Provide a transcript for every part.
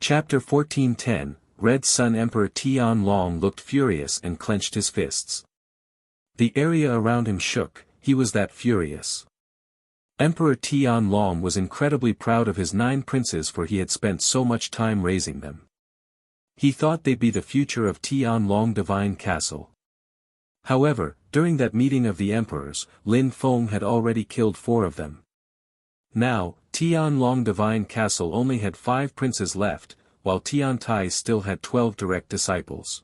Chapter 1410, Red Sun Emperor Tianlong looked furious and clenched his fists. The area around him shook, he was that furious. Emperor Tianlong was incredibly proud of his 9 princes, for he had spent so much time raising them. He thought they'd be the future of Tianlong Divine Castle. However, during that meeting of the emperors, Lin Feng had already killed 4 of them. Now, Tianlong Divine Castle only had 5 princes left, while Tiantai still had 12 direct disciples.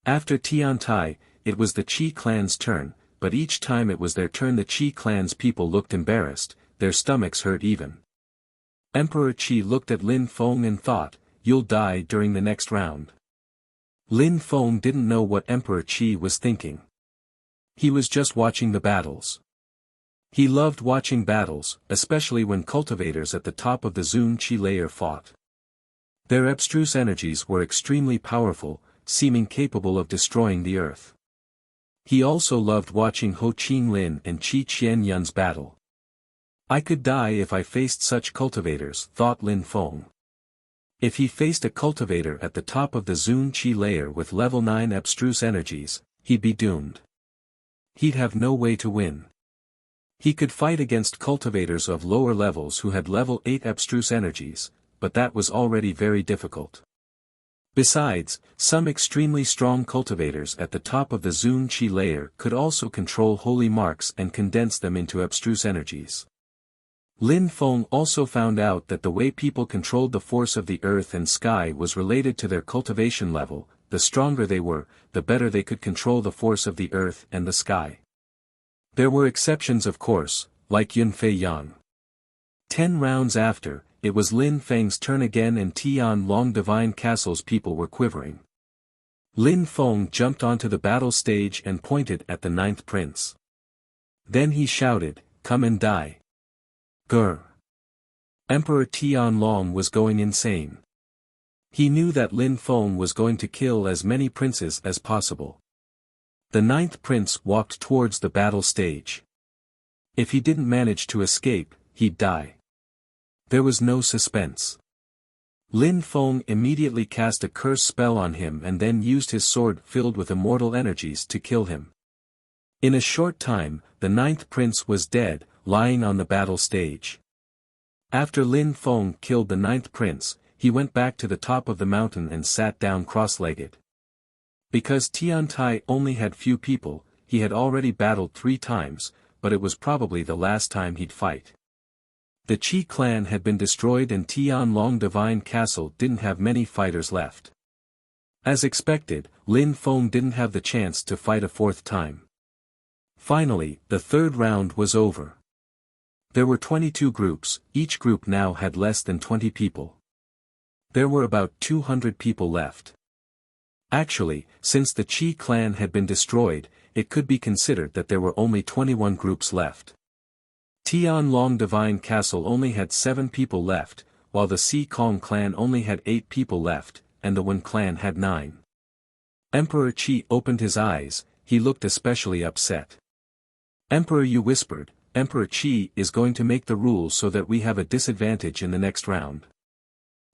After Tiantai, it was the Qi clan's turn, but each time it was their turn the Qi clan's people looked embarrassed, their stomachs hurt even. Emperor Qi looked at Lin Feng and thought, "You'll die during the next round." Lin Feng didn't know what Emperor Qi was thinking. He was just watching the battles. He loved watching battles, especially when cultivators at the top of the Zun Qi layer fought. Their abstruse energies were extremely powerful, seeming capable of destroying the earth. He also loved watching Ho Qinglin and Qi Qianyun's battle. I could die if I faced such cultivators, thought Lin Feng. If he faced a cultivator at the top of the Zun Qi layer with level 9 abstruse energies, he'd be doomed. He'd have no way to win. He could fight against cultivators of lower levels who had level 8 abstruse energies, but that was already very difficult. Besides, some extremely strong cultivators at the top of the Zun Qi layer could also control holy marks and condense them into abstruse energies. Lin Feng also found out that the way people controlled the force of the earth and sky was related to their cultivation level. The stronger they were, the better they could control the force of the earth and the sky. There were exceptions, of course, like Yunfei Yang. 10 rounds after, it was Lin Feng's turn again and Tianlong Divine Castle's people were quivering. Lin Feng jumped onto the battle stage and pointed at the 9th prince. Then he shouted, "Come and die." Grr! Emperor Tianlong was going insane. He knew that Lin Feng was going to kill as many princes as possible. The 9th prince walked towards the battle stage. If he didn't manage to escape, he'd die. There was no suspense. Lin Feng immediately cast a curse spell on him and then used his sword filled with immortal energies to kill him. In a short time, the 9th prince was dead, lying on the battle stage. After Lin Feng killed the 9th prince, he went back to the top of the mountain and sat down cross-legged. Because Tiantai only had few people, he had already battled 3 times, but it was probably the last time he'd fight. The Qi clan had been destroyed and Tianlong Divine Castle didn't have many fighters left. As expected, Lin Feng didn't have the chance to fight a 4th time. Finally, the 3rd round was over. There were 22 groups, each group now had less than 20 people. There were about 200 people left. Actually, since the Qi clan had been destroyed, it could be considered that there were only 21 groups left. Tianlong Divine Castle only had 7 people left, while the Si Kong clan only had 8 people left, and the Wen clan had 9. Emperor Qi opened his eyes, he looked especially upset. Emperor Yu whispered, "Emperor Qi is going to make the rules so that we have a disadvantage in the next round."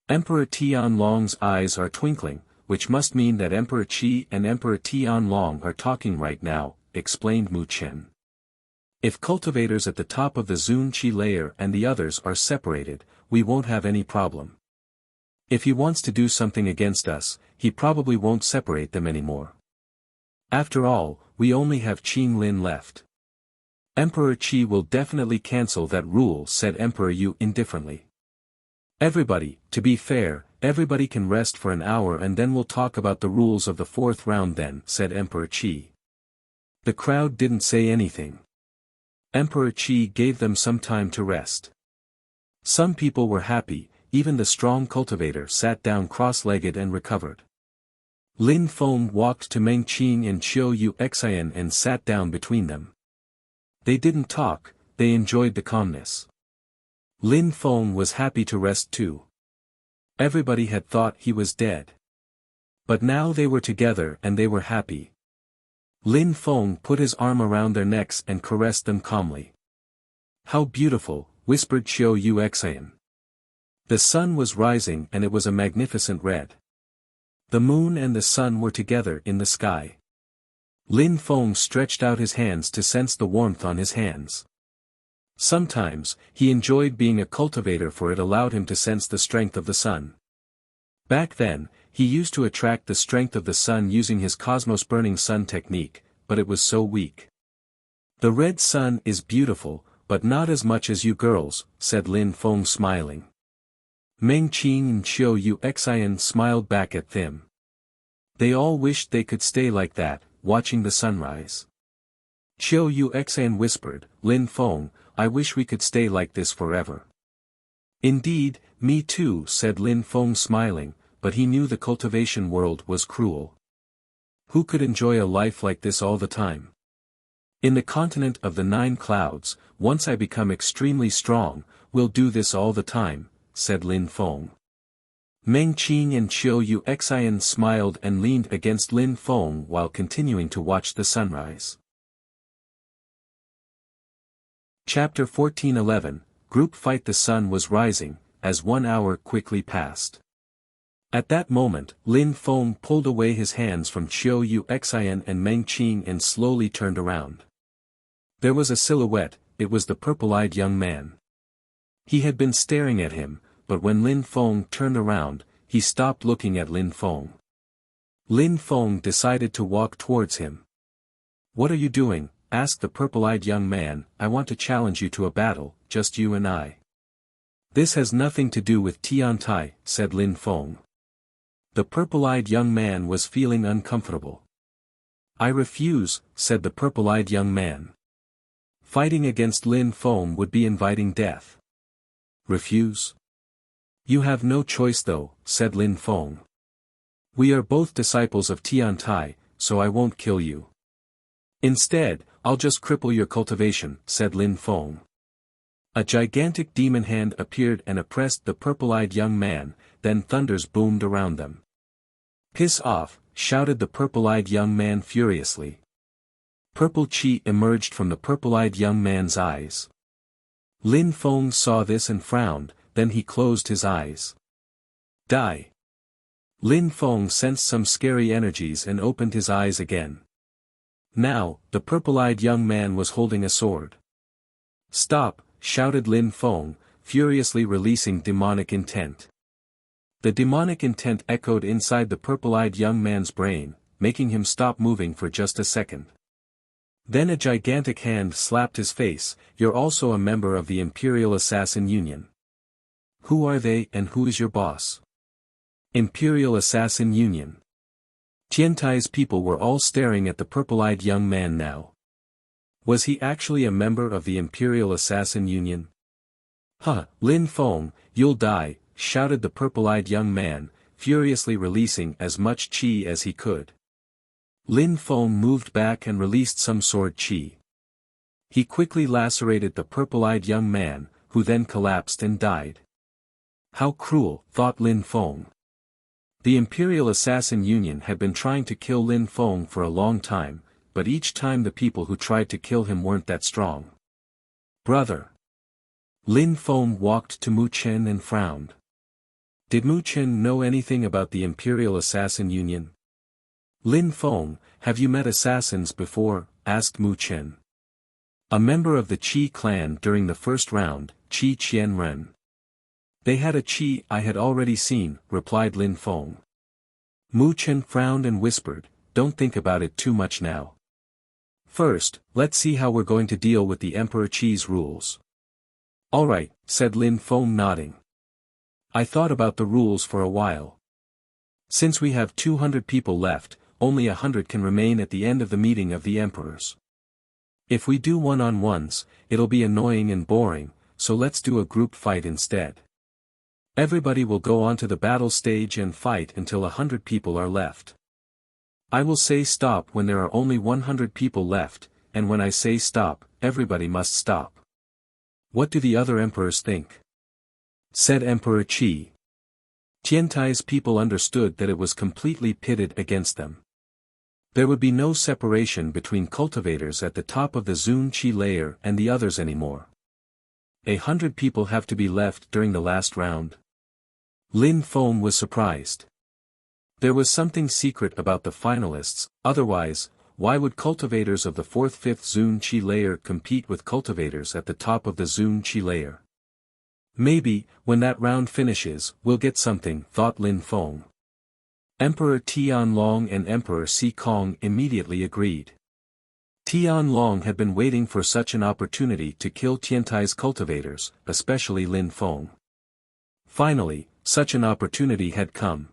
Emperor Tianlong's eyes are twinkling, which must mean that Emperor Qi and Emperor Tianlong are talking right now, explained Mu Chen. If cultivators at the top of the Zun Qi layer and the others are separated, we won't have any problem. If he wants to do something against us, he probably won't separate them anymore. After all, we only have Qinglin left. Emperor Qi will definitely cancel that rule, said Emperor Yu indifferently. Everybody, to be fair, everybody can rest for an hour and then we'll talk about the rules of the 4th round then, said Emperor Qi. The crowd didn't say anything. Emperor Qi gave them some time to rest. Some people were happy, even the strong cultivator sat down cross-legged and recovered. Lin Feng walked to Meng Qing and Qiu Yu Xian and sat down between them. They didn't talk, they enjoyed the calmness. Lin Feng was happy to rest too. Everybody had thought he was dead. But now they were together and they were happy. Lin Feng put his arm around their necks and caressed them calmly. "How beautiful," whispered Qiu Yu Xian. The sun was rising and it was a magnificent red. The moon and the sun were together in the sky. Lin Feng stretched out his hands to sense the warmth on his hands. Sometimes, he enjoyed being a cultivator for it allowed him to sense the strength of the sun. Back then, he used to attract the strength of the sun using his cosmos burning sun technique, but it was so weak. The red sun is beautiful, but not as much as you girls, said Lin Feng smiling. Meng Qing and Qiu Yuxian smiled back at them. They all wished they could stay like that, watching the sunrise. Qiu Yuxian whispered, Lin Feng, I wish we could stay like this forever. Indeed, me too, said Lin Feng smiling, but he knew the cultivation world was cruel. Who could enjoy a life like this all the time? In the continent of the 9 clouds, once I become extremely strong, we'll do this all the time, said Lin Feng. Meng Qing and Qiu Yuxian smiled and leaned against Lin Feng while continuing to watch the sunrise. Chapter 14:11, Group Fight. The sun was rising, as 1 hour quickly passed. At that moment, Lin Feng pulled away his hands from Qiu Yuxian and Meng Qing and slowly turned around. There was a silhouette, it was the purple-eyed young man. He had been staring at him, but when Lin Feng turned around, he stopped looking at Lin Feng. Lin Feng decided to walk towards him. What are you doing? Asked the purple-eyed young man. I want to challenge you to a battle, just you and I. This has nothing to do with Tiantai, said Lin Feng. The purple-eyed young man was feeling uncomfortable. I refuse, said the purple-eyed young man. Fighting against Lin Feng would be inviting death. Refuse? You have no choice though, said Lin Feng. We are both disciples of Tiantai, so I won't kill you. Instead, I'll just cripple your cultivation, said Lin Feng. A gigantic demon hand appeared and oppressed the purple-eyed young man, then thunders boomed around them. Piss off, shouted the purple-eyed young man furiously. Purple chi emerged from the purple-eyed young man's eyes. Lin Feng saw this and frowned, then he closed his eyes. Die. Lin Feng sensed some scary energies and opened his eyes again. Now, the purple-eyed young man was holding a sword. Stop, shouted Lin Feng, furiously releasing demonic intent. The demonic intent echoed inside the purple-eyed young man's brain, making him stop moving for just a second. Then a gigantic hand slapped his face. You're also a member of the Imperial Assassin Union. Who are they and who is your boss? Imperial Assassin Union. Tiantai's people were all staring at the purple-eyed young man now. Was he actually a member of the Imperial Assassin Union? Huh, Lin Feng, you'll die, shouted the purple-eyed young man, furiously releasing as much qi as he could. Lin Feng moved back and released some sword qi. He quickly lacerated the purple-eyed young man, who then collapsed and died. How cruel, thought Lin Feng. The Imperial Assassin Union had been trying to kill Lin Feng for a long time, but each time the people who tried to kill him weren't that strong. Brother. Lin Feng walked to Mu Chen and frowned. Did Mu Chen know anything about the Imperial Assassin Union? Lin Feng, have you met assassins before? Asked Mu Chen. A member of the Qi clan during the first round, Qi Qianren. They had a Qi I had already seen, replied Lin Feng. Mu Chen frowned and whispered, don't think about it too much now. First, let's see how we're going to deal with the Emperor Qi's rules. Alright, said Lin Feng nodding. I thought about the rules for a while. Since we have 200 people left, only 100 can remain at the end of the meeting of the emperors. If we do one-on-ones, it'll be annoying and boring, so let's do a group fight instead. Everybody will go onto the battle stage and fight until 100 people are left. I will say stop when there are only 100 people left, and when I say stop, everybody must stop. What do the other emperors think? Said Emperor Qi. Tiantai's people understood that it was completely pitted against them. There would be no separation between cultivators at the top of the Zun Qi layer and the others anymore. 100 people have to be left during the last round. Lin Feng was surprised. There was something secret about the finalists, otherwise, why would cultivators of the 4th-5th Zun Qi layer compete with cultivators at the top of the Zun Qi layer? Maybe, when that round finishes, we'll get something, thought Lin Feng. Emperor Tianlong and Emperor Si Kong immediately agreed. Tianlong had been waiting for such an opportunity to kill Tiantai's cultivators, especially Lin Feng. Finally, such an opportunity had come.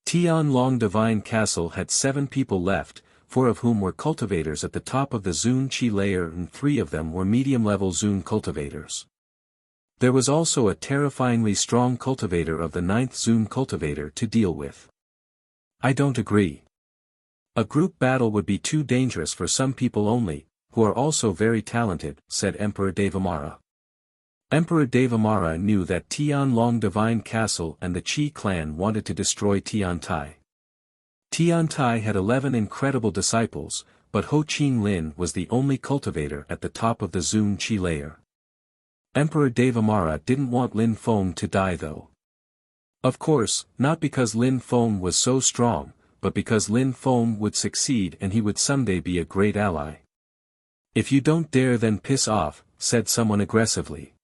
Tianlong Divine Castle had 7 people left, 4 of whom were cultivators at the top of the Zun Qi layer and 3 of them were medium-level Zun cultivators. There was also a terrifyingly strong cultivator of the 9th Zun cultivator to deal with. I don't agree. A group battle would be too dangerous for some people only, who are also very talented, said Emperor Devamara. Emperor Devamara knew that Tianlong Divine Castle and the Qi clan wanted to destroy Tiantai. Tiantai had 11 incredible disciples, but Ho Qing Lin was the only cultivator at the top of the Zun Qi layer. Emperor Devamara didn't want Lin Feng to die though. Of course, not because Lin Feng was so strong, but because Lin Feng would succeed and he would someday be a great ally. If you don't dare then piss off, said someone aggressively.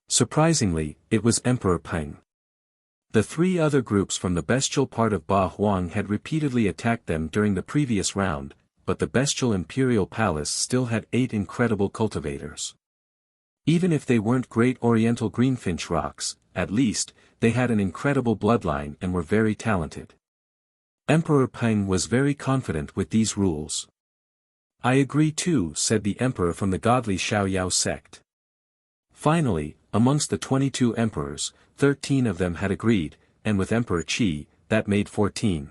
Surprisingly, it was Emperor Peng. The 3 other groups from the bestial part of Ba Huang had repeatedly attacked them during the previous round, but the bestial imperial palace still had 8 incredible cultivators. Even if they weren't great oriental greenfinch rocks, at least, they had an incredible bloodline and were very talented. Emperor Peng was very confident with these rules. I agree too, said the emperor from the godly Xiaoyao sect. Finally, amongst the 22 emperors, 13 of them had agreed, and with Emperor Qi, that made 14.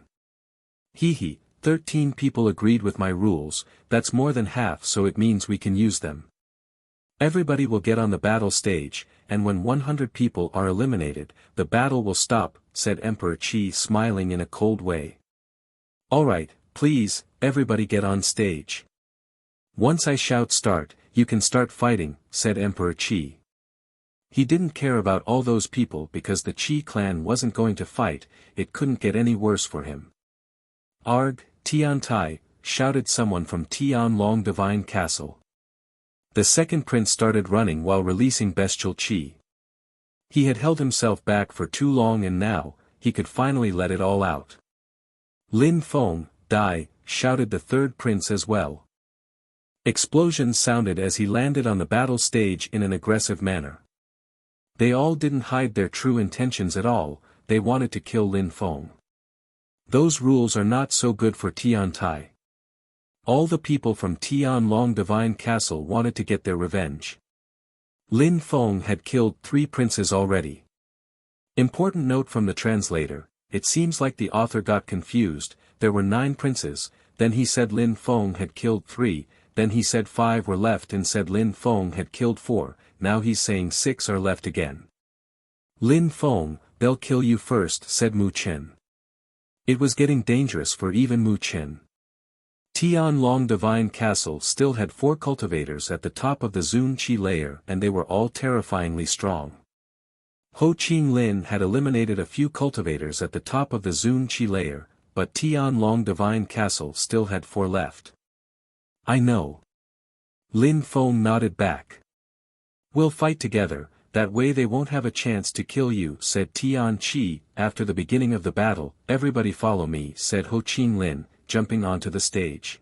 Hee, 13 people agreed with my rules, that's more than half, so it means we can use them. Everybody will get on the battle stage, and when 100 people are eliminated, the battle will stop, said Emperor Qi smiling in a cold way. Alright, please, everybody get on stage. Once I shout start, you can start fighting, said Emperor Qi. He didn't care about all those people because the Qi clan wasn't going to fight, it couldn't get any worse for him. Arg, Tiantai, shouted someone from Tianlong Divine Castle. The second prince started running while releasing bestial Qi. He had held himself back for too long and now, he could finally let it all out. Lin Feng, die, shouted the third prince as well. Explosions sounded as he landed on the battle stage in an aggressive manner. They all didn't hide their true intentions at all, they wanted to kill Lin Feng. Those rules are not so good for Tiantai. All the people from Tianlong Divine Castle wanted to get their revenge. Lin Feng had killed 3 princes already. Important note from the translator, it seems like the author got confused, there were 9 princes, then he said Lin Feng had killed 3, then he said 5 were left and said Lin Feng had killed 4, now he's saying 6 are left again. Lin Feng, they'll kill you first, said Mu Chen. It was getting dangerous for even Mu Chen. Tianlong Divine Castle still had 4 cultivators at the top of the Zun Qi layer and they were all terrifyingly strong. Ho Qing Lin had eliminated a few cultivators at the top of the Zun Qi layer, but Tianlong Divine Castle still had 4 left. I know. Lin Feng nodded back. We'll fight together, that way they won't have a chance to kill you, said Tian Qi. After the beginning of the battle, everybody follow me, said Ho Qing Lin, jumping onto the stage.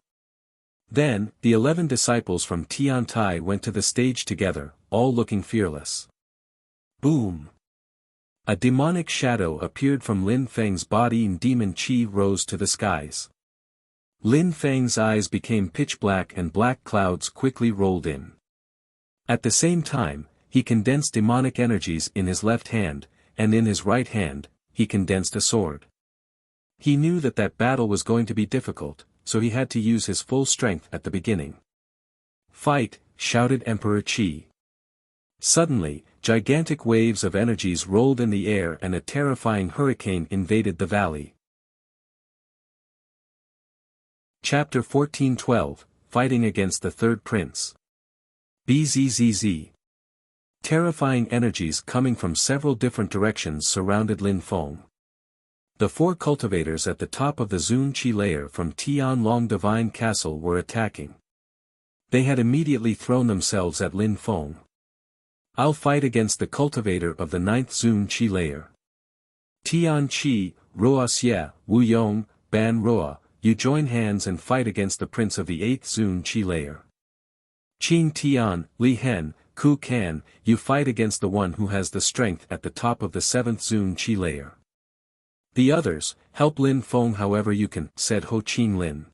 Then, the 11 disciples from Tiantai went to the stage together, all looking fearless. Boom! A demonic shadow appeared from Lin Feng's body and demon Qi rose to the skies. Lin Feng's eyes became pitch black and black clouds quickly rolled in. At the same time, he condensed demonic energies in his left hand, and in his right hand, he condensed a sword. He knew that battle was going to be difficult, so he had to use his full strength at the beginning. Fight, shouted Emperor Qi. Suddenly, gigantic waves of energies rolled in the air and a terrifying hurricane invaded the valley. Chapter 14:12, Fighting Against the Third Prince. Bzzz. Terrifying energies coming from several different directions surrounded Lin Feng. The 4 cultivators at the top of the Zun Qi layer from Tianlong Divine Castle were attacking. They had immediately thrown themselves at Lin Feng. I'll fight against the cultivator of the 9th Zun Qi layer. Tian Qi, Ruo Xie, Wu Yong, Ban Ruo, you join hands and fight against the prince of the 8th Zun Qi layer. Qing Tian, Li Hen, Ku Kan, you fight against the one who has the strength at the top of the 7th Zun Qi layer. The others, help Lin Feng however you can, said Ho Qin Lin.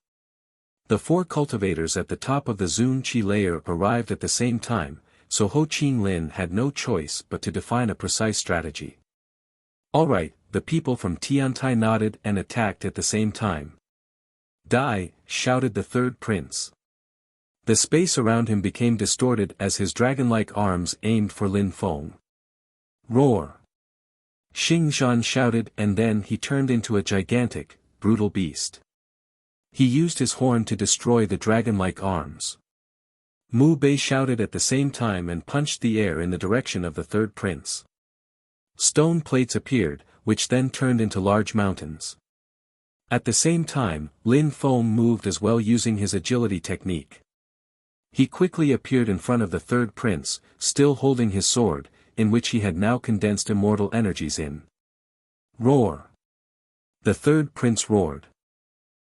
The 4 cultivators at the top of the Zun Qi layer arrived at the same time, so Ho Qin Lin had no choice but to define a precise strategy. Alright, the people from Tiantai nodded and attacked at the same time. Die, shouted the 3rd prince. The space around him became distorted as his dragon-like arms aimed for Lin Feng. Roar! Xing Zhan shouted and then he turned into a gigantic, brutal beast. He used his horn to destroy the dragon-like arms. Mu Bei shouted at the same time and punched the air in the direction of the 3rd prince. Stone plates appeared, which then turned into large mountains. At the same time, Lin Feng moved as well using his agility technique. He quickly appeared in front of the 3rd prince, still holding his sword, in which he had now condensed immortal energies in. Roar! The 3rd prince roared.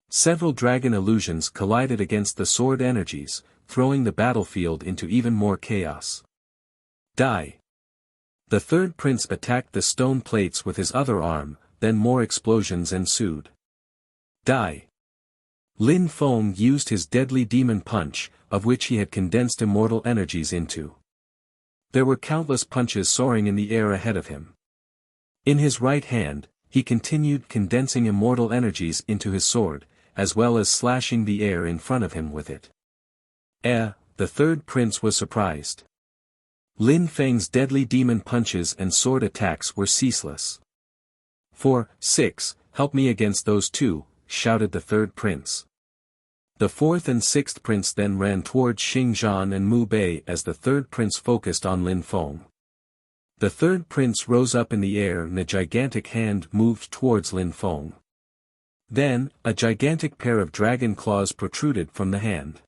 Several dragon illusions collided against the sword energies, throwing the battlefield into even more chaos. Die! The 3rd prince attacked the stone plates with his other arm, then more explosions ensued. Die! Lin Feng used his deadly demon punch, of which he had condensed immortal energies into. There were countless punches soaring in the air ahead of him. In his right hand, he continued condensing immortal energies into his sword, as well as slashing the air in front of him with it. The 3rd prince was surprised. Lin Feng's deadly demon punches and sword attacks were ceaseless. 4, 6, help me against those 2, shouted the 3rd prince. The 4th and 6th prince then ran towards Xing Zhan and Mu Bei as the 3rd prince focused on Lin Feng. The 3rd prince rose up in the air and a gigantic hand moved towards Lin Feng. Then, a gigantic pair of dragon claws protruded from the hand.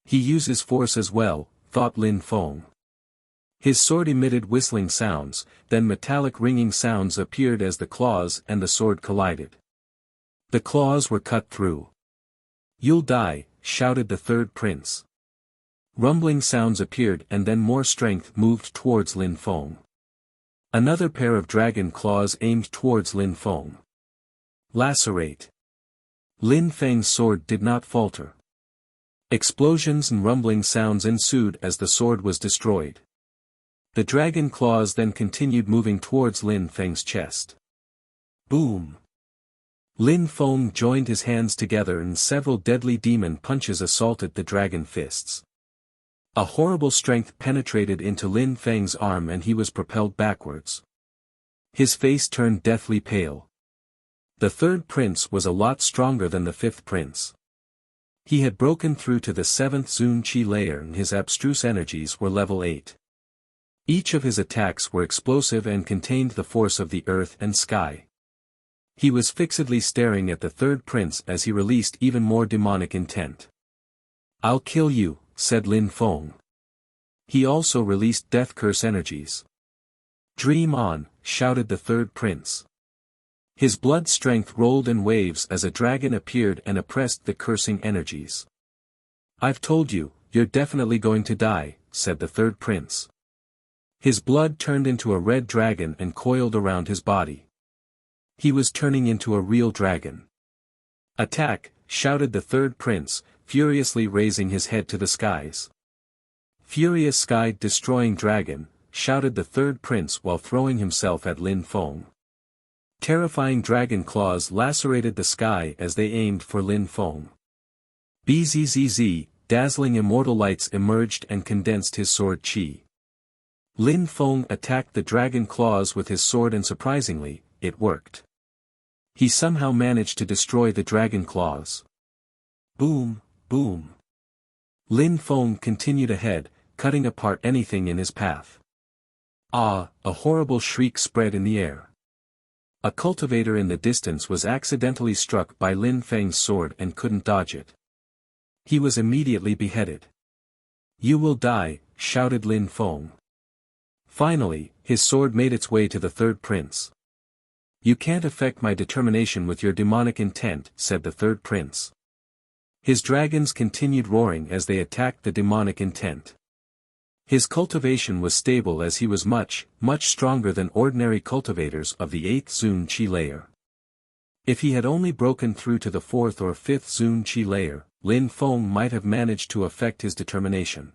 He uses force as well, thought Lin Feng. His sword emitted whistling sounds, then metallic ringing sounds appeared as the claws and the sword collided. The claws were cut through. You'll die, shouted the 3rd prince. Rumbling sounds appeared and then more strength moved towards Lin Feng. Another pair of dragon claws aimed towards Lin Feng. Lacerate. Lin Feng's sword did not falter. Explosions and rumbling sounds ensued as the sword was destroyed. The dragon claws then continued moving towards Lin Feng's chest. Boom! Lin Feng joined his hands together and several deadly demon punches assaulted the dragon fists. A horrible strength penetrated into Lin Feng's arm and he was propelled backwards. His face turned deathly pale. The 3rd prince was a lot stronger than the 5th prince. He had broken through to the 7th Zun Qi layer and his abstruse energies were level 8. Each of his attacks were explosive and contained the force of the earth and sky. He was fixedly staring at the 3rd prince as he released even more demonic intent. I'll kill you, said Lin Feng. He also released death curse energies. Dream on, shouted the 3rd prince. His blood strength rolled in waves as a dragon appeared and oppressed the cursing energies. I've told you, you're definitely going to die, said the 3rd prince. His blood turned into a red dragon and coiled around his body. He was turning into a real dragon. Attack, shouted the 3rd prince, furiously raising his head to the skies. Furious sky-destroying dragon, shouted the 3rd prince while throwing himself at Lin Feng. Terrifying dragon claws lacerated the sky as they aimed for Lin Feng. Bzzz, dazzling immortal lights emerged and condensed his sword qi. Lin Feng attacked the dragon claws with his sword and surprisingly, it worked. He somehow managed to destroy the dragon claws. Boom, boom. Lin Feng continued ahead, cutting apart anything in his path. Ah! A horrible shriek spread in the air. A cultivator in the distance was accidentally struck by Lin Feng's sword and couldn't dodge it. He was immediately beheaded. "You will die," shouted Lin Feng. Finally, his sword made its way to the third prince. "You can't affect my determination with your demonic intent," said the third prince. His dragons continued roaring as they attacked the demonic intent. His cultivation was stable as he was much stronger than ordinary cultivators of the 8th Zun Qi layer. If he had only broken through to the 4th or 5th Zun Qi layer, Lin Feng might have managed to affect his determination.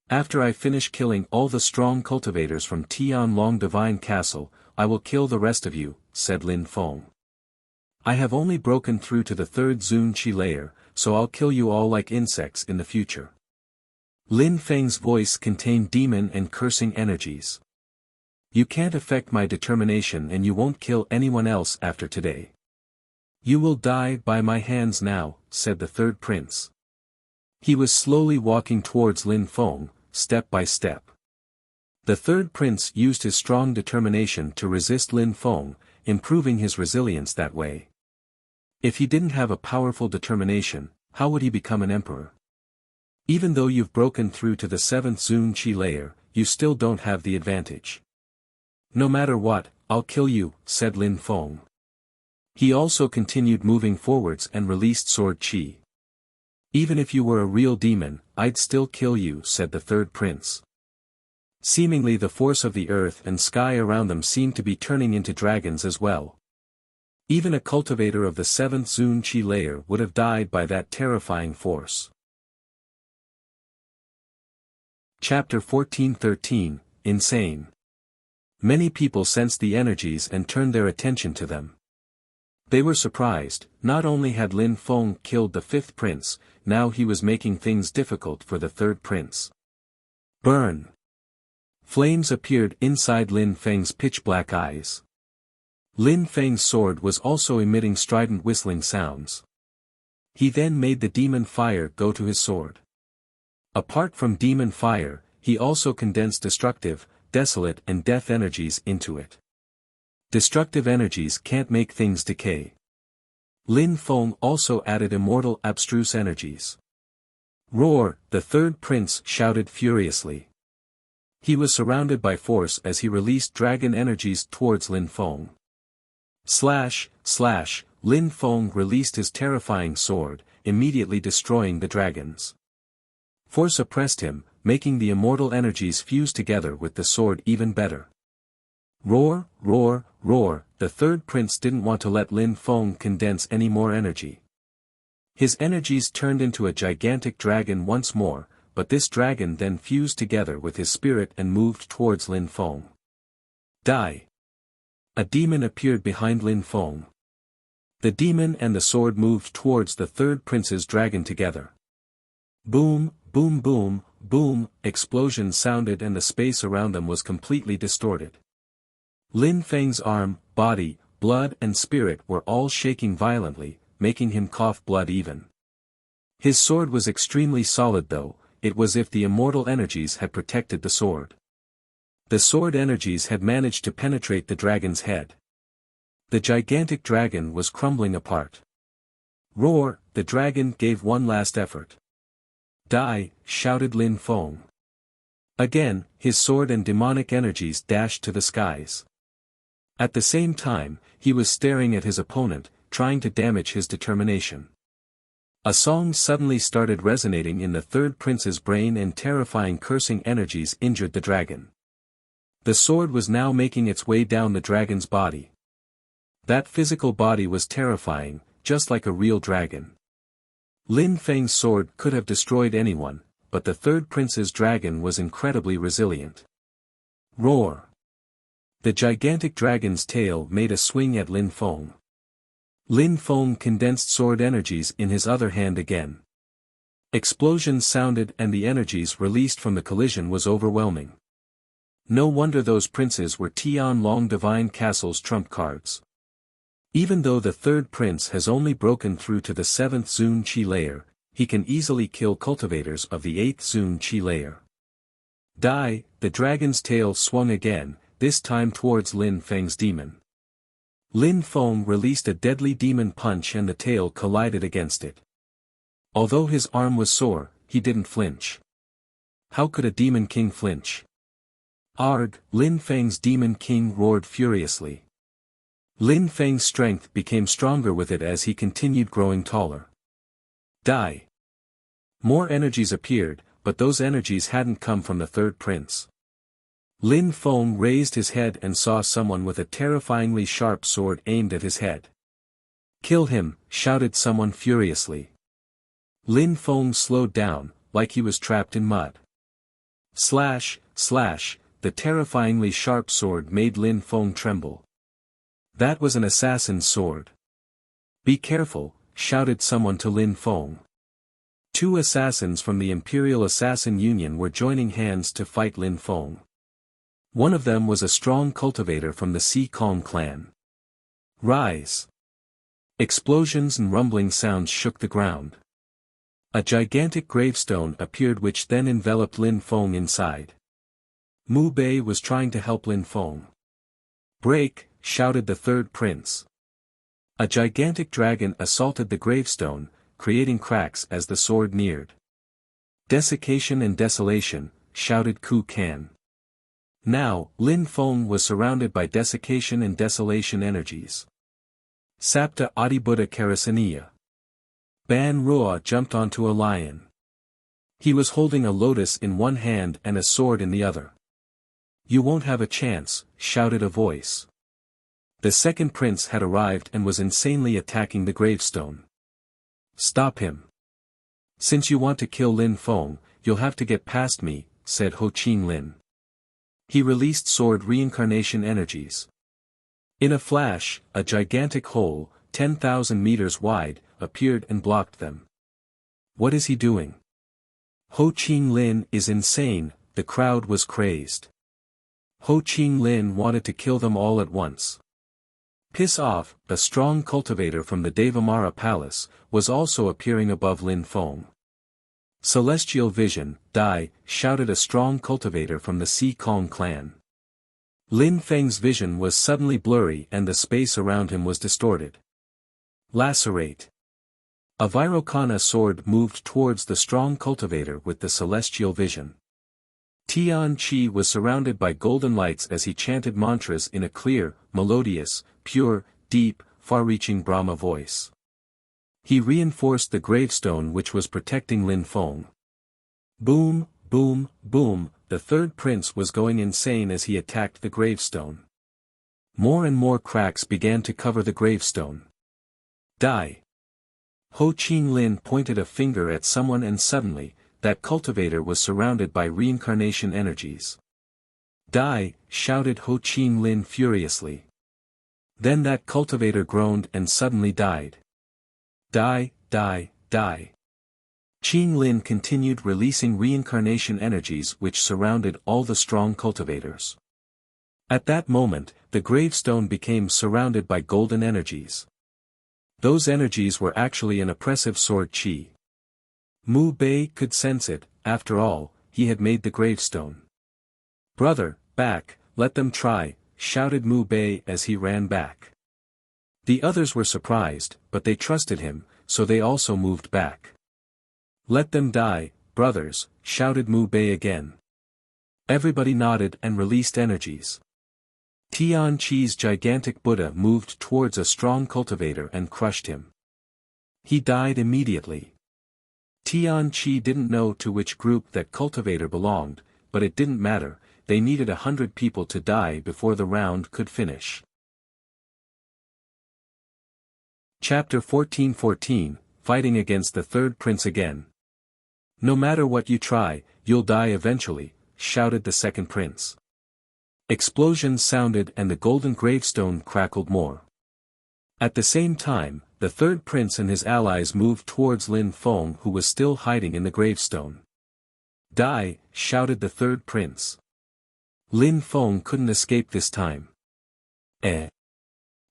"After I finish killing all the strong cultivators from Tianlong Divine Castle, I will kill the rest of you," said Lin Feng. "I have only broken through to the 3rd Zun Qi layer, so I'll kill you all like insects in the future." Lin Feng's voice contained demon and cursing energies. "You can't affect my determination and you won't kill anyone else after today. You will die by my hands now," said the third prince. He was slowly walking towards Lin Feng, step by step. The third prince used his strong determination to resist Lin Feng, improving his resilience that way. If he didn't have a powerful determination, how would he become an emperor? Even though you've broken through to the 7th Zun Qi layer, you still don't have the advantage. "No matter what, I'll kill you," said Lin Feng. He also continued moving forwards and released sword qi. "Even if you were a real demon, I'd still kill you," said the third prince. Seemingly the force of the earth and sky around them seemed to be turning into dragons as well. Even a cultivator of the 7th Zun Qi layer would have died by that terrifying force. Chapter 14-13, Insane. Many people sensed the energies and turned their attention to them. They were surprised. Not only had Lin Feng killed the 5th prince, now he was making things difficult for the 3rd prince. Burn! Flames appeared inside Lin Feng's pitch-black eyes. Lin Feng's sword was also emitting strident whistling sounds. He then made the demon fire go to his sword. Apart from demon fire, he also condensed destructive, desolate and death energies into it. Destructive energies can't make things decay. Lin Feng also added immortal abstruse energies. "Roar!" the third prince shouted furiously. He was surrounded by force as he released dragon energies towards Lin Feng. Slash, slash, Lin Feng released his terrifying sword, immediately destroying the dragons. Force oppressed him, making the immortal energies fuse together with the sword even better. Roar, roar, roar, the third prince didn't want to let Lin Feng condense any more energy. His energies turned into a gigantic dragon once more, but this dragon then fused together with his spirit and moved towards Lin Feng. Die! A demon appeared behind Lin Feng. The demon and the sword moved towards the third prince's dragon together. Boom, boom boom, boom, explosions sounded and the space around them was completely distorted. Lin Feng's arm, body, blood and spirit were all shaking violently, making him cough blood even. His sword was extremely solid though, it was as if the immortal energies had protected the sword. The sword energies had managed to penetrate the dragon's head. The gigantic dragon was crumbling apart. Roar, the dragon gave one last effort. Die, shouted Lin Feng. Again, his sword and demonic energies dashed to the skies. At the same time, he was staring at his opponent, trying to damage his determination. A song suddenly started resonating in the third prince's brain and terrifying cursing energies injured the dragon. The sword was now making its way down the dragon's body. That physical body was terrifying, just like a real dragon. Lin Feng's sword could have destroyed anyone, but the third prince's dragon was incredibly resilient. Roar! The gigantic dragon's tail made a swing at Lin Feng. Lin Feng condensed sword energies in his other hand again. Explosions sounded and the energies released from the collision was overwhelming. No wonder those princes were Tianlong Divine Castle's trump cards. Even though the third prince has only broken through to the 7th Zun Qi layer, he can easily kill cultivators of the 8th Zun Qi layer. Die, the dragon's tail swung again, this time towards Lin Feng's demon. Lin Feng released a deadly demon punch and the tail collided against it. Although his arm was sore, he didn't flinch. How could a demon king flinch? Arg! Lin Feng's demon king roared furiously. Lin Feng's strength became stronger with it as he continued growing taller. Die! More energies appeared, but those energies hadn't come from the third prince. Lin Feng raised his head and saw someone with a terrifyingly sharp sword aimed at his head. Kill him, shouted someone furiously. Lin Feng slowed down, like he was trapped in mud. Slash, slash, the terrifyingly sharp sword made Lin Feng tremble. That was an assassin's sword. Be careful, shouted someone to Lin Feng. Two assassins from the Imperial Assassin Union were joining hands to fight Lin Feng. One of them was a strong cultivator from the Si Kong clan. Rise! Explosions and rumbling sounds shook the ground. A gigantic gravestone appeared which then enveloped Lin Feng inside. Mu Bei was trying to help Lin Feng. Break! Shouted the third prince. A gigantic dragon assaulted the gravestone, creating cracks as the sword neared. Desiccation and desolation, shouted Ku Kan. Now, Lin Feng was surrounded by desiccation and desolation energies. Sapta Adibuddha Karasaniya. Ban Ruo jumped onto a lion. He was holding a lotus in one hand and a sword in the other. You won't have a chance, shouted a voice. The second prince had arrived and was insanely attacking the gravestone. Stop him. Since you want to kill Lin Feng, you'll have to get past me, said Ho Qing Lin. He released sword reincarnation energies. In a flash, a gigantic hole, 10,000 meters wide, appeared and blocked them. What is he doing? Ho Qing Lin is insane, the crowd was crazed. Ho Qing Lin wanted to kill them all at once. Piss off, a strong cultivator from the Devamara Palace, was also appearing above Lin Feng. Celestial vision, die, shouted a strong cultivator from the Si Kong clan. Lin Feng's vision was suddenly blurry and the space around him was distorted. Lacerate. A Virokana sword moved towards the strong cultivator with the celestial vision. Tian Chi was surrounded by golden lights as he chanted mantras in a clear, melodious, pure, deep, far-reaching Brahma voice. He reinforced the gravestone which was protecting Lin Feng. Boom, boom, boom, the third prince was going insane as he attacked the gravestone. More and more cracks began to cover the gravestone. Die! Ho Qing Lin pointed a finger at someone and suddenly, that cultivator was surrounded by reincarnation energies. Die! Shouted Ho Qing Lin furiously. Then that cultivator groaned and suddenly died. Die, die, die. Qing Lin continued releasing reincarnation energies which surrounded all the strong cultivators. At that moment, the gravestone became surrounded by golden energies. Those energies were actually an oppressive sword qi. Mu Bei could sense it, after all, he had made the gravestone. Brother, back, let them try, shouted Mu Bei as he ran back. The others were surprised, but they trusted him, so they also moved back. Let them die, brothers, shouted Mu Bei again. Everybody nodded and released energies. Tian Chi's gigantic Buddha moved towards a strong cultivator and crushed him. He died immediately. Tian Chi didn't know to which group that cultivator belonged, but it didn't matter, they needed 100 people to die before the round could finish. Chapter 14:14, Fighting Against the Third Prince Again. No matter what you try, you'll die eventually, shouted the second prince. Explosions sounded and the golden gravestone crackled more. At the same time, the third prince and his allies moved towards Lin Feng who was still hiding in the gravestone. Die, shouted the third prince. Lin Feng couldn't escape this time.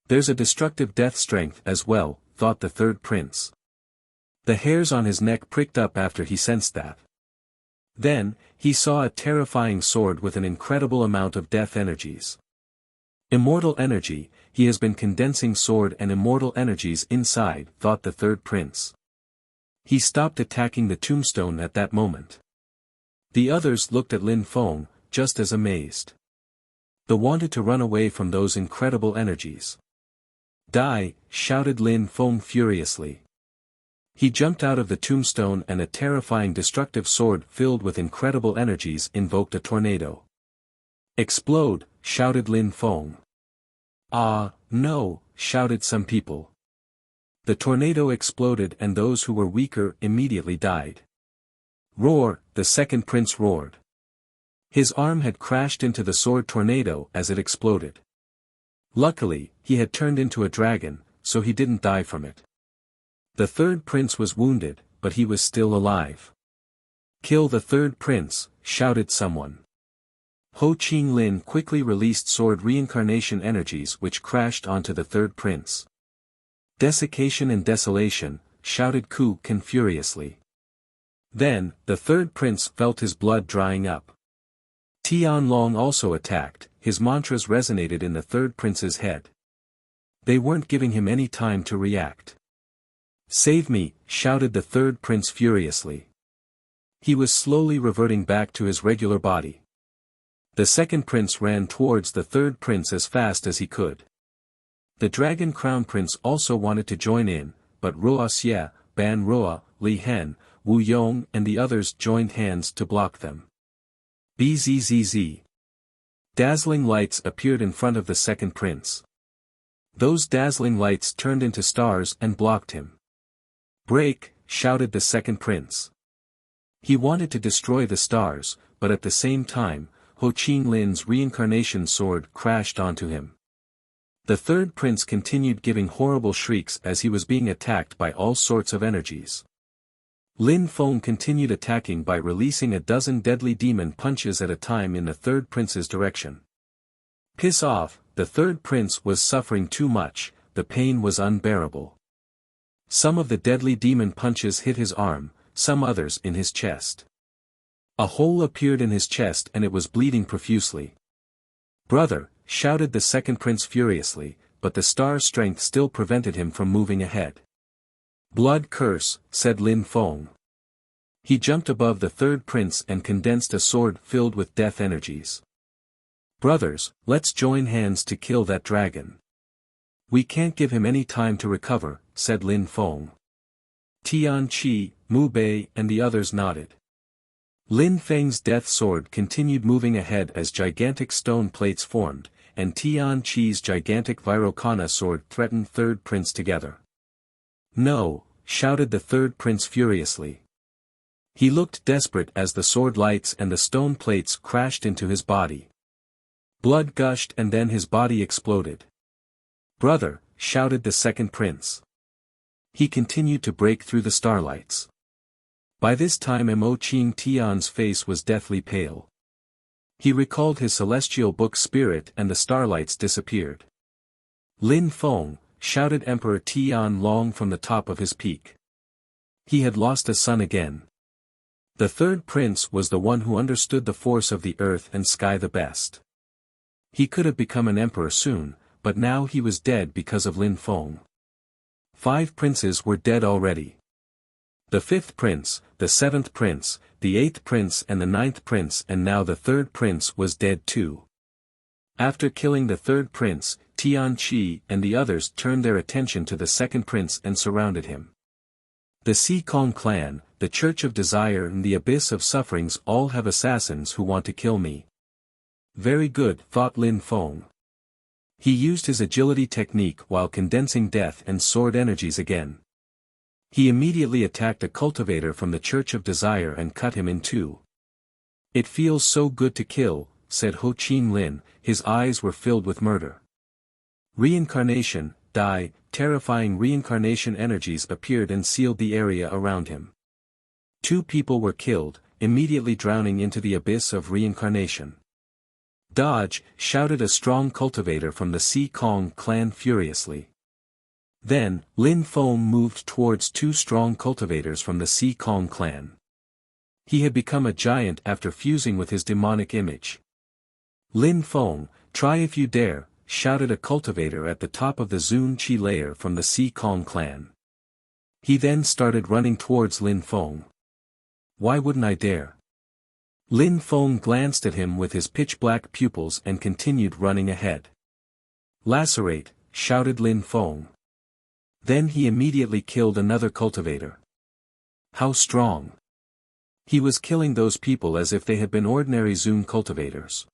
There's a destructive death strength as well, thought the third prince. The hairs on his neck pricked up after he sensed that. Then, he saw a terrifying sword with an incredible amount of death energies. Immortal energy, he has been condensing sword and immortal energies inside, thought the third prince. He stopped attacking the tombstone at that moment. The others looked at Lin Feng, just as amazed. They wanted to run away from those incredible energies. Die, shouted Lin Feng furiously. He jumped out of the tombstone and a terrifying destructive sword filled with incredible energies invoked a tornado. Explode, shouted Lin Feng. Ah, no, shouted some people. The tornado exploded and those who were weaker immediately died. Roar, the second prince roared. His arm had crashed into the sword tornado as it exploded. Luckily, he had turned into a dragon, so he didn't die from it. The third prince was wounded, but he was still alive. Kill the third prince, shouted someone. Ho Qing Lin quickly released sword reincarnation energies which crashed onto the third prince. Desiccation and desolation, shouted Ku Kan furiously. Then, the third prince felt his blood drying up. Tianlong also attacked, his mantras resonated in the third prince's head. They weren't giving him any time to react. Save me, shouted the third prince furiously. He was slowly reverting back to his regular body. The second prince ran towards the third prince as fast as he could. The dragon crown prince also wanted to join in, but Ruo Xie, Ban Ruo, Li Hen, Wu Yong and the others joined hands to block them. Bzzz. Dazzling lights appeared in front of the second prince. Those dazzling lights turned into stars and blocked him. Break, shouted the second prince. He wanted to destroy the stars, but at the same time, Ho Qing Lin's reincarnation sword crashed onto him. The third prince continued giving horrible shrieks as he was being attacked by all sorts of energies. Lin Feng continued attacking by releasing a dozen deadly demon punches at a time in the third prince's direction. Piss off, the third prince was suffering too much, the pain was unbearable. Some of the deadly demon punches hit his arm, some others in his chest. A hole appeared in his chest and it was bleeding profusely. Brother, shouted the second prince furiously, but the star's strength still prevented him from moving ahead. Blood curse, said Lin Feng. He jumped above the third prince and condensed a sword filled with death energies. Brothers, let's join hands to kill that dragon. We can't give him any time to recover, said Lin Feng. Tian Qi, Mu Bei and the others nodded. Lin Feng's death sword continued moving ahead as gigantic stone plates formed, and Tian Qi's gigantic Virokana sword threatened third prince together. No, shouted the third prince furiously. He looked desperate as the sword lights and the stone plates crashed into his body. Blood gushed and then his body exploded. Brother, shouted the second prince. He continued to break through the starlights. By this time Mo Qing Tian's face was deathly pale. He recalled his celestial book spirit and the starlights disappeared. Lin Feng, shouted Emperor Tian Long from the top of his peak. He had lost a son again. The third prince was the one who understood the force of the earth and sky the best. He could have become an emperor soon, but now he was dead because of Lin Feng. 5 princes were dead already. The 5th prince, the 7th prince, the 8th prince and the 9th prince and now the 3rd prince was dead too. After killing the 3rd prince, Tian Qi and the others turned their attention to the 2nd prince and surrounded him. The Si Kong clan, the Church of Desire and the Abyss of Sufferings all have assassins who want to kill me. Very good, thought Lin Feng. He used his agility technique while condensing death and sword energies again. He immediately attacked a cultivator from the Church of Desire and cut him in two. It feels so good to kill, said Ho Qing Lin, his eyes were filled with murder. Reincarnation, die, terrifying reincarnation energies appeared and sealed the area around him. 2 people were killed, immediately drowning into the abyss of reincarnation. Dodge, shouted a strong cultivator from the Si Kong clan furiously. Then, Lin Feng moved towards 2 strong cultivators from the Si Kong clan. He had become a giant after fusing with his demonic image. Lin Feng, try if you dare, shouted a cultivator at the top of the Zun Qi layer from the Si Kong clan. He then started running towards Lin Feng. Why wouldn't I dare? Lin Feng glanced at him with his pitch-black pupils and continued running ahead. Lacerate, shouted Lin Feng. Then he immediately killed another cultivator. How strong! He was killing those people as if they had been ordinary Zun cultivators.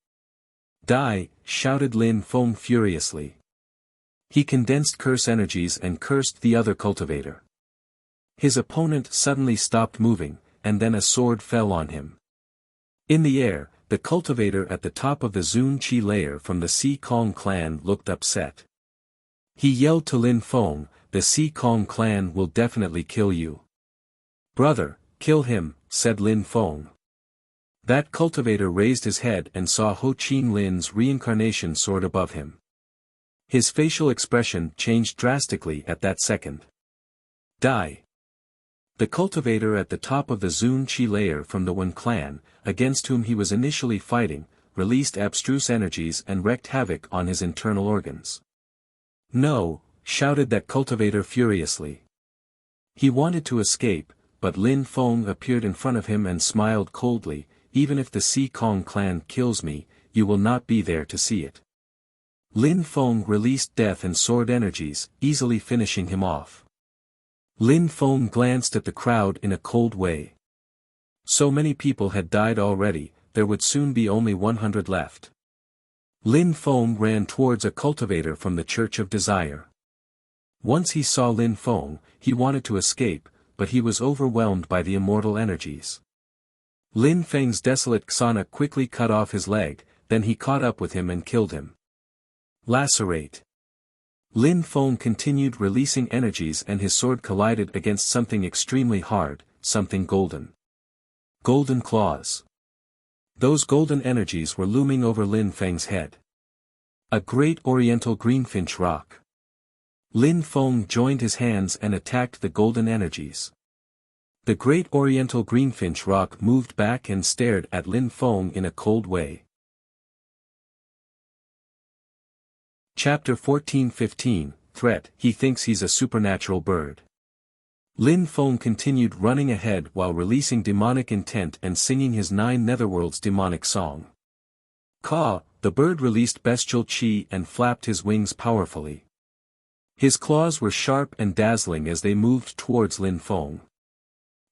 Die, shouted Lin Feng furiously. He condensed curse energies and cursed the other cultivator. His opponent suddenly stopped moving, and then a sword fell on him. In the air, the cultivator at the top of the Zun Qi layer from the Si Kong clan looked upset. He yelled to Lin Feng, the Si Kong clan will definitely kill you. Brother, kill him, said Lin Feng. That cultivator raised his head and saw Ho Qing Lin's reincarnation sword above him. His facial expression changed drastically at that second. Die. The cultivator at the top of the Zun Qi layer from the Wen clan, against whom he was initially fighting, released abstruse energies and wreaked havoc on his internal organs. No, shouted that cultivator furiously. He wanted to escape, but Lin Feng appeared in front of him and smiled coldly, even if the Si Kong clan kills me, you will not be there to see it. Lin Feng released death and sword energies, easily finishing him off. Lin Feng glanced at the crowd in a cold way. So many people had died already, there would soon be only 100 left. Lin Feng ran towards a cultivator from the Church of Desire. Once he saw Lin Feng, he wanted to escape, but he was overwhelmed by the immortal energies. Lin Feng's desolate Xana quickly cut off his leg, then he caught up with him and killed him. Lacerate. Lin Feng continued releasing energies and his sword collided against something extremely hard, something golden. Golden claws. Those golden energies were looming over Lin Feng's head. A great oriental greenfinch rock. Lin Feng joined his hands and attacked the golden energies. The great oriental greenfinch rock moved back and stared at Lin Feng in a cold way. Chapter 14-15, Threat. He thinks he's a supernatural bird. Lin Feng continued running ahead while releasing demonic intent and singing his 9 netherworlds demonic song. Ka, the bird released bestial chi and flapped his wings powerfully. His claws were sharp and dazzling as they moved towards Lin Feng.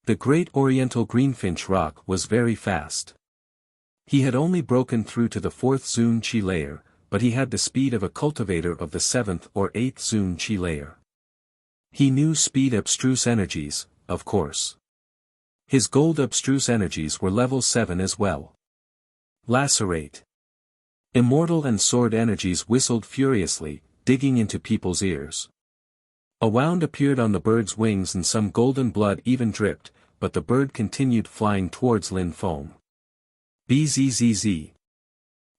The great oriental greenfinch rock was very fast. He had only broken through to the 4th Zun Qi layer, but he had the speed of a cultivator of the 7th or 8th Zun Qi layer. He knew speed abstruse energies, of course. His gold abstruse energies were level 7 as well. Lacerate. Immortal and sword energies whistled furiously, digging into people's ears. A wound appeared on the bird's wings and some golden blood even dripped, but the bird continued flying towards Lin Feng. Bzzz.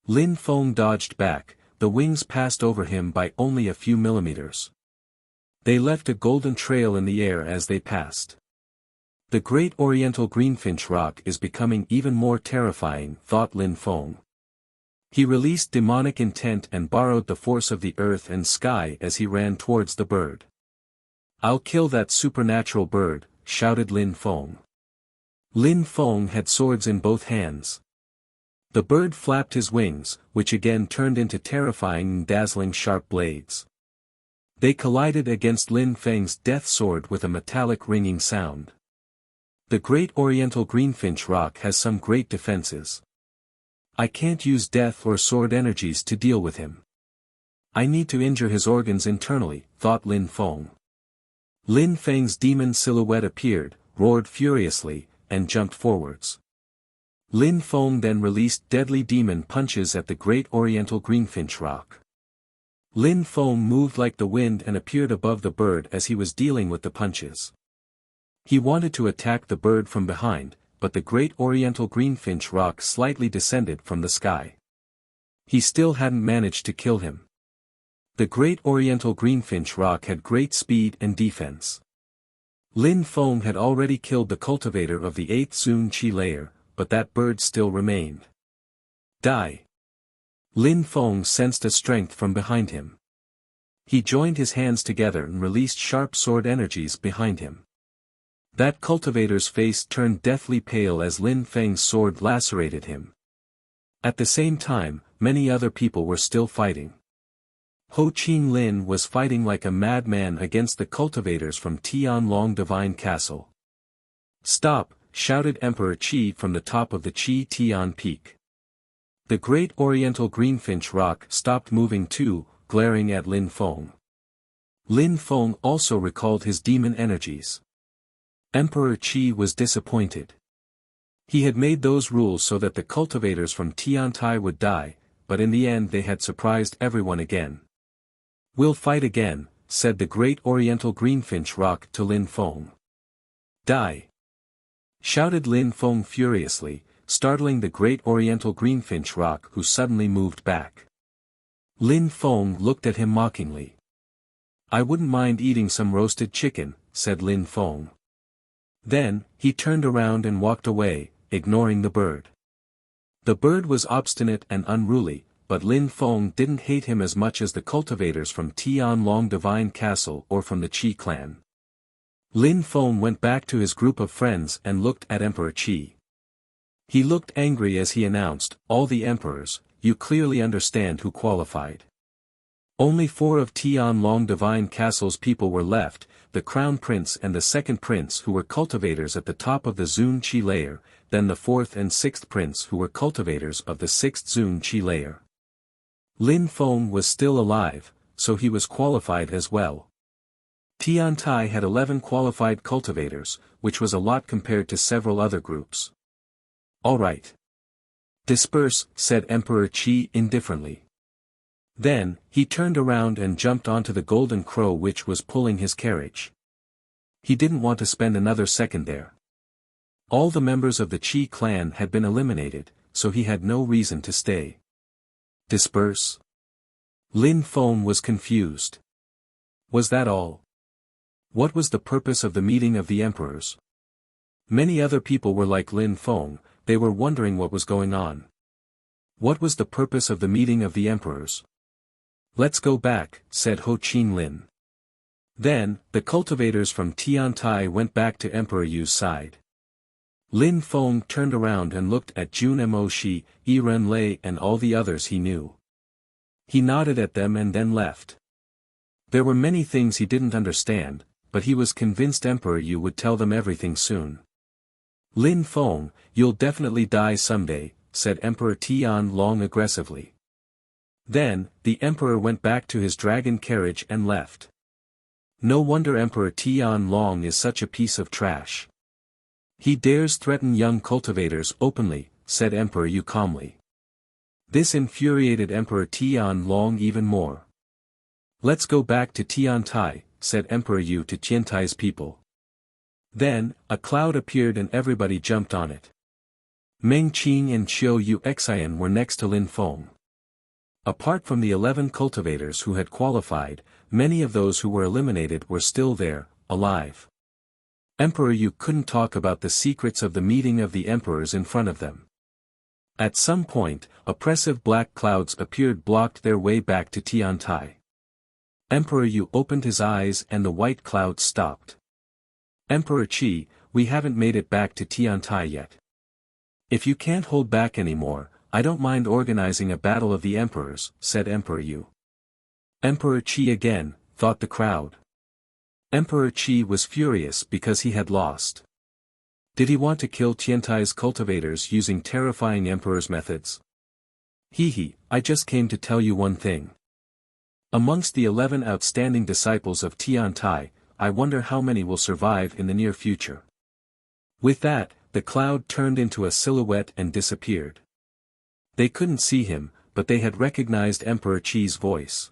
Lin Feng dodged back, the wings passed over him by only a few millimeters. They left a golden trail in the air as they passed. The great oriental greenfinch rock is becoming even more terrifying, thought Lin Feng. He released demonic intent and borrowed the force of the earth and sky as he ran towards the bird. I'll kill that supernatural bird, shouted Lin Feng. Lin Feng had swords in both hands. The bird flapped his wings, which again turned into terrifying and dazzling sharp blades. They collided against Lin Feng's death sword with a metallic ringing sound. The great oriental greenfinch rock has some great defenses. I can't use death or sword energies to deal with him. I need to injure his organs internally, thought Lin Feng. Lin Feng's demon silhouette appeared, roared furiously, and jumped forwards. Lin Feng then released deadly demon punches at the great oriental greenfinch rock. Lin Feng moved like the wind and appeared above the bird as he was dealing with the punches. He wanted to attack the bird from behind, but the great oriental greenfinch rock slightly descended from the sky. He still hadn't managed to kill him. The great oriental greenfinch rock had great speed and defense. Lin Feng had already killed the cultivator of the 8th Zun Qi layer, but that bird still remained. Die! Lin Feng sensed a strength from behind him. He joined his hands together and released sharp sword energies behind him. That cultivator's face turned deathly pale as Lin Feng's sword lacerated him. At the same time, many other people were still fighting. Ho Qing Lin was fighting like a madman against the cultivators from Tianlong Divine Castle. "Stop!" shouted Emperor Qi from the top of the Qi Tian Peak. The great oriental greenfinch rock stopped moving too, glaring at Lin Feng. Lin Feng also recalled his demon energies. Emperor Qi was disappointed. He had made those rules so that the cultivators from Tiantai would die, but in the end they had surprised everyone again. "We'll fight again," said the great oriental greenfinch rock to Lin Feng. "Die!" shouted Lin Feng furiously, startling the great oriental greenfinch rock who suddenly moved back. Lin Feng looked at him mockingly. "I wouldn't mind eating some roasted chicken," said Lin Feng. Then, he turned around and walked away, ignoring the bird. The bird was obstinate and unruly, but Lin Feng didn't hate him as much as the cultivators from Tianlong Divine Castle or from the Qi clan. Lin Feng went back to his group of friends and looked at Emperor Qi. He looked angry as he announced, "All the emperors, you clearly understand who qualified. Only 4 of Tianlong Divine Castle's people were left, the Crown Prince and the Second Prince who were cultivators at the top of the Zun Qi layer, then the 4th and 6th Prince who were cultivators of the 6th Zun Qi layer." Lin Feng was still alive, so he was qualified as well. Tiantai had 11 qualified cultivators, which was a lot compared to several other groups. "All right. Disperse," said Emperor Qi indifferently. Then, he turned around and jumped onto the golden crow which was pulling his carriage. He didn't want to spend another second there. All the members of the Qi clan had been eliminated, so he had no reason to stay. Disperse? Lin Feng was confused. Was that all? What was the purpose of the meeting of the emperors? Many other people were like Lin Feng, they were wondering what was going on. What was the purpose of the meeting of the emperors? "Let's go back," said Ho Qing Lin. Then, the cultivators from Tiantai went back to Emperor Yu's side. Lin Feng turned around and looked at Jun Mo Shi, Yi Ren Lei and all the others he knew. He nodded at them and then left. There were many things he didn't understand, but he was convinced Emperor Yu would tell them everything soon. "Lin Feng, you'll definitely die someday," said Emperor Tianlong aggressively. Then, the emperor went back to his dragon carriage and left. No wonder Emperor Tianlong is such a piece of trash. "He dares threaten young cultivators openly," said Emperor Yu calmly. This infuriated Emperor Tianlong even more. "Let's go back to Tiantai," said Emperor Yu to Tiantai's people. Then, a cloud appeared and everybody jumped on it. Meng Qing and Qiu Yu Xian were next to Lin Feng. Apart from the 11 cultivators who had qualified, many of those who were eliminated were still there, alive. Emperor Yu couldn't talk about the secrets of the meeting of the emperors in front of them. At some point, oppressive black clouds appeared blocked their way back to Tiantai. Emperor Yu opened his eyes and the white clouds stopped. "Emperor Qi, we haven't made it back to Tiantai yet. If you can't hold back anymore, I don't mind organizing a battle of the emperors," said Emperor Yu. "Emperor Qi again," thought the crowd. Emperor Qi was furious because he had lost. Did he want to kill Tiantai's cultivators using terrifying emperor's methods? "Hee, I just came to tell you one thing. Amongst the 11 outstanding disciples of Tiantai, I wonder how many will survive in the near future." With that, the cloud turned into a silhouette and disappeared. They couldn't see him, but they had recognized Emperor Qi's voice.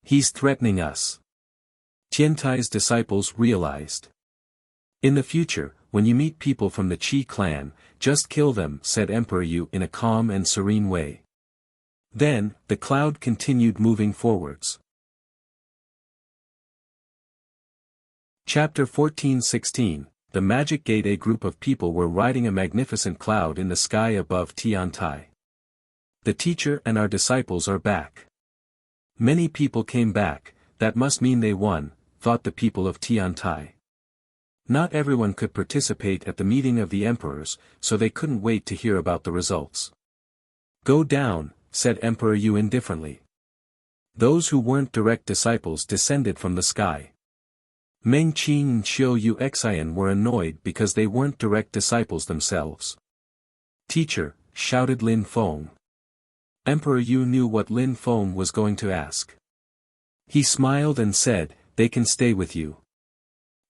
"He's threatening us." Tiantai's disciples realized. "In the future, when you meet people from the Qi clan, just kill them," said Emperor Yu in a calm and serene way. Then, the cloud continued moving forwards. Chapter 14:16, The Magic Gate. A group of people were riding a magnificent cloud in the sky above Tiantai. The teacher and our disciples are back. Many people came back, that must mean they won, thought the people of Tiantai. Not everyone could participate at the meeting of the emperors, so they couldn't wait to hear about the results. Go down, said Emperor Yu indifferently. Those who weren't direct disciples descended from the sky. Meng Qing and Xiu Yu Xian were annoyed because they weren't direct disciples themselves. Teacher, shouted Lin Feng. Emperor Yu knew what Lin Feng was going to ask. He smiled and said, they can stay with you.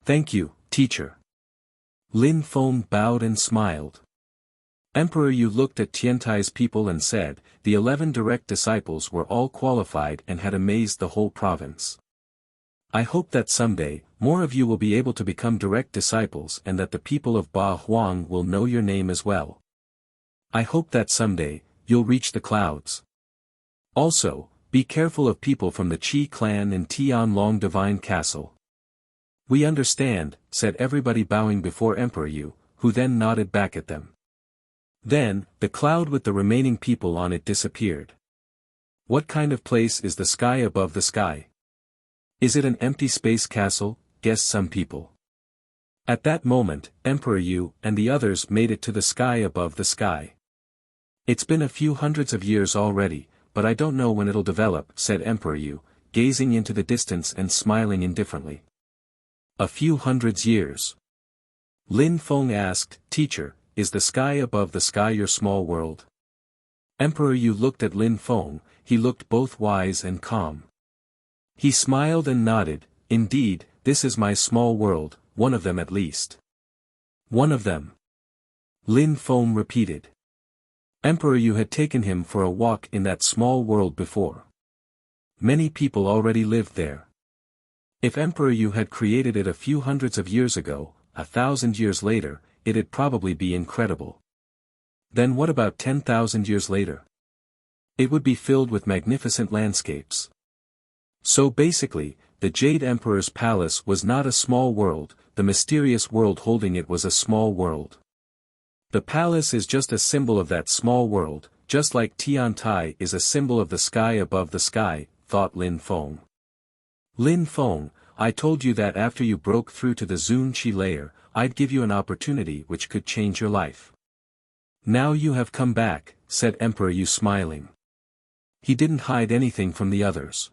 Thank you, teacher. Lin Feng bowed and smiled. Emperor Yu looked at Tiantai's people and said, the 11 direct disciples were all qualified and had amazed the whole province. I hope that someday, more of you will be able to become direct disciples and that the people of Ba Huang will know your name as well. I hope that someday, you'll reach the clouds. Also, be careful of people from the Qi clan and Tianlong Divine Castle. We understand, said everybody bowing before Emperor Yu, who then nodded back at them. Then, the cloud with the remaining people on it disappeared. What kind of place is the sky above the sky? Is it an empty space castle? Guessed some people. At that moment, Emperor Yu and the others made it to the sky above the sky. It's been a few hundreds of years already, but I don't know when it'll develop, said Emperor Yu, gazing into the distance and smiling indifferently. A few hundreds years. Lin Feng asked, Teacher, is the sky above the sky your small world? Emperor Yu looked at Lin Feng, he looked both wise and calm. He smiled and nodded, indeed, this is my small world, one of them at least. One of them. Lin Feng repeated. Emperor Yu had taken him for a walk in that small world before. Many people already lived there. If Emperor Yu had created it a few hundreds of years ago, 1,000 years later, it'd probably be incredible. Then what about 10,000 years later? It would be filled with magnificent landscapes. So basically, the Jade Emperor's palace was not a small world, the mysterious world holding it was a small world. The palace is just a symbol of that small world, just like Tiantai is a symbol of the sky above the sky, thought Lin Feng. Lin Feng, I told you that after you broke through to the Zun Qi layer, I'd give you an opportunity which could change your life. Now you have come back, said Emperor Yu smiling. He didn't hide anything from the others.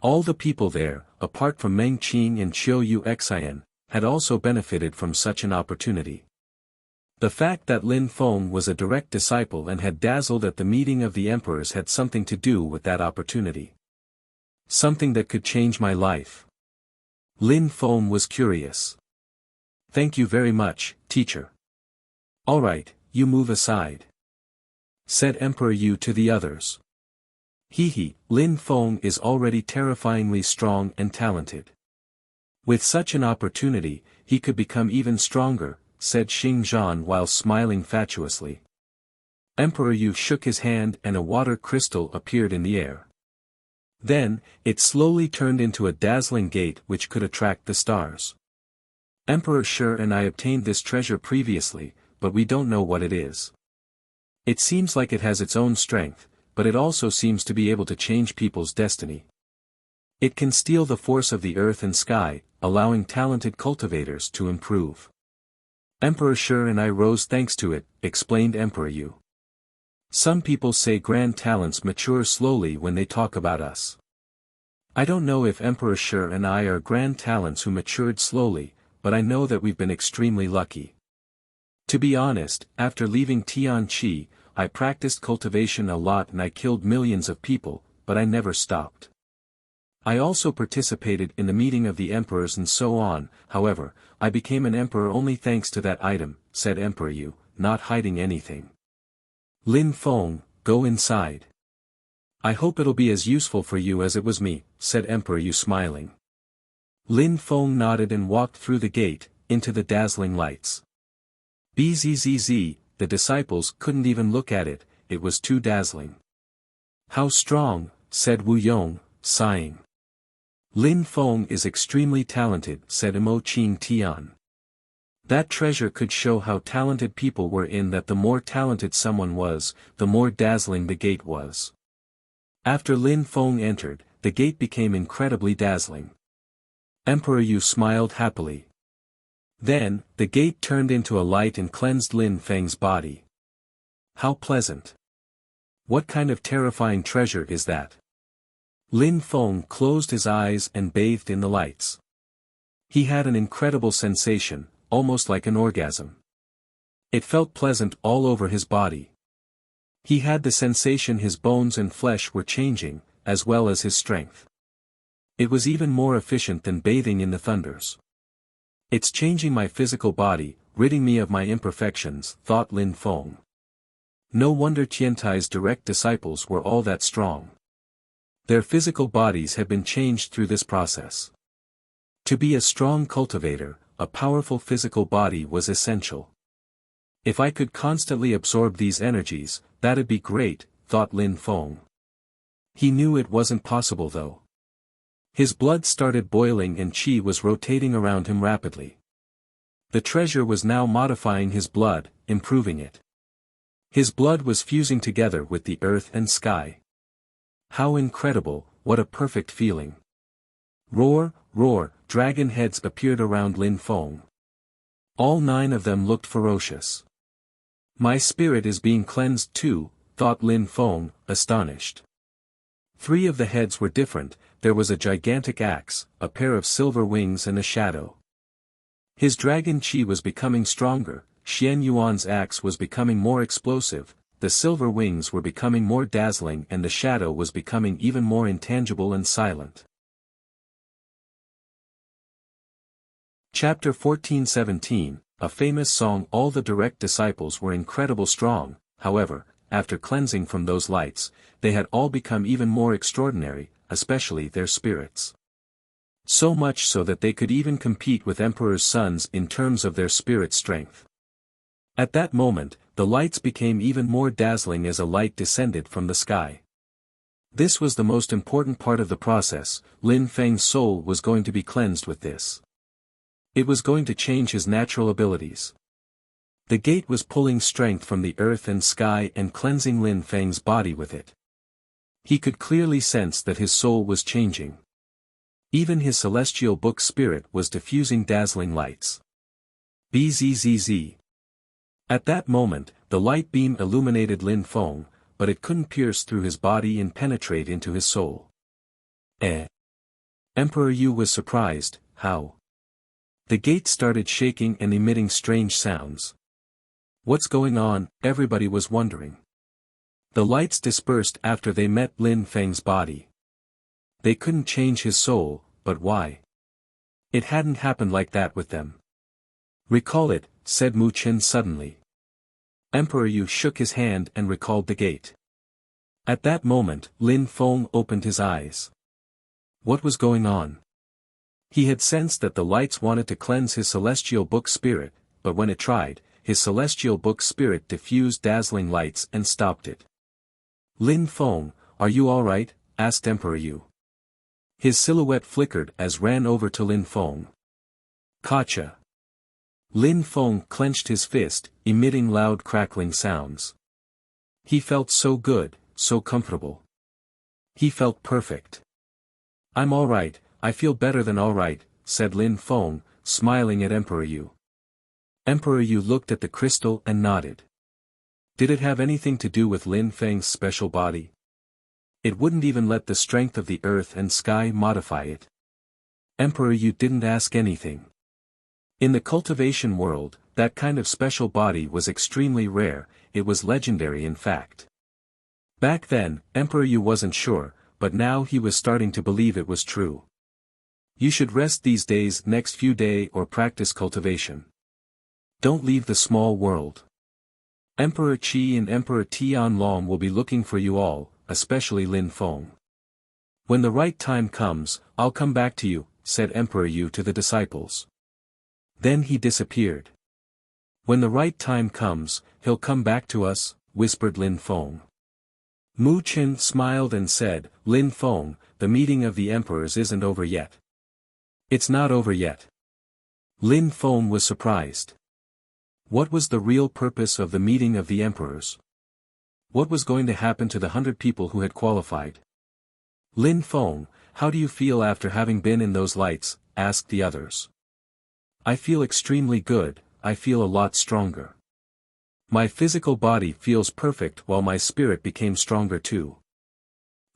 All the people there, apart from Meng Qing and Xiu Yu Xian, had also benefited from such an opportunity. The fact that Lin Feng was a direct disciple and had dazzled at the meeting of the emperors had something to do with that opportunity. Something that could change my life. Lin Feng was curious. Thank you very much, teacher. All right, you move aside, said Emperor Yu to the others. Lin Feng is already terrifyingly strong and talented. With such an opportunity, he could become even stronger, said Xing Zhan while smiling fatuously. Emperor Yu shook his hand and a water crystal appeared in the air. Then, it slowly turned into a dazzling gate which could attract the stars. Emperor Shi and I obtained this treasure previously, but we don't know what it is. It seems like it has its own strength, but it also seems to be able to change people's destiny. It can steal the force of the earth and sky, allowing talented cultivators to improve. Emperor Shi and I rose thanks to it, explained Emperor Yu. Some people say grand talents mature slowly when they talk about us. I don't know if Emperor Shi and I are grand talents who matured slowly, but I know that we've been extremely lucky. To be honest, after leaving Tianqi, I practiced cultivation a lot and I killed millions of people, but I never stopped. I also participated in the meeting of the emperors and so on, however, I became an emperor only thanks to that item, said Emperor Yu, not hiding anything. Lin Feng, go inside. I hope it'll be as useful for you as it was me, said Emperor Yu smiling. Lin Feng nodded and walked through the gate, into the dazzling lights. Bzzz, the disciples couldn't even look at it, it was too dazzling. How strong, said Wu Yong, sighing. Lin Feng is extremely talented, said Mo Qing Tian. That treasure could show how talented people were in that the more talented someone was, the more dazzling the gate was. After Lin Feng entered, the gate became incredibly dazzling. Emperor Yu smiled happily. Then, the gate turned into a light and cleansed Lin Feng's body. How pleasant. What kind of terrifying treasure is that? Lin Feng closed his eyes and bathed in the lights. He had an incredible sensation, almost like an orgasm. It felt pleasant all over his body. He had the sensation his bones and flesh were changing, as well as his strength. It was even more efficient than bathing in the thunders. It's changing my physical body, ridding me of my imperfections, thought Lin Feng. No wonder Tiantai's direct disciples were all that strong. Their physical bodies had been changed through this process. To be a strong cultivator, a powerful physical body was essential. If I could constantly absorb these energies, that'd be great, thought Lin Feng. He knew it wasn't possible though. His blood started boiling and qi was rotating around him rapidly. The treasure was now modifying his blood, improving it. His blood was fusing together with the earth and sky. How incredible, what a perfect feeling. Roar, roar, dragon heads appeared around Lin Feng. All 9 of them looked ferocious. My spirit is being cleansed too, thought Lin Feng, astonished. 3 of the heads were different, there was a gigantic axe, a pair of silver wings and a shadow. His dragon qi was becoming stronger, Xian Yuan's axe was becoming more explosive, the silver wings were becoming more dazzling and the shadow was becoming even more intangible and silent. Chapter 14:17, a famous song. All the direct disciples were incredibly strong, however, after cleansing from those lights, they had all become even more extraordinary, especially their spirits. So much so that they could even compete with Emperor's sons in terms of their spirit strength. At that moment, the lights became even more dazzling as a light descended from the sky. This was the most important part of the process. Lin Feng's soul was going to be cleansed with this. It was going to change his natural abilities. The gate was pulling strength from the earth and sky and cleansing Lin Feng's body with it. He could clearly sense that his soul was changing. Even his celestial book spirit was diffusing dazzling lights. Bzzz. At that moment, the light beam illuminated Lin Feng, but it couldn't pierce through his body and penetrate into his soul. Emperor Yu was surprised. How? The gate started shaking and emitting strange sounds. What's going on? Everybody was wondering. The lights dispersed after they met Lin Feng's body. They couldn't change his soul, but why? It hadn't happened like that with them. Recall it, said Mu Qin suddenly. Emperor Yu shook his hand and recalled the gate. At that moment, Lin Feng opened his eyes. What was going on? He had sensed that the lights wanted to cleanse his celestial book spirit, but when it tried, his celestial book spirit diffused dazzling lights and stopped it. Lin Feng, are you alright? Asked Emperor Yu. His silhouette flickered as ran over to Lin Feng. Gotcha. Lin Feng clenched his fist, emitting loud crackling sounds. He felt so good, so comfortable. He felt perfect. I'm alright, I feel better than alright, said Lin Feng, smiling at Emperor Yu. Emperor Yu looked at the crystal and nodded. Did it have anything to do with Lin Feng's special body? It wouldn't even let the strength of the earth and sky modify it. Emperor Yu didn't ask anything. In the cultivation world, that kind of special body was extremely rare, it was legendary in fact. Back then, Emperor Yu wasn't sure, but now he was starting to believe it was true. You should rest these days next few days or practice cultivation. Don't leave the small world. Emperor Qi and Emperor Tianlong will be looking for you all, especially Lin Feng. When the right time comes, I'll come back to you, said Emperor Yu to the disciples. Then he disappeared. When the right time comes, he'll come back to us, whispered Lin Feng. Mu Qin smiled and said, Lin Feng, the meeting of the emperors isn't over yet. It's not over yet. Lin Feng was surprised. What was the real purpose of the meeting of the emperors? What was going to happen to the 100 people who had qualified? Lin Feng, how do you feel after having been in those lights? Asked the others. I feel extremely good, I feel a lot stronger. My physical body feels perfect while my spirit became stronger too.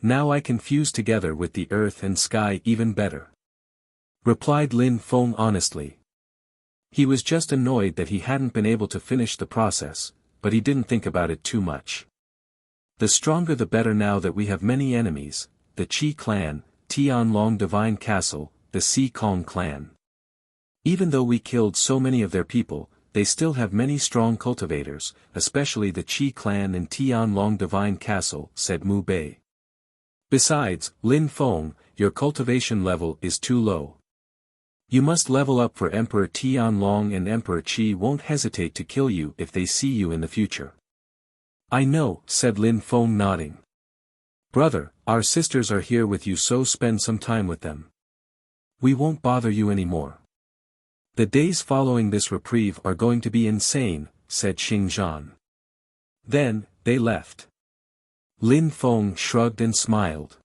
Now I can fuse together with the earth and sky even better. Replied Lin Feng honestly. He was just annoyed that he hadn't been able to finish the process, but he didn't think about it too much. The stronger the better now that we have many enemies, the Qi clan, Tianlong Divine Castle, the Si Kong clan. Even though we killed so many of their people, they still have many strong cultivators, especially the Qi clan and Tianlong Divine Castle, said Mu Bei. Besides, Lin Feng, your cultivation level is too low. You must level up, for Emperor Tianlong and Emperor Qi won't hesitate to kill you if they see you in the future. I know, said Lin Feng nodding. Brother, our sisters are here with you, so spend some time with them. We won't bother you anymore. The days following this reprieve are going to be insane, said Xingzhan. Then, they left. Lin Feng shrugged and smiled.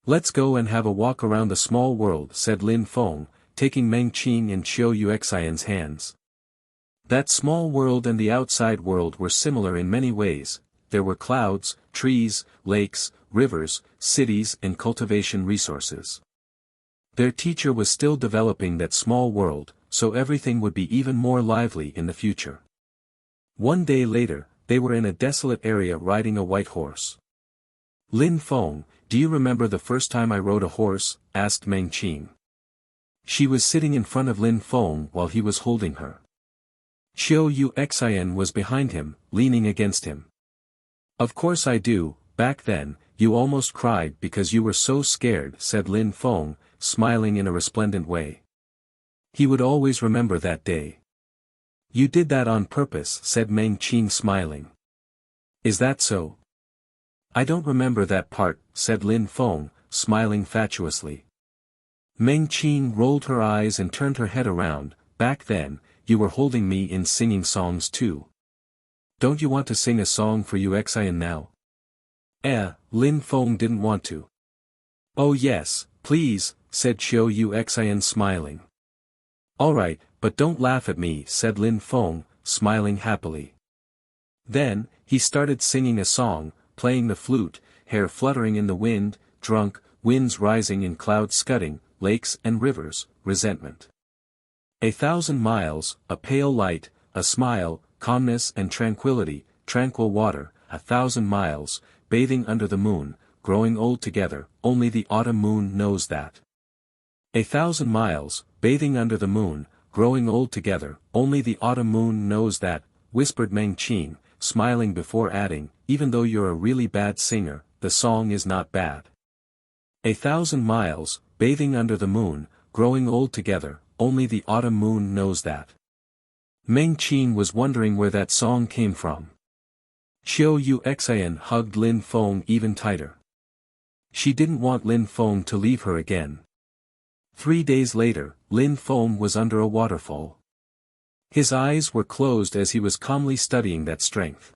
Let's go and have a walk around the small world, said Lin Feng, taking Meng Qing and Qiu Yuexian's hands. That small world and the outside world were similar in many ways. There were clouds, trees, lakes, rivers, cities and cultivation resources. Their teacher was still developing that small world, so everything would be even more lively in the future. One day later, they were in a desolate area riding a white horse. Lin Feng, do you remember the first time I rode a horse? Asked Meng Qing. She was sitting in front of Lin Feng while he was holding her. Qiu Yuexian was behind him, leaning against him. Of course I do, back then, you almost cried because you were so scared, said Lin Feng, smiling in a resplendent way. He would always remember that day. You did that on purpose, said Meng Qing smiling. Is that so? I don't remember that part, said Lin Feng, smiling fatuously. Meng Qing rolled her eyes and turned her head around. Back then, you were holding me in singing songs too. Don't you want to sing a song for Yuexian now? Lin Feng didn't want to. Oh yes, please, said Qiu Yuexian smiling. Alright, but don't laugh at me, said Lin Feng, smiling happily. Then, he started singing a song, playing the flute, hair fluttering in the wind, drunk, winds rising and clouds scudding, lakes and rivers, resentment. 1,000 miles, a pale light, a smile, calmness and tranquility, tranquil water, 1,000 miles, bathing under the moon, growing old together, only the autumn moon knows that. 1,000 miles, bathing under the moon, growing old together, only the autumn moon knows that, whispered Meng Qing, smiling before adding, even though you're a really bad singer, the song is not bad. 1,000 miles, bathing under the moon, growing old together, only the autumn moon knows that. Meng Qing was wondering where that song came from. Qiu Yuexian hugged Lin Feng even tighter. She didn't want Lin Feng to leave her again. 3 days later, Lin Feng was under a waterfall. His eyes were closed as he was calmly studying that strength.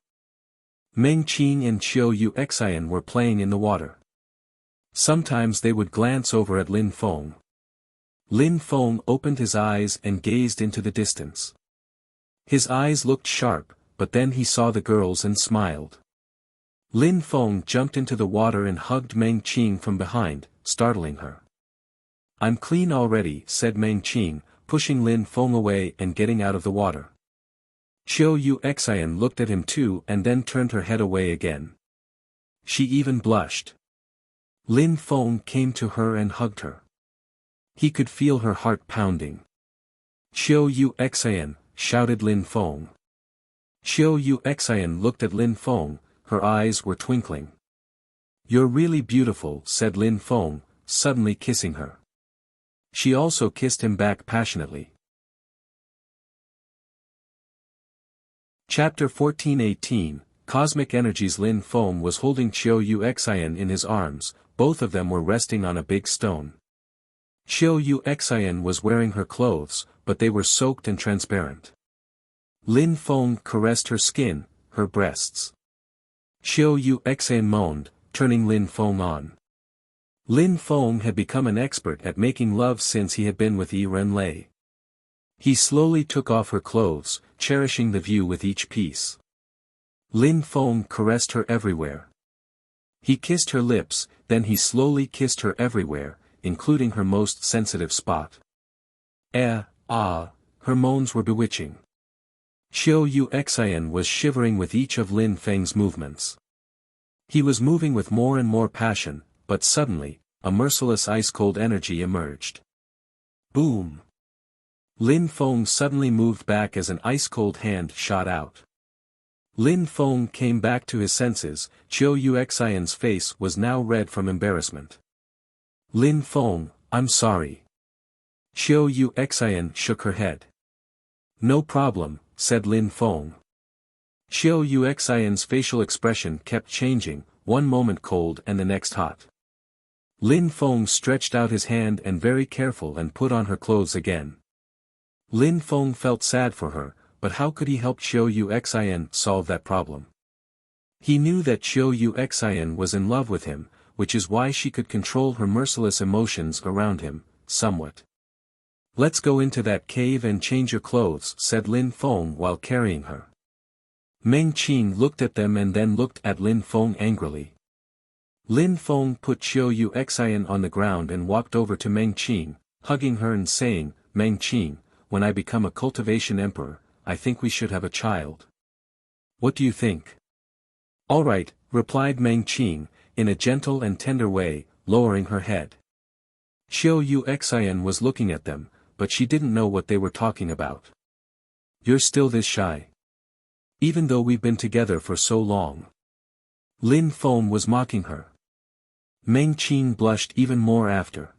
Meng Qing and Qiu Yuexian were playing in the water. Sometimes they would glance over at Lin Feng. Lin Feng opened his eyes and gazed into the distance. His eyes looked sharp, but then he saw the girls and smiled. Lin Feng jumped into the water and hugged Meng Qing from behind, startling her. I'm clean already, said Meng Qing, pushing Lin Feng away and getting out of the water. Qiu Yuexian looked at him too and then turned her head away again. She even blushed. Lin Feng came to her and hugged her. He could feel her heart pounding. Qiu Yuexian, shouted Lin Feng. Qiu Yuexian looked at Lin Feng, her eyes were twinkling. You're really beautiful, said Lin Feng, suddenly kissing her. She also kissed him back passionately. Chapter 14:18, cosmic energies. Lin Feng was holding Qiu Yuxian in his arms, both of them were resting on a big stone. Qiu Yuxian was wearing her clothes, but they were soaked and transparent. Lin Feng caressed her skin, her breasts. Qiu Yuxian moaned, turning Lin Feng on. Lin Feng had become an expert at making love since he had been with Yi Renlei. He slowly took off her clothes, cherishing the view with each piece. Lin Feng caressed her everywhere. He kissed her lips, then he slowly kissed her everywhere, including her most sensitive spot. Her moans were bewitching. Qiu Yuxian was shivering with each of Lin Feng's movements. He was moving with more and more passion, but suddenly, a merciless ice-cold energy emerged. Boom! Lin Feng suddenly moved back as an ice-cold hand shot out. Lin Feng came back to his senses. Qiu Yuxian's face was now red from embarrassment. Lin Feng, I'm sorry. Qiu Yuxian shook her head. No problem, said Lin Feng. Qiu Yuxian's facial expression kept changing, one moment cold and the next hot. Lin Feng stretched out his hand and very careful and put on her clothes again. Lin Feng felt sad for her, but how could he help Qiu Yuxian solve that problem? He knew that Qiu Yuxian was in love with him, which is why she could control her merciless emotions around him, somewhat. Let's go into that cave and change your clothes, said Lin Feng while carrying her. Meng Qing looked at them and then looked at Lin Feng angrily. Lin Feng put Qiu Yuxian on the ground and walked over to Meng Qing, hugging her and saying, Meng Qing, when I become a cultivation emperor, I think we should have a child. What do you think? All right, replied Meng Qing, in a gentle and tender way, lowering her head. Qiu Yuxian was looking at them, but she didn't know what they were talking about. You're still this shy? Even though we've been together for so long. Lin Feng was mocking her. Meng Qing blushed even more after.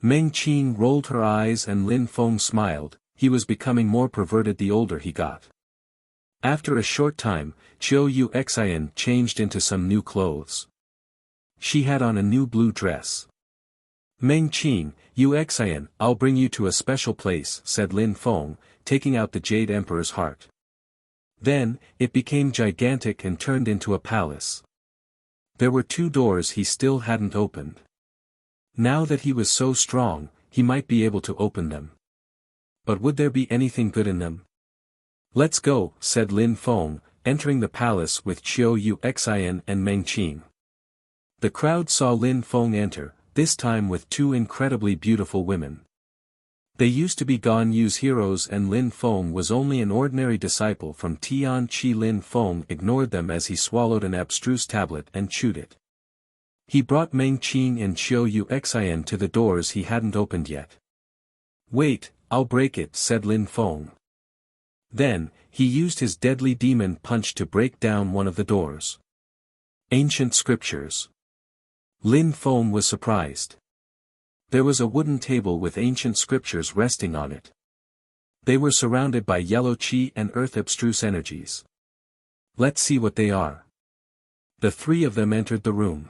Meng Qing rolled her eyes and Lin Feng smiled. He was becoming more perverted the older he got. After a short time, Qiu Yuxian changed into some new clothes. She had on a new blue dress. Meng Qing, Yuxian, I'll bring you to a special place, said Lin Feng, taking out the Jade Emperor's heart. Then, it became gigantic and turned into a palace. There were 2 doors he still hadn't opened. Now that he was so strong, he might be able to open them. But would there be anything good in them? Let's go, said Lin Feng, entering the palace with Qiu Yuxian and Meng Qing. The crowd saw Lin Feng enter, this time with 2 incredibly beautiful women. They used to be Gan Yu's heroes and Lin Feng was only an ordinary disciple from Tian Qi. Lin Feng ignored them as he swallowed an abstruse tablet and chewed it. He brought Meng Qing and Qiu Yuxian to the doors he hadn't opened yet. Wait, I'll break it, said Lin Feng. Then, he used his deadly demon punch to break down one of the doors. Ancient scriptures. Lin Feng was surprised. There was a wooden table with ancient scriptures resting on it. They were surrounded by yellow qi and earth abstruse energies. Let's see what they are. The 3 of them entered the room.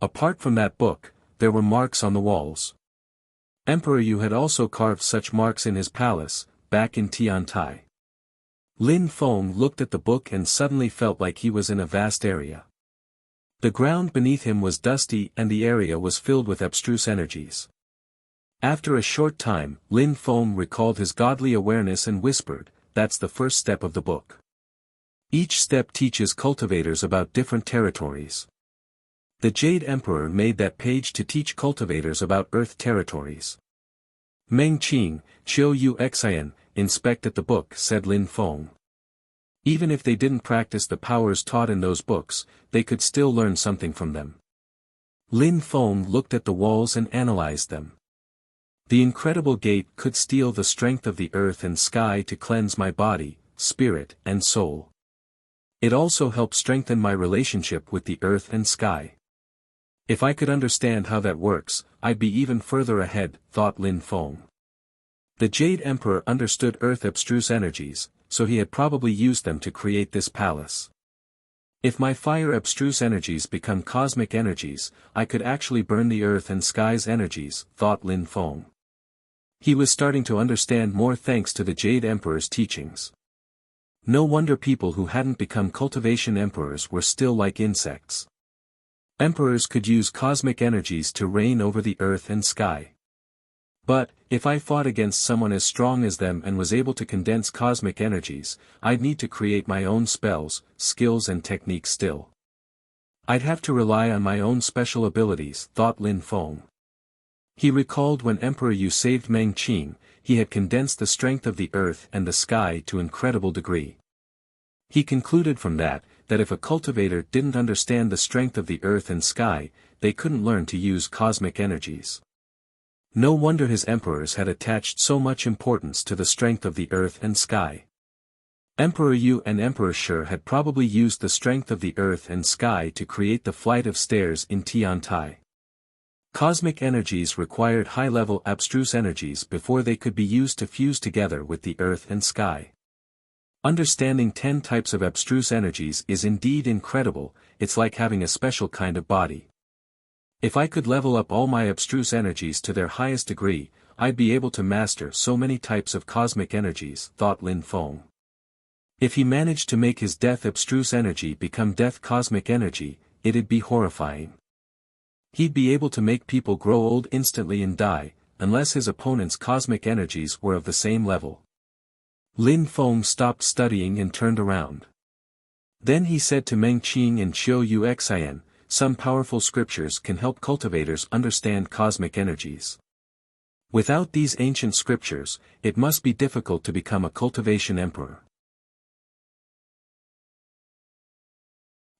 Apart from that book, there were marks on the walls. Emperor Yu had also carved such marks in his palace, back in Tiantai. Lin Feng looked at the book and suddenly felt like he was in a vast area. The ground beneath him was dusty and the area was filled with abstruse energies. After a short time, Lin Feng recalled his godly awareness and whispered, that's the first step of the book. Each step teaches cultivators about different territories. The Jade Emperor made that page to teach cultivators about Earth territories. Meng Qing, Qiu Yuxian, inspected the book, said Lin Feng. Even if they didn't practice the powers taught in those books, they could still learn something from them. Lin Feng looked at the walls and analyzed them. The incredible gate could steal the strength of the earth and sky to cleanse my body, spirit, and soul. It also helped strengthen my relationship with the earth and sky. If I could understand how that works, I'd be even further ahead, thought Lin Feng. The Jade Emperor understood earth abstruse energies, so he had probably used them to create this palace. If my fire abstruse energies become cosmic energies, I could actually burn the earth and sky's energies, thought Lin Feng. He was starting to understand more thanks to the Jade Emperor's teachings. No wonder people who hadn't become cultivation emperors were still like insects. Emperors could use cosmic energies to reign over the earth and sky. But, if I fought against someone as strong as them and was able to condense cosmic energies, I'd need to create my own spells, skills and techniques still. I'd have to rely on my own special abilities, thought Lin Feng. He recalled when Emperor Yu saved Meng Qing, he had condensed the strength of the earth and the sky to incredible degree. He concluded from that if a cultivator didn't understand the strength of the earth and sky, they couldn't learn to use cosmic energies. No wonder his emperors had attached so much importance to the strength of the earth and sky. Emperor Yu and Emperor Shi had probably used the strength of the earth and sky to create the flight of stairs in Tiantai. Cosmic energies required high-level abstruse energies before they could be used to fuse together with the earth and sky. Understanding 10 types of abstruse energies is indeed incredible, it's like having a special kind of body. If I could level up all my abstruse energies to their highest degree, I'd be able to master so many types of cosmic energies, thought Lin Feng. If he managed to make his death abstruse energy become death cosmic energy, it'd be horrifying. He'd be able to make people grow old instantly and die, unless his opponent's cosmic energies were of the same level. Lin Feng stopped studying and turned around. Then he said to Meng Qing and Qiu Yu Xian, some powerful scriptures can help cultivators understand cosmic energies. Without these ancient scriptures, it must be difficult to become a cultivation emperor.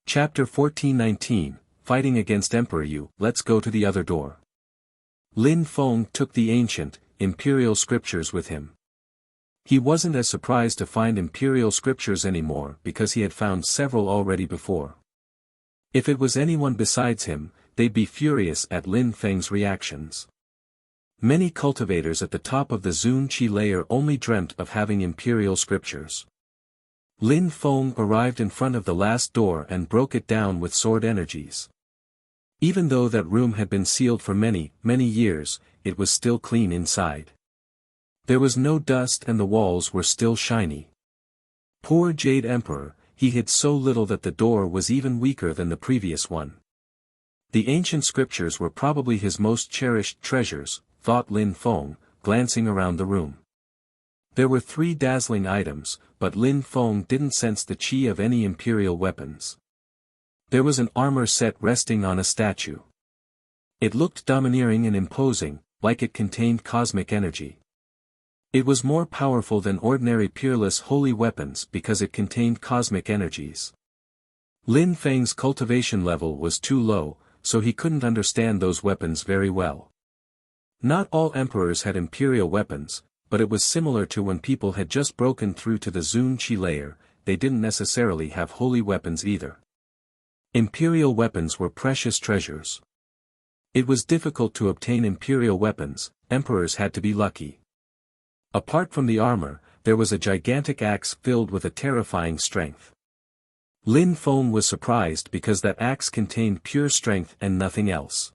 Chapter 1419, Fighting Against Emperor Yu. Let's go to the other door. Lin Feng took the ancient, imperial scriptures with him. He wasn't as surprised to find imperial scriptures anymore because he had found several already before. If it was anyone besides him, they'd be furious at Lin Feng's reactions. Many cultivators at the top of the Zun Qi layer only dreamt of having imperial scriptures. Lin Feng arrived in front of the last door and broke it down with sword energies. Even though that room had been sealed for many, many years, it was still clean inside. There was no dust and the walls were still shiny. Poor Jade Emperor, he hid so little that the door was even weaker than the previous one. The ancient scriptures were probably his most cherished treasures, thought Lin Feng, glancing around the room. There were 3 dazzling items, but Lin Feng didn't sense the qi of any imperial weapons. There was an armor set resting on a statue. It looked domineering and imposing, like it contained cosmic energy. It was more powerful than ordinary Peerless holy weapons because it contained cosmic energies. Lin Feng's cultivation level was too low, so he couldn't understand those weapons very well. Not all emperors had imperial weapons, but it was similar to when people had just broken through to the Zun Qi layer, they didn't necessarily have holy weapons either. Imperial weapons were precious treasures. It was difficult to obtain imperial weapons, emperors had to be lucky. Apart from the armor, there was a gigantic axe filled with a terrifying strength. Lin Feng was surprised because that axe contained pure strength and nothing else.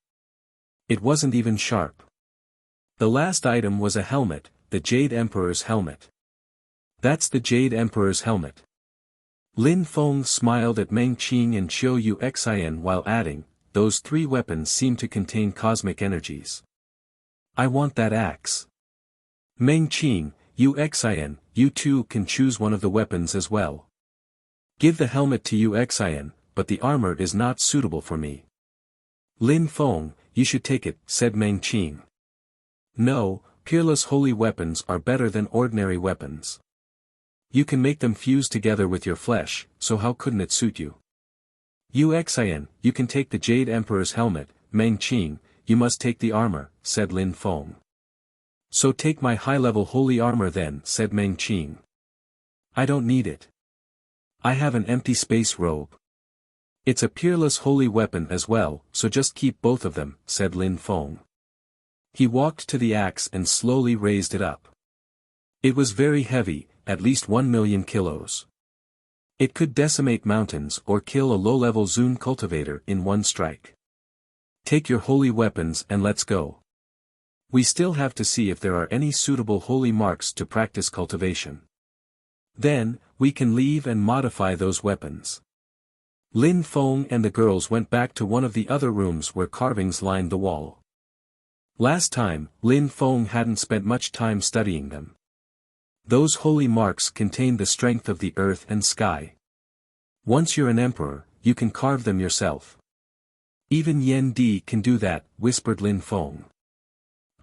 It wasn't even sharp. The last item was a helmet, the Jade Emperor's helmet. That's the Jade Emperor's helmet. Lin Feng smiled at Meng Qing and Qiu Yu Xian while adding, those 3 weapons seem to contain cosmic energies. I want that axe. Meng Qing, Yu Xian, you too can choose one of the weapons as well. Give the helmet to Yu Xian, but the armor is not suitable for me. Lin Feng, you should take it, said Meng Qing. No, Peerless holy weapons are better than ordinary weapons. You can make them fuse together with your flesh, so how couldn't it suit you? Yu Xian, you can take the Jade Emperor's helmet, Meng Qing, you must take the armor, said Lin Feng. So take my high-level holy armor then, said Meng Qing. I don't need it. I have an empty space robe. It's a Peerless holy weapon as well, so just keep both of them, said Lin Feng. He walked to the axe and slowly raised it up. It was very heavy, at least 1 million kilos. It could decimate mountains or kill a low-level Zune cultivator in one strike. Take your holy weapons and let's go. We still have to see if there are any suitable holy marks to practice cultivation. Then, we can leave and modify those weapons. Lin Feng and the girls went back to one of the other rooms where carvings lined the wall. Last time, Lin Feng hadn't spent much time studying them. Those holy marks contain the strength of the earth and sky. Once you're an emperor, you can carve them yourself. Even Yen Di can do that, whispered Lin Feng.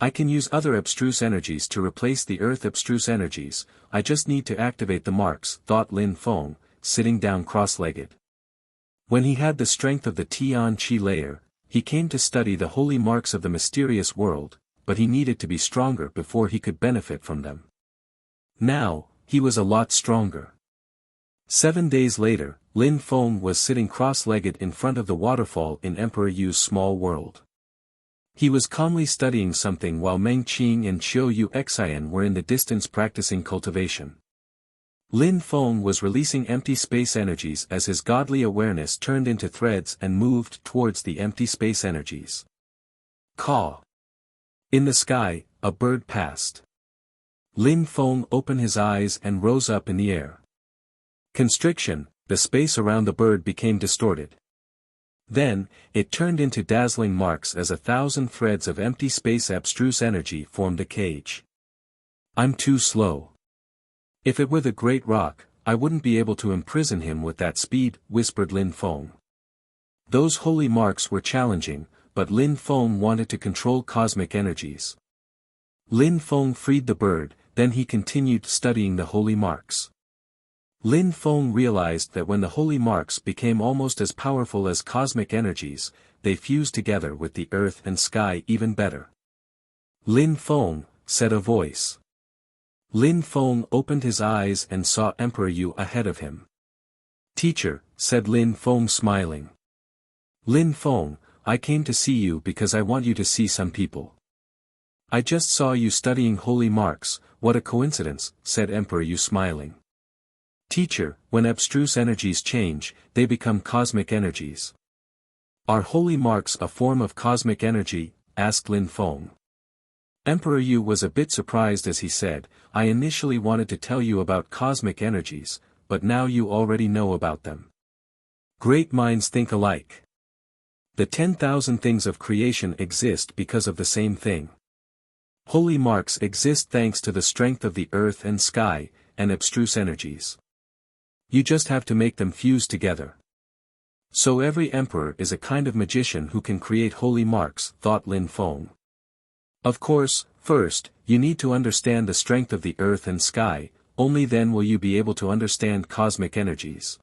I can use other abstruse energies to replace the earth abstruse energies, I just need to activate the marks, thought Lin Feng, sitting down cross-legged. When he had the strength of the Tian Qi layer, he came to study the holy marks of the mysterious world, but he needed to be stronger before he could benefit from them. Now, he was a lot stronger. 7 days later, Lin Feng was sitting cross-legged in front of the waterfall in Emperor Yu's small world. He was calmly studying something while Meng Qing and Qiu Yu Xian were in the distance practicing cultivation. Lin Feng was releasing empty space energies as his godly awareness turned into threads and moved towards the empty space energies. Caw! In the sky, a bird passed. Lin Feng opened his eyes and rose up in the air. Constriction, the space around the bird became distorted. Then, it turned into dazzling marks as 1,000 threads of empty space abstruse energy formed a cage. I'm too slow. If it were the Great Rock, I wouldn't be able to imprison him with that speed, whispered Lin Feng. Those holy marks were challenging, but Lin Feng wanted to control cosmic energies. Lin Feng freed the bird, then he continued studying the holy marks. Lin Feng realized that when the holy marks became almost as powerful as cosmic energies, they fused together with the earth and sky even better. Lin Feng, said a voice. Lin Feng opened his eyes and saw Emperor Yu ahead of him. Teacher, said Lin Feng smiling. Lin Feng, I came to see you because I want you to see some people. I just saw you studying holy marks, what a coincidence, said Emperor Yu smiling. Teacher, when abstruse energies change, they become cosmic energies. Are holy marks a form of cosmic energy? Asked Lin Feng. Emperor Yu was a bit surprised as he said, I initially wanted to tell you about cosmic energies, but now you already know about them. Great minds think alike. The 10,000 things of creation exist because of the same thing. Holy marks exist thanks to the strength of the earth and sky, and abstruse energies. You just have to make them fuse together. So every emperor is a kind of magician who can create holy marks, thought Lin Feng. Of course, first, you need to understand the strength of the earth and sky, only then will you be able to understand cosmic energies.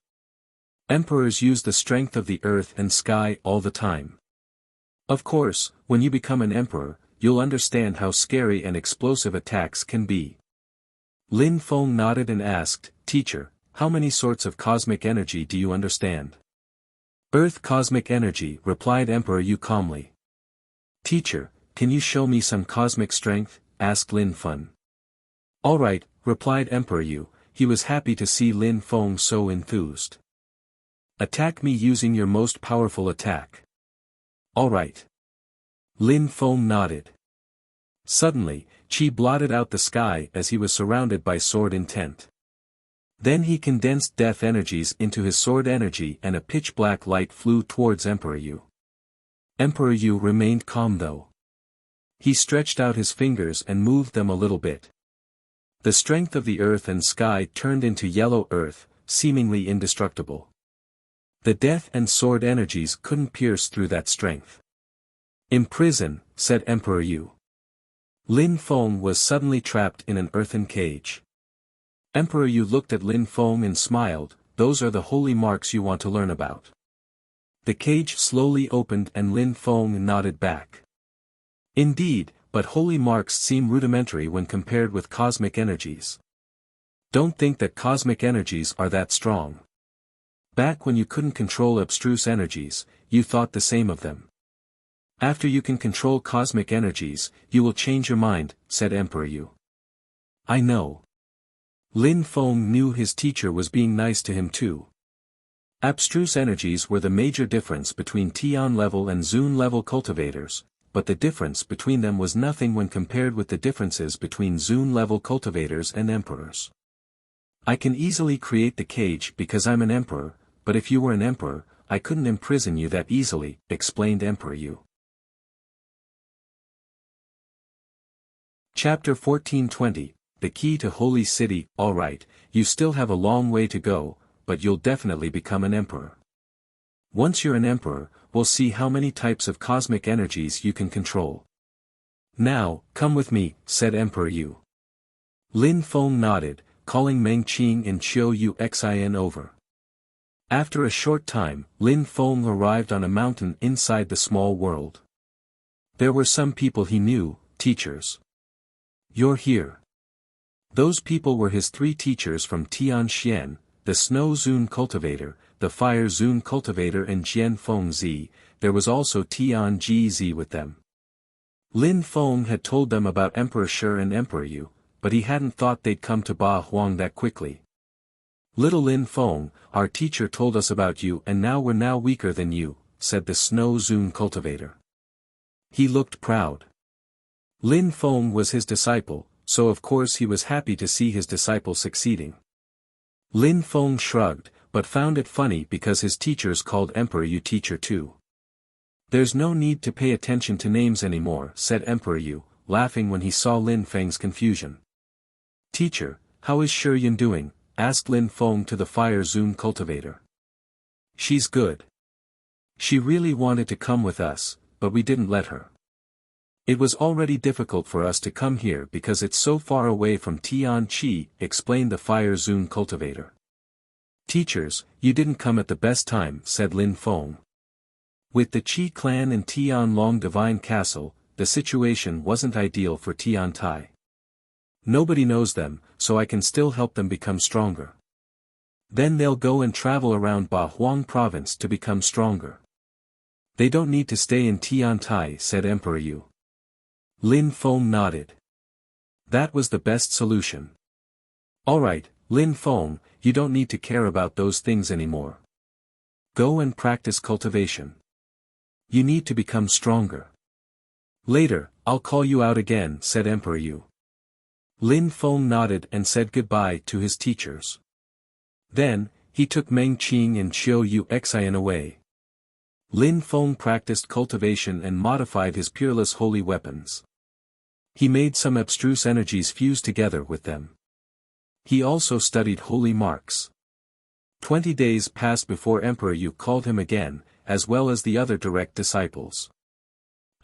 Emperors use the strength of the earth and sky all the time. Of course, when you become an emperor, you'll understand how scary and explosive attacks can be. Lin Feng nodded and asked, Teacher, how many sorts of cosmic energy do you understand? Earth cosmic energy, replied Emperor Yu calmly. Teacher, can you show me some cosmic strength? Asked Lin Feng. All right, replied Emperor Yu, he was happy to see Lin Feng so enthused. Attack me using your most powerful attack. All right. Lin Feng nodded. Suddenly, Qi blotted out the sky as he was surrounded by sword intent. Then he condensed death energies into his sword energy and a pitch-black light flew towards Emperor Yu. Emperor Yu remained calm though. He stretched out his fingers and moved them a little bit. The strength of the earth and sky turned into yellow earth, seemingly indestructible. The death and sword energies couldn't pierce through that strength. Imprison, said Emperor Yu. Lin Feng was suddenly trapped in an earthen cage. Emperor Yu looked at Lin Feng and smiled, those are the holy marks you want to learn about. The cage slowly opened and Lin Feng nodded back. Indeed, but holy marks seem rudimentary when compared with cosmic energies. Don't think that cosmic energies are that strong. Back when you couldn't control abstruse energies, you thought the same of them. After you can control cosmic energies, you will change your mind, said Emperor Yu. I know. Lin Feng knew his teacher was being nice to him too. Abstruse energies were the major difference between Tian level and Zun level cultivators, but the difference between them was nothing when compared with the differences between Zun level cultivators and emperors. I can easily create the cage because I'm an emperor, but if you were an emperor, I couldn't imprison you that easily, explained Emperor Yu. Chapter 1420, The Key to Holy City. Alright, you still have a long way to go, but you'll definitely become an emperor. Once you're an emperor, we'll see how many types of cosmic energies you can control. Now, come with me, said Emperor Yu. Lin Feng nodded, calling Meng Qing and Qiu Yuxin over. After a short time, Lin Feng arrived on a mountain inside the small world. There were some people he knew, teachers. You're here. Those people were his 3 teachers from Tianxian, the Snow Zun cultivator, the Fire Zun cultivator and Jian Feng Zi. There was also Tian Ji Zi with them. Lin Feng had told them about Emperor Shi and Emperor Yu, but he hadn't thought they'd come to Ba Huang that quickly. Little Lin Feng, our teacher told us about you and now we're weaker than you, said the Snow Zun cultivator. He looked proud. Lin Feng was his disciple, so of course he was happy to see his disciple succeeding. Lin Feng shrugged, but found it funny because his teachers called Emperor Yu teacher too. There's no need to pay attention to names anymore, said Emperor Yu, laughing when he saw Lin Feng's confusion. Teacher, how is Shi Yan doing? Asked Lin Feng to the Fire Zun cultivator. She's good. She really wanted to come with us, but we didn't let her. It was already difficult for us to come here because it's so far away from Tian Qi, explained the Fire Zun cultivator. Teachers, you didn't come at the best time, said Lin Feng. With the Qi clan and Tian Long Divine Castle, the situation wasn't ideal for Tian Tai. Nobody knows them, so I can still help them become stronger. Then they'll go and travel around Ba Huang province to become stronger. They don't need to stay in Tian Tai, said Emperor Yu. Lin Feng nodded. That was the best solution. Alright, Lin Feng, you don't need to care about those things anymore. Go and practice cultivation. You need to become stronger. Later, I'll call you out again, said Emperor Yu. Lin Feng nodded and said goodbye to his teachers. Then, he took Meng Qing and Qiu Yuxin away. Lin Feng practiced cultivation and modified his Peerless holy weapons. He made some abstruse energies fuse together with them. He also studied holy marks. 20 days passed before Emperor Yu called him again, as well as the other direct disciples.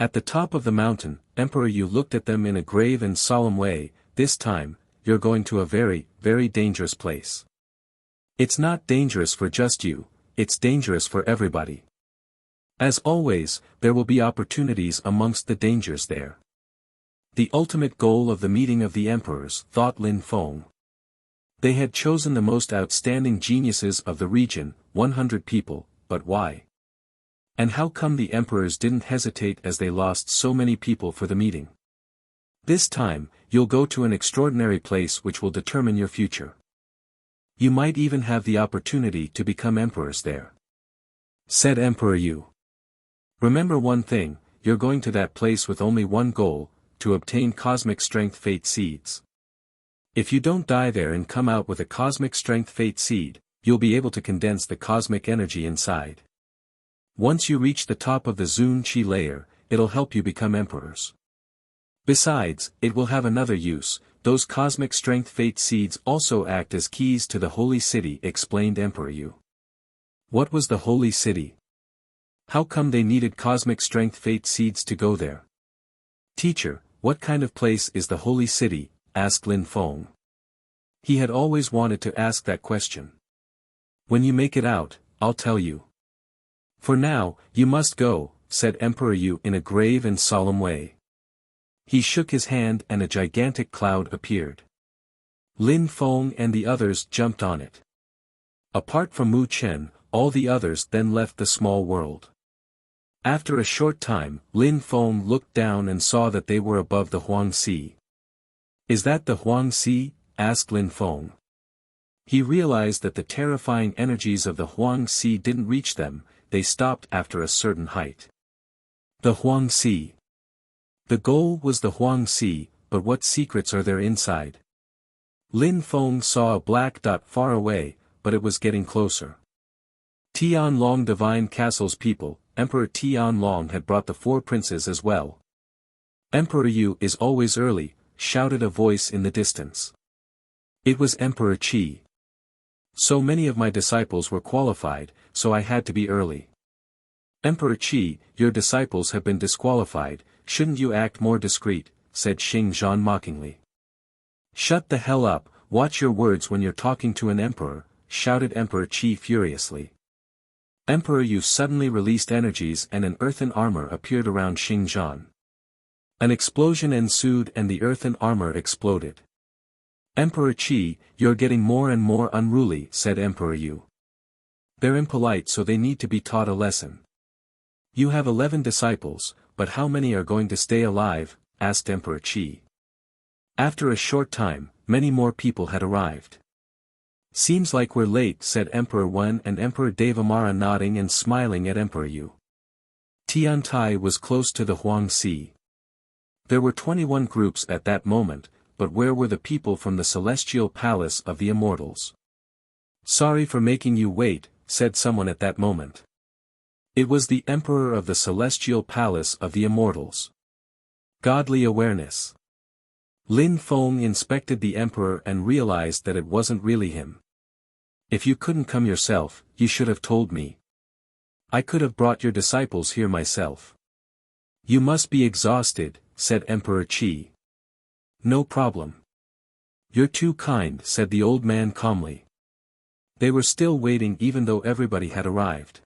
At the top of the mountain, Emperor Yu looked at them in a grave and solemn way. This time, you're going to a very, very dangerous place. It's not dangerous for just you, it's dangerous for everybody. As always, there will be opportunities amongst the dangers there. The ultimate goal of the meeting of the emperors, thought Lin Feng. They had chosen the most outstanding geniuses of the region, 100 people, but why? And how come the emperors didn't hesitate as they lost so many people for the meeting? This time, you'll go to an extraordinary place which will determine your future. You might even have the opportunity to become emperors there. Said Emperor Yu. Remember one thing, you're going to that place with only one goal, to obtain cosmic strength fate seeds. If you don't die there and come out with a cosmic strength fate seed, you'll be able to condense the cosmic energy inside. Once you reach the top of the Zun Qi layer, it'll help you become emperors. Besides, it will have another use, those cosmic strength fate seeds also act as keys to the holy city, explained Emperor Yu. What was the holy city? How come they needed cosmic strength fate seeds to go there? Teacher, what kind of place is the holy city? Asked Lin Feng. He had always wanted to ask that question. When you make it out, I'll tell you. For now, you must go, said Emperor Yu in a grave and solemn way. He shook his hand and a gigantic cloud appeared. Lin Feng and the others jumped on it. Apart from Mu Chen, all the others then left the small world. After a short time, Lin Feng looked down and saw that they were above the Huang Sea. Is that the Huang Sea? Asked Lin Feng. He realized that the terrifying energies of the Huangxi didn't reach them, they stopped after a certain height. The Huangxi. The goal was the Huangxi, but what secrets are there inside? Lin Feng saw a black dot far away, but it was getting closer. Tianlong Divine Castle's people, Emperor Tianlong had brought the 4 princes as well. Emperor Yu is always early, shouted a voice in the distance. It was Emperor Qi. So many of my disciples were qualified, so I had to be early. Emperor Qi, your disciples have been disqualified, shouldn't you act more discreet, said Xingzhan mockingly. Shut the hell up, watch your words when you're talking to an emperor, shouted Emperor Qi furiously. Emperor Yu suddenly released energies and an earthen armor appeared around Xingzhan. An explosion ensued and the earthen armor exploded. Emperor Qi, you're getting more and more unruly, said Emperor Yu. They're impolite so they need to be taught a lesson. You have 11 disciples, but how many are going to stay alive, asked Emperor Qi. After a short time, many more people had arrived. Seems like we're late, said Emperor Wen and Emperor Devamara nodding and smiling at Emperor Yu. Tiantai was close to the Huangxi. There were 21 groups at that moment, but where were the people from the celestial palace of the immortals? Sorry for making you wait, said someone at that moment. It was the Emperor of the celestial palace of the immortals. Godly awareness. Lin Feng inspected the emperor and realized that it wasn't really him. If you couldn't come yourself, you should have told me. I could have brought your disciples here myself. You must be exhausted, said Emperor Qi. No problem. You're too kind, said the old man calmly. They were still waiting even though everybody had arrived.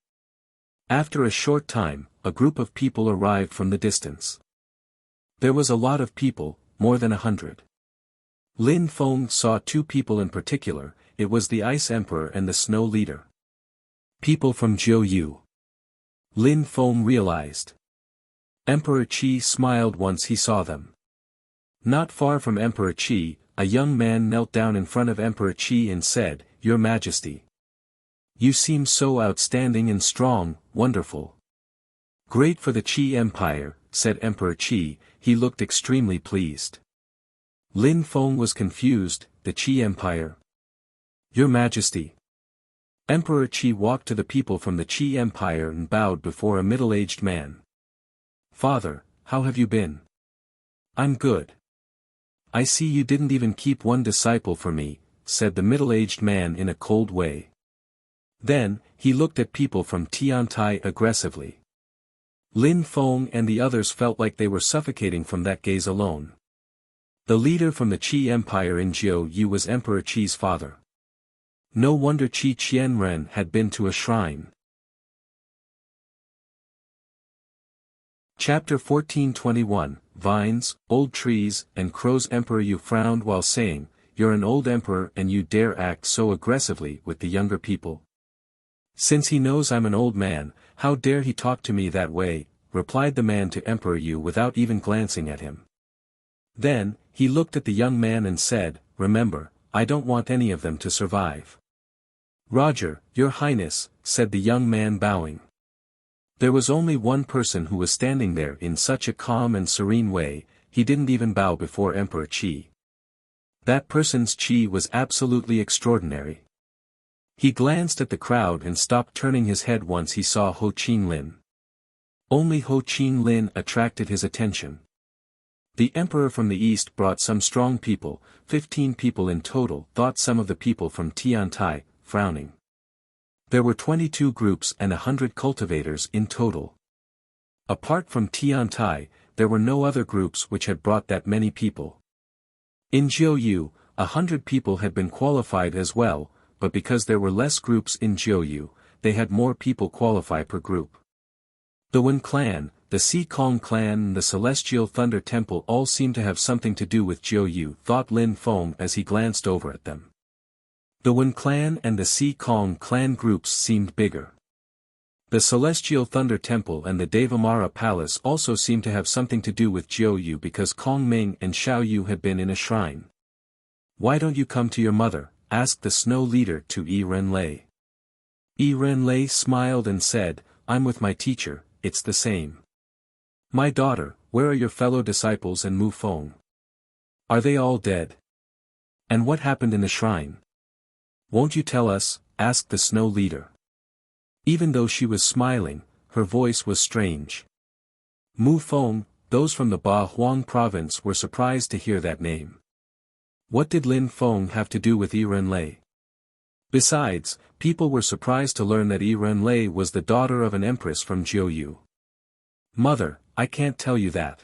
After a short time, a group of people arrived from the distance. There was a lot of people, more than 100. Lin Feng saw 2 people in particular, it was the Ice Emperor and the Snow Leader. People from Jiu. Lin Feng realized. Emperor Qi smiled once he saw them. Not far from Emperor Qi, a young man knelt down in front of Emperor Qi and said, Your Majesty. You seem so outstanding and strong, wonderful. Great for the Qi Empire, said Emperor Qi, he looked extremely pleased. Lin Feng was confused, the Qi Empire. Your Majesty. Emperor Qi walked to the people from the Qi Empire and bowed before a middle-aged man. Father, how have you been? I'm good. I see you didn't even keep 1 disciple for me, said the middle-aged man in a cold way. Then, he looked at people from Tiantai aggressively. Lin Feng and the others felt like they were suffocating from that gaze alone. The leader from the Qi Empire in Jiu was Emperor Qi's father. No wonder Qi Qianren had been to a shrine. Chapter 1421, Vines, Old Trees, and Crows. Emperor Yu frowned while saying, You're an old emperor and you dare act so aggressively with the younger people. Since he knows I'm an old man, how dare he talk to me that way, replied the man to Emperor Yu without even glancing at him. Then, he looked at the young man and said, Remember, I don't want any of them to survive. Roger, Your Highness, said the young man bowing. There was only one person who was standing there in such a calm and serene way, he didn't even bow before Emperor Qi. That person's Qi was absolutely extraordinary. He glanced at the crowd and stopped turning his head once he saw Ho Qinlin. Only Ho Qinlin attracted his attention. The emperor from the east brought some strong people, 15 people in total, thought some of the people from Tiantai, frowning. There were 22 groups and 100 cultivators in total. Apart from Tiantai, there were no other groups which had brought that many people. In Jiu, 100 people had been qualified as well, but because there were less groups in Jiu, they had more people qualify per group. The Wen clan, the Xikong clan and the Celestial Thunder Temple all seemed to have something to do with Jiu, thought Lin Feng as he glanced over at them. The Wen clan and the Xikong clan groups seemed bigger. The Celestial Thunder Temple and the Devamara Palace also seemed to have something to do with Jiu because Kong Ming and Xiao Yu had been in a shrine. Why don't you come to your mother, asked the snow leader to Yi Renlei. Yi Renlei smiled and said, I'm with my teacher, it's the same. My daughter, where are your fellow disciples and Mu Feng? Are they all dead? And what happened in the shrine? Won't you tell us? Asked the snow leader. Even though she was smiling, her voice was strange. Mu Feng, those from the Ba Huang province were surprised to hear that name. What did Lin Feng have to do with Yi Renlei? Besides, people were surprised to learn that Yi Renlei was the daughter of an empress from Jiuyu. Mother, I can't tell you that.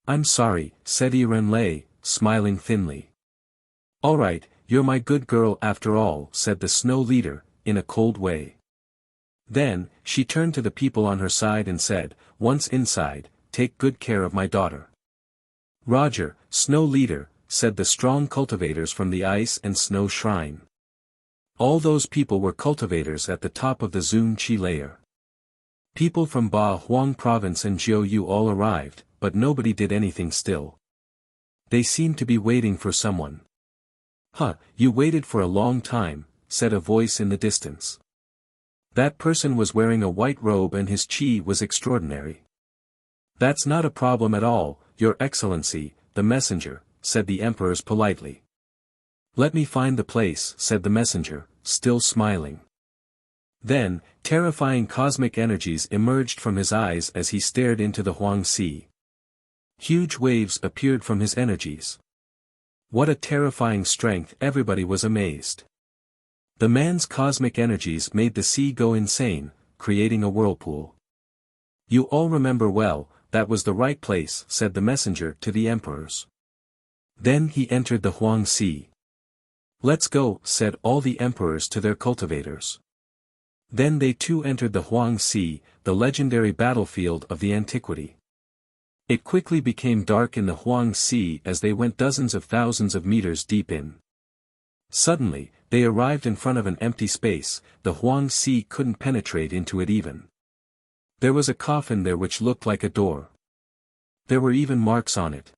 I'm sorry, said Yi Renlei, smiling thinly. All right, you're my good girl after all, said the snow leader, in a cold way. Then, she turned to the people on her side and said, once inside, take good care of my daughter. Roger, snow leader, said the strong cultivators from the ice and snow shrine. All those people were cultivators at the top of the Zun Qi layer. People from Ba Huang province and Jiuyu all arrived, but nobody did anything still. They seemed to be waiting for someone. Huh, you waited for a long time, said a voice in the distance. That person was wearing a white robe and his qi was extraordinary. That's not a problem at all, Your Excellency, the messenger, said the emperors politely. Let me find the place, said the messenger, still smiling. Then, terrifying cosmic energies emerged from his eyes as he stared into the Huang Sea. Huge waves appeared from his energies. What a terrifying strength, everybody was amazed. The man's cosmic energies made the sea go insane, creating a whirlpool. You all remember well, that was the right place, said the messenger to the emperors. Then he entered the Huang Sea. Let's go, said all the emperors to their cultivators. Then they too entered the Huang Sea, the legendary battlefield of the antiquity. It quickly became dark in the Huang Sea as they went dozens of thousands of meters deep in. Suddenly, they arrived in front of an empty space, the Huang Sea couldn't penetrate into it even. There was a coffin there which looked like a door. There were even marks on it.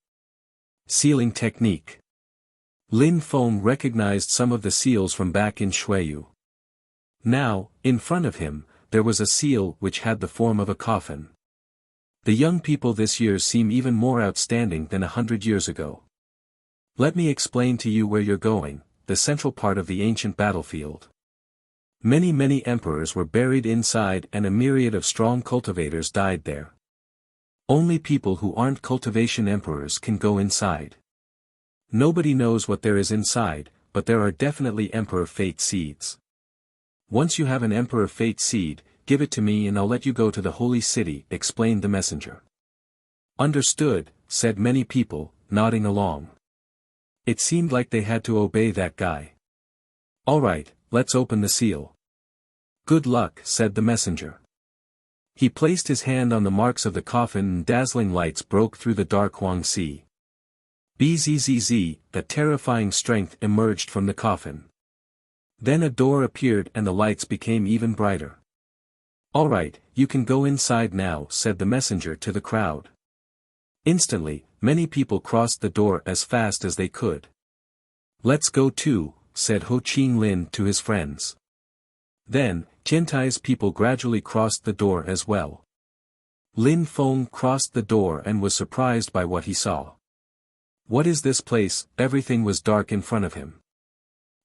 Sealing technique. Lin Feng recognized some of the seals from back in Shuiyu. Now, in front of him, there was a seal which had the form of a coffin. The young people this year seem even more outstanding than 100 years ago. Let me explain to you where you're going, the central part of the ancient battlefield. Many emperors were buried inside and a myriad of strong cultivators died there. Only people who aren't cultivation emperors can go inside. Nobody knows what there is inside, but there are definitely Emperor Fate seeds. Once you have an Emperor Fate seed, give it to me and I'll let you go to the holy city, explained the messenger. Understood, said many people, nodding along. It seemed like they had to obey that guy. All right, let's open the seal. Good luck, said the messenger. He placed his hand on the marks of the coffin and dazzling lights broke through the dark Huang Sea. Bzzz, the terrifying strength emerged from the coffin. Then a door appeared and the lights became even brighter. All right, you can go inside now, said the messenger to the crowd. Instantly, many people crossed the door as fast as they could. Let's go too, said Ho Qing Lin to his friends. Then, Tiantai's people gradually crossed the door as well. Lin Feng crossed the door and was surprised by what he saw. What is this place? Everything was dark in front of him.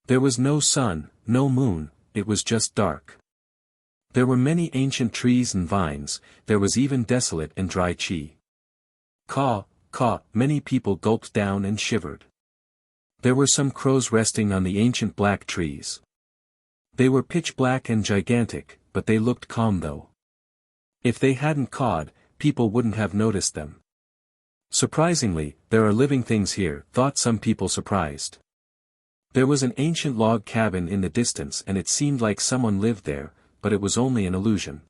There was no sun, no moon, it was just dark. There were many ancient trees and vines, there was even desolate and dry qi. Caw, many people gulped down and shivered. There were some crows resting on the ancient black trees. They were pitch black and gigantic, but they looked calm though. If they hadn't cawed, people wouldn't have noticed them. Surprisingly, there are living things here, thought some people surprised. There was an ancient log cabin in the distance and it seemed like someone lived there, but it was only an illusion.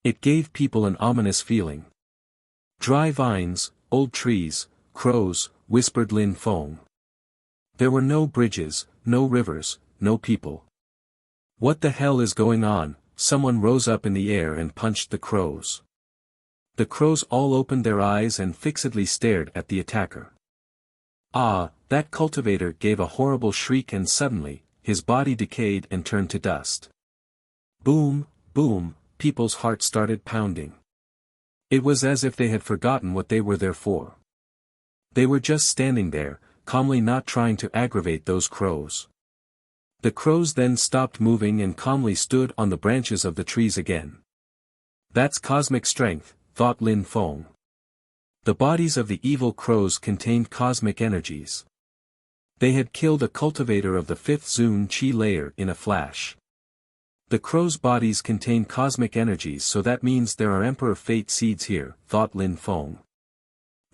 It gave people an ominous feeling. Dry vines, old trees, crows, whispered Lin Feng. There were no bridges, no rivers, no people. What the hell is going on? Someone rose up in the air and punched the crows. The crows all opened their eyes and fixedly stared at the attacker. Ah, that cultivator gave a horrible shriek and suddenly, his body decayed and turned to dust. Boom, boom, people's hearts started pounding. It was as if they had forgotten what they were there for. They were just standing there, calmly not trying to aggravate those crows. The crows then stopped moving and calmly stood on the branches of the trees again. That's cosmic strength, thought Lin Feng. The bodies of the evil crows contained cosmic energies. They had killed a cultivator of the 5th Zun Qi layer in a flash. The crows' bodies contain cosmic energies, so that means there are Emperor Fate seeds here, thought Lin Feng.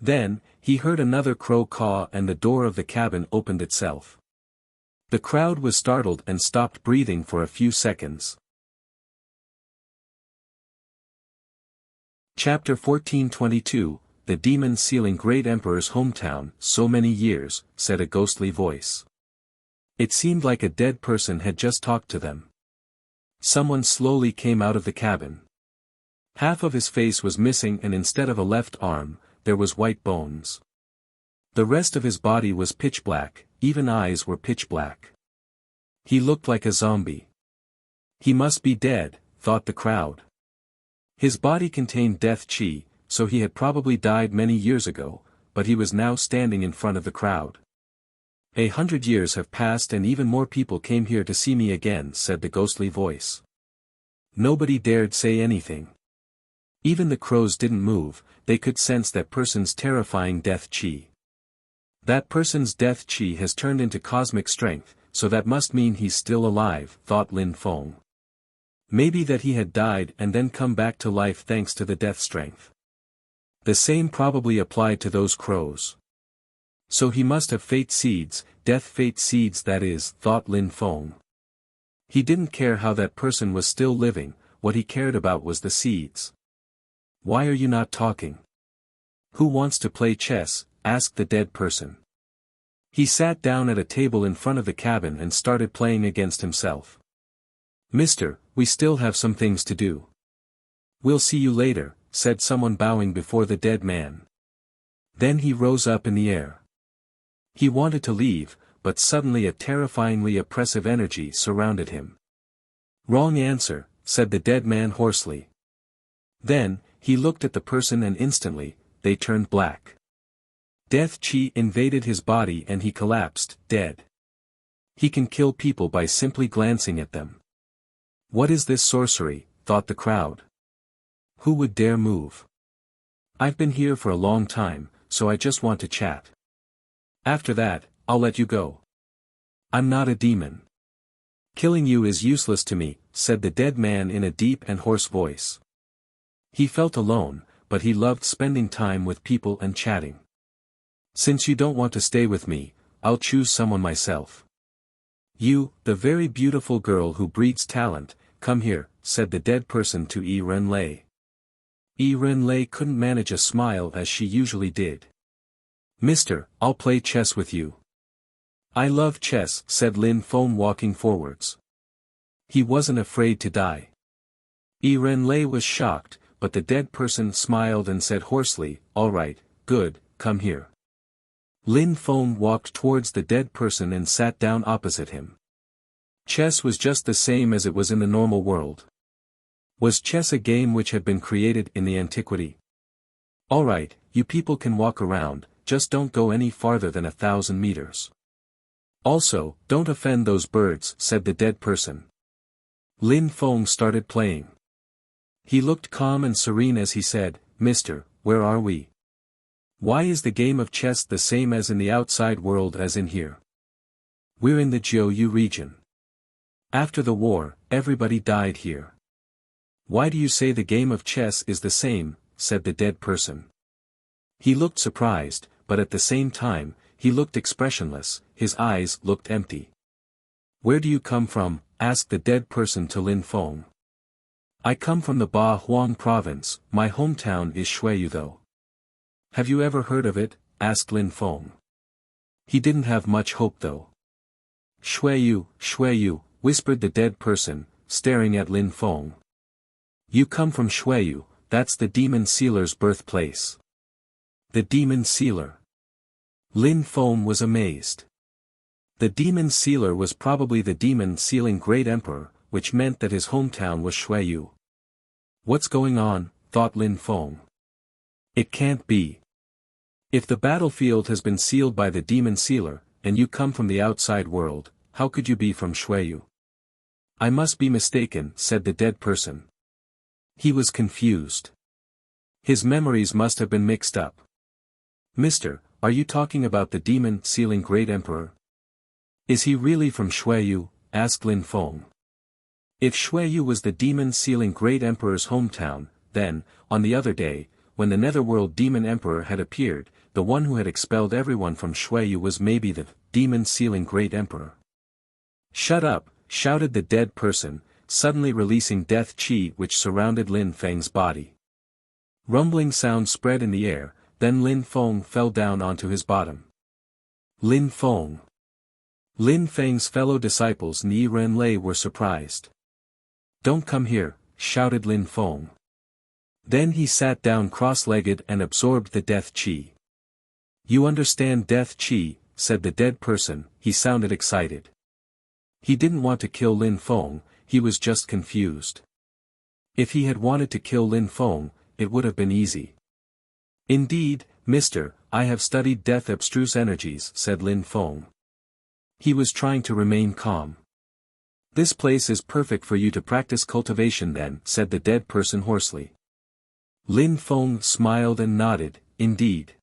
Then, he heard another crow caw and the door of the cabin opened itself. The crowd was startled and stopped breathing for a few seconds. Chapter 1422, The Demon Sealing Great Emperor's Hometown. So many years, said a ghostly voice. It seemed like a dead person had just talked to them. Someone slowly came out of the cabin. Half of his face was missing and instead of a left arm, there was white bones. The rest of his body was pitch black, even eyes were pitch black. He looked like a zombie. He must be dead, thought the crowd. His body contained death qi, so he had probably died many years ago, but he was now standing in front of the crowd. 100 years have passed and even more people came here to see me again, said the ghostly voice. Nobody dared say anything. Even the crows didn't move, they could sense that person's terrifying death qi. That person's death qi has turned into cosmic strength, so that must mean he's still alive, thought Lin Feng. Maybe that he had died and then come back to life thanks to the death strength. The same probably applied to those crows. So he must have fate seeds, death fate seeds that is, thought Lin Feng. He didn't care how that person was still living, what he cared about was the seeds. Why are you not talking? Who wants to play chess? Asked the dead person. He sat down at a table in front of the cabin and started playing against himself. Mister, we still have some things to do. We'll see you later, said someone bowing before the dead man. Then he rose up in the air. He wanted to leave, but suddenly a terrifyingly oppressive energy surrounded him. Wrong answer, said the dead man hoarsely. Then, he looked at the person and instantly, they turned black. Death qi invaded his body and he collapsed, dead. He can kill people by simply glancing at them. What is this sorcery, thought the crowd. Who would dare move? I've been here for a long time, so I just want to chat. After that, I'll let you go. I'm not a demon. Killing you is useless to me, said the dead man in a deep and hoarse voice. He felt alone, but he loved spending time with people and chatting. Since you don't want to stay with me, I'll choose someone myself. You, the very beautiful girl who breeds talent, come here, said the dead person to Yi Renlei. Yi Renlei couldn't manage a smile as she usually did. Mister, I'll play chess with you. I love chess, said Lin Feng walking forwards. He wasn't afraid to die. Yi Renlei was shocked, but the dead person smiled and said hoarsely, all right, good, come here. Lin Feng walked towards the dead person and sat down opposite him. Chess was just the same as it was in the normal world. Was chess a game which had been created in the antiquity? All right, you people can walk around, just don't go any farther than 1,000 meters. Also, don't offend those birds, said the dead person. Lin Feng started playing. He looked calm and serene as he said, Mister, where are we? Why is the game of chess the same as in the outside world as in here? We're in the Jiuyu region. After the war, everybody died here. Why do you say the game of chess is the same, said the dead person. He looked surprised, but at the same time, he looked expressionless, his eyes looked empty. Where do you come from? Asked the dead person to Lin Feng. I come from the Ba Huang province, my hometown is Shuiyu though. Have you ever heard of it? Asked Lin Feng. He didn't have much hope though. Shuiyu, whispered the dead person, staring at Lin Feng. You come from Shuiyu, that's the demon sealer's birthplace. The demon sealer. Lin Feng was amazed. The demon sealer was probably the demon sealing Great Emperor, which meant that his hometown was Xueyu. What's going on, thought Lin Feng. It can't be. If the battlefield has been sealed by the demon sealer, and you come from the outside world, how could you be from Xueyu? I must be mistaken, said the dead person. He was confused. His memories must have been mixed up. Mister, are you talking about the demon sealing Great Emperor? Is he really from Xueyu? Asked Lin Feng. If Xueyu was the demon sealing Great Emperor's hometown, then, on the other day, when the Netherworld Demon Emperor had appeared, the one who had expelled everyone from Xueyu was maybe the demon sealing Great Emperor. Shut up, shouted the dead person, suddenly releasing death qi which surrounded Lin Feng's body. Rumbling sound spread in the air, then Lin Feng fell down onto his bottom. Lin Feng. Lin Feng's fellow disciples Ni Renlei were surprised. Don't come here, shouted Lin Feng. Then he sat down cross-legged and absorbed the death qi. You understand death qi, said the dead person, he sounded excited. He didn't want to kill Lin Feng, he was just confused. If he had wanted to kill Lin Feng, it would have been easy. Indeed, mister, I have studied death abstruse energies, said Lin Feng. He was trying to remain calm. This place is perfect for you to practice cultivation then, said the dead person hoarsely. Lin Feng smiled and nodded, indeed.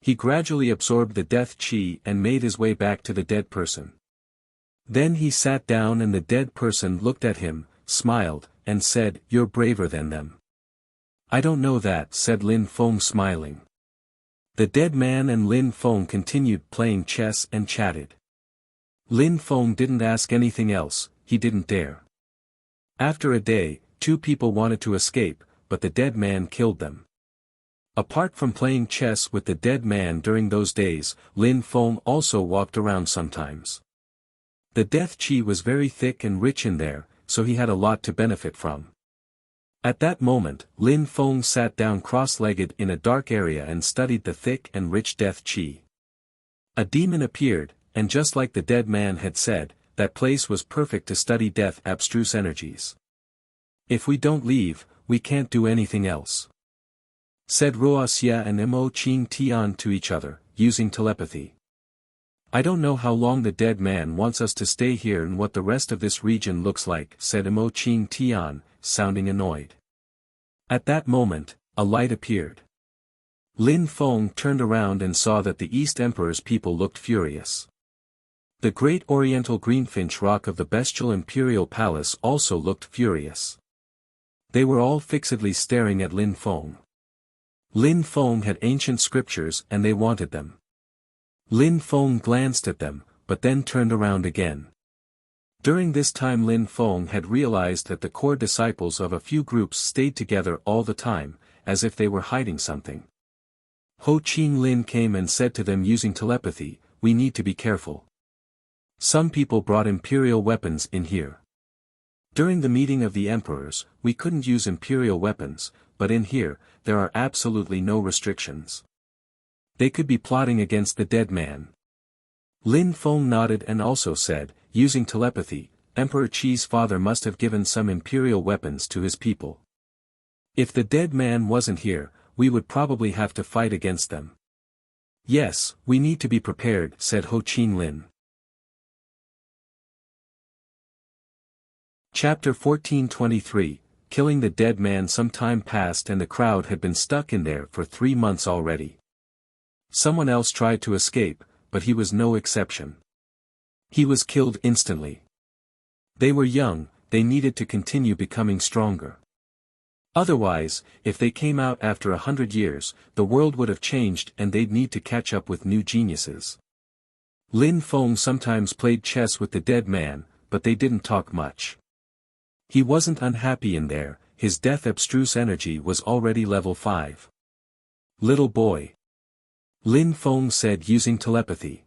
He gradually absorbed the death qi and made his way back to the dead person. Then he sat down and the dead person looked at him, smiled, and said, You're braver than them. I don't know that, said Lin Feng smiling. The dead man and Lin Feng continued playing chess and chatted. Lin Feng didn't ask anything else, he didn't dare. After a day, two people wanted to escape, but the dead man killed them. Apart from playing chess with the dead man during those days, Lin Feng also walked around sometimes. The death qi was very thick and rich in there, so he had a lot to benefit from. At that moment, Lin Feng sat down cross-legged in a dark area and studied the thick and rich death qi. A demon appeared, and just like the dead man had said, that place was perfect to study death abstruse energies. If we don't leave, we can't do anything else, said Wuxia and Mo Qing Tian to each other, using telepathy. I don't know how long the dead man wants us to stay here and what the rest of this region looks like, said Mo Qing Tian, sounding annoyed. At that moment, a light appeared. Lin Feng turned around and saw that the East Emperor's people looked furious. The great oriental greenfinch rock of the bestial imperial palace also looked furious. They were all fixedly staring at Lin Feng. Lin Feng had ancient scriptures and they wanted them. Lin Feng glanced at them, but then turned around again. During this time Lin Feng had realized that the core disciples of a few groups stayed together all the time, as if they were hiding something. Ho Qing Lin came and said to them using telepathy, We need to be careful. Some people brought imperial weapons in here. During the meeting of the emperors, we couldn't use imperial weapons, but in here, there are absolutely no restrictions. They could be plotting against the dead man. Lin Feng nodded and also said, using telepathy, Emperor Qi's father must have given some imperial weapons to his people. If the dead man wasn't here, we would probably have to fight against them. Yes, we need to be prepared, said Ho Qing Lin. Chapter 1423, Killing the Dead Man. Some time passed and the crowd had been stuck in there for 3 months already. Someone else tried to escape, but he was no exception. He was killed instantly. They were young, they needed to continue becoming stronger. Otherwise, if they came out after 100 years, the world would have changed and they'd need to catch up with new geniuses. Lin Feng sometimes played chess with the dead man, but they didn't talk much. He wasn't unhappy in there, his death abstruse energy was already level 5. Little boy. Lin Feng said using telepathy.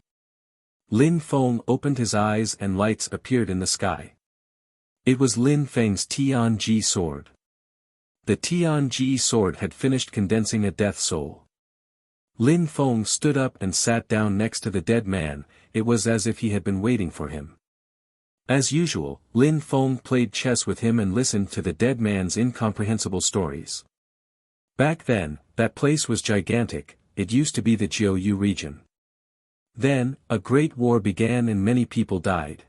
Lin Feng opened his eyes and lights appeared in the sky. It was Lin Feng's Tianji sword. The Tianji sword had finished condensing a death soul. Lin Feng stood up and sat down next to the dead man. It was as if he had been waiting for him. As usual, Lin Feng played chess with him and listened to the dead man's incomprehensible stories. Back then, that place was gigantic. It used to be the Jiuyu region. Then, a great war began and many people died.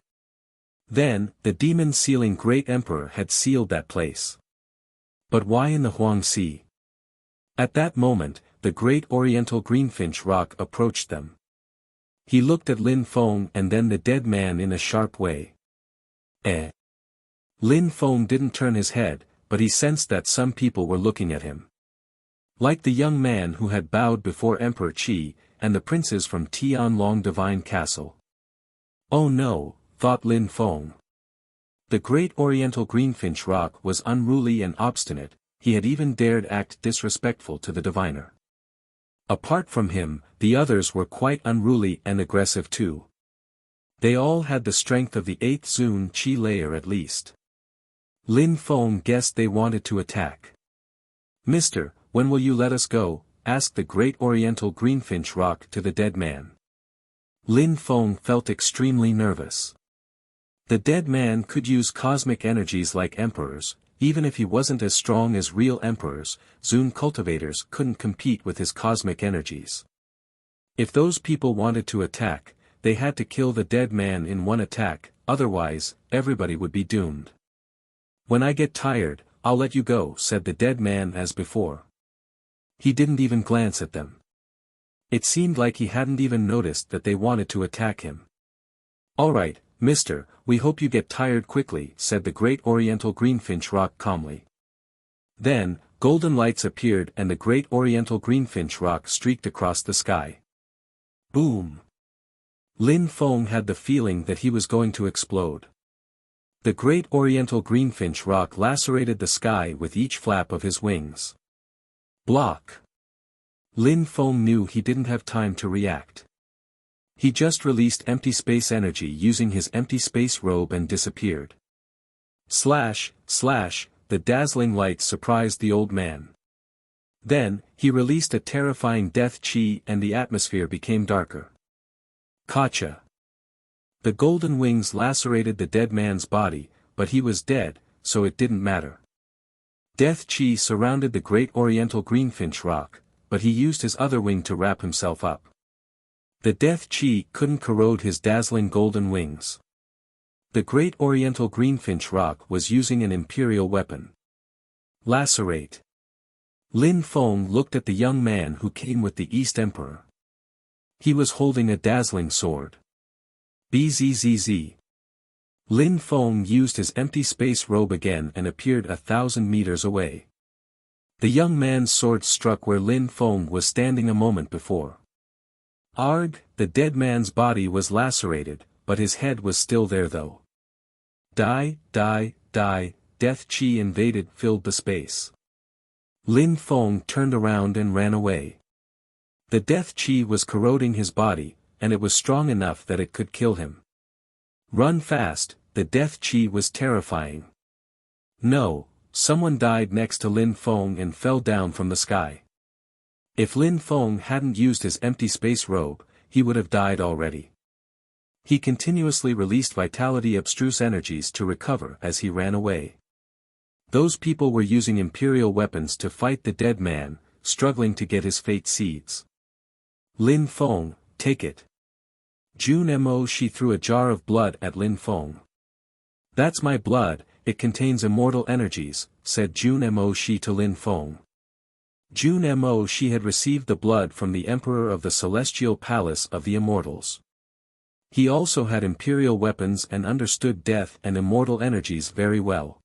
Then, the demon-sealing great emperor had sealed that place. But why in the Huang Sea? At that moment, the great oriental greenfinch roc approached them. He looked at Lin Feng and then the dead man in a sharp way. Lin Feng didn't turn his head, but he sensed that some people were looking at him. Like the young man who had bowed before Emperor Qi, and the princes from Tianlong Divine Castle. Oh no, thought Lin Feng. The great oriental greenfinch roc was unruly and obstinate. He had even dared act disrespectful to the diviner. Apart from him, the others were quite unruly and aggressive too. They all had the strength of the 8th Zun Qi layer at least. Lin Feng guessed they wanted to attack. "Mister, when will you let us go?" asked the great oriental greenfinch roc to the dead man. Lin Feng felt extremely nervous. The dead man could use cosmic energies like emperors. Even if he wasn't as strong as real emperors, Zun cultivators couldn't compete with his cosmic energies. If those people wanted to attack, they had to kill the dead man in one attack, otherwise, everybody would be doomed. "When I get tired, I'll let you go," said the dead man as before. He didn't even glance at them. It seemed like he hadn't even noticed that they wanted to attack him. "All right, mister, we hope you get tired quickly," said the great oriental greenfinch roc calmly. Then, golden lights appeared and the great oriental greenfinch roc streaked across the sky. Boom! Lin Feng had the feeling that he was going to explode. The great oriental greenfinch roc lacerated the sky with each flap of his wings. Block! Lin Feng knew he didn't have time to react. He just released empty space energy using his empty space robe and disappeared. Slash, slash, the dazzling lights surprised the old man. Then, he released a terrifying death chi and the atmosphere became darker. Gotcha! The golden wings lacerated the dead man's body, but he was dead, so it didn't matter. Death chi surrounded the great oriental greenfinch roc, but he used his other wing to wrap himself up. The death chi couldn't corrode his dazzling golden wings. The great oriental greenfinch roc was using an imperial weapon. Lacerate. Lin Feng looked at the young man who came with the East Emperor. He was holding a dazzling sword. Bzzz. Lin Feng used his empty space robe again and appeared 1,000 meters away. The young man's sword struck where Lin Feng was standing a moment before. Arg! The dead man's body was lacerated, but his head was still there though. Die, die, die, death chi invaded filled the space. Lin Feng turned around and ran away. The death chi was corroding his body, and it was strong enough that it could kill him. Run fast, the death chi was terrifying. No, someone died next to Lin Feng and fell down from the sky. If Lin Feng hadn't used his empty space robe, he would have died already. He continuously released vitality abstruse energies to recover as he ran away. Those people were using imperial weapons to fight the dead man, struggling to get his fate seeds. Lin Feng, take it. Jun Mo she threw a jar of blood at Lin Feng. That's my blood, it contains immortal energies, said Jun Mo she to Lin Feng. Jun Mo she had received the blood from the Emperor of the Celestial Palace of the Immortals. He also had imperial weapons and understood death and immortal energies very well.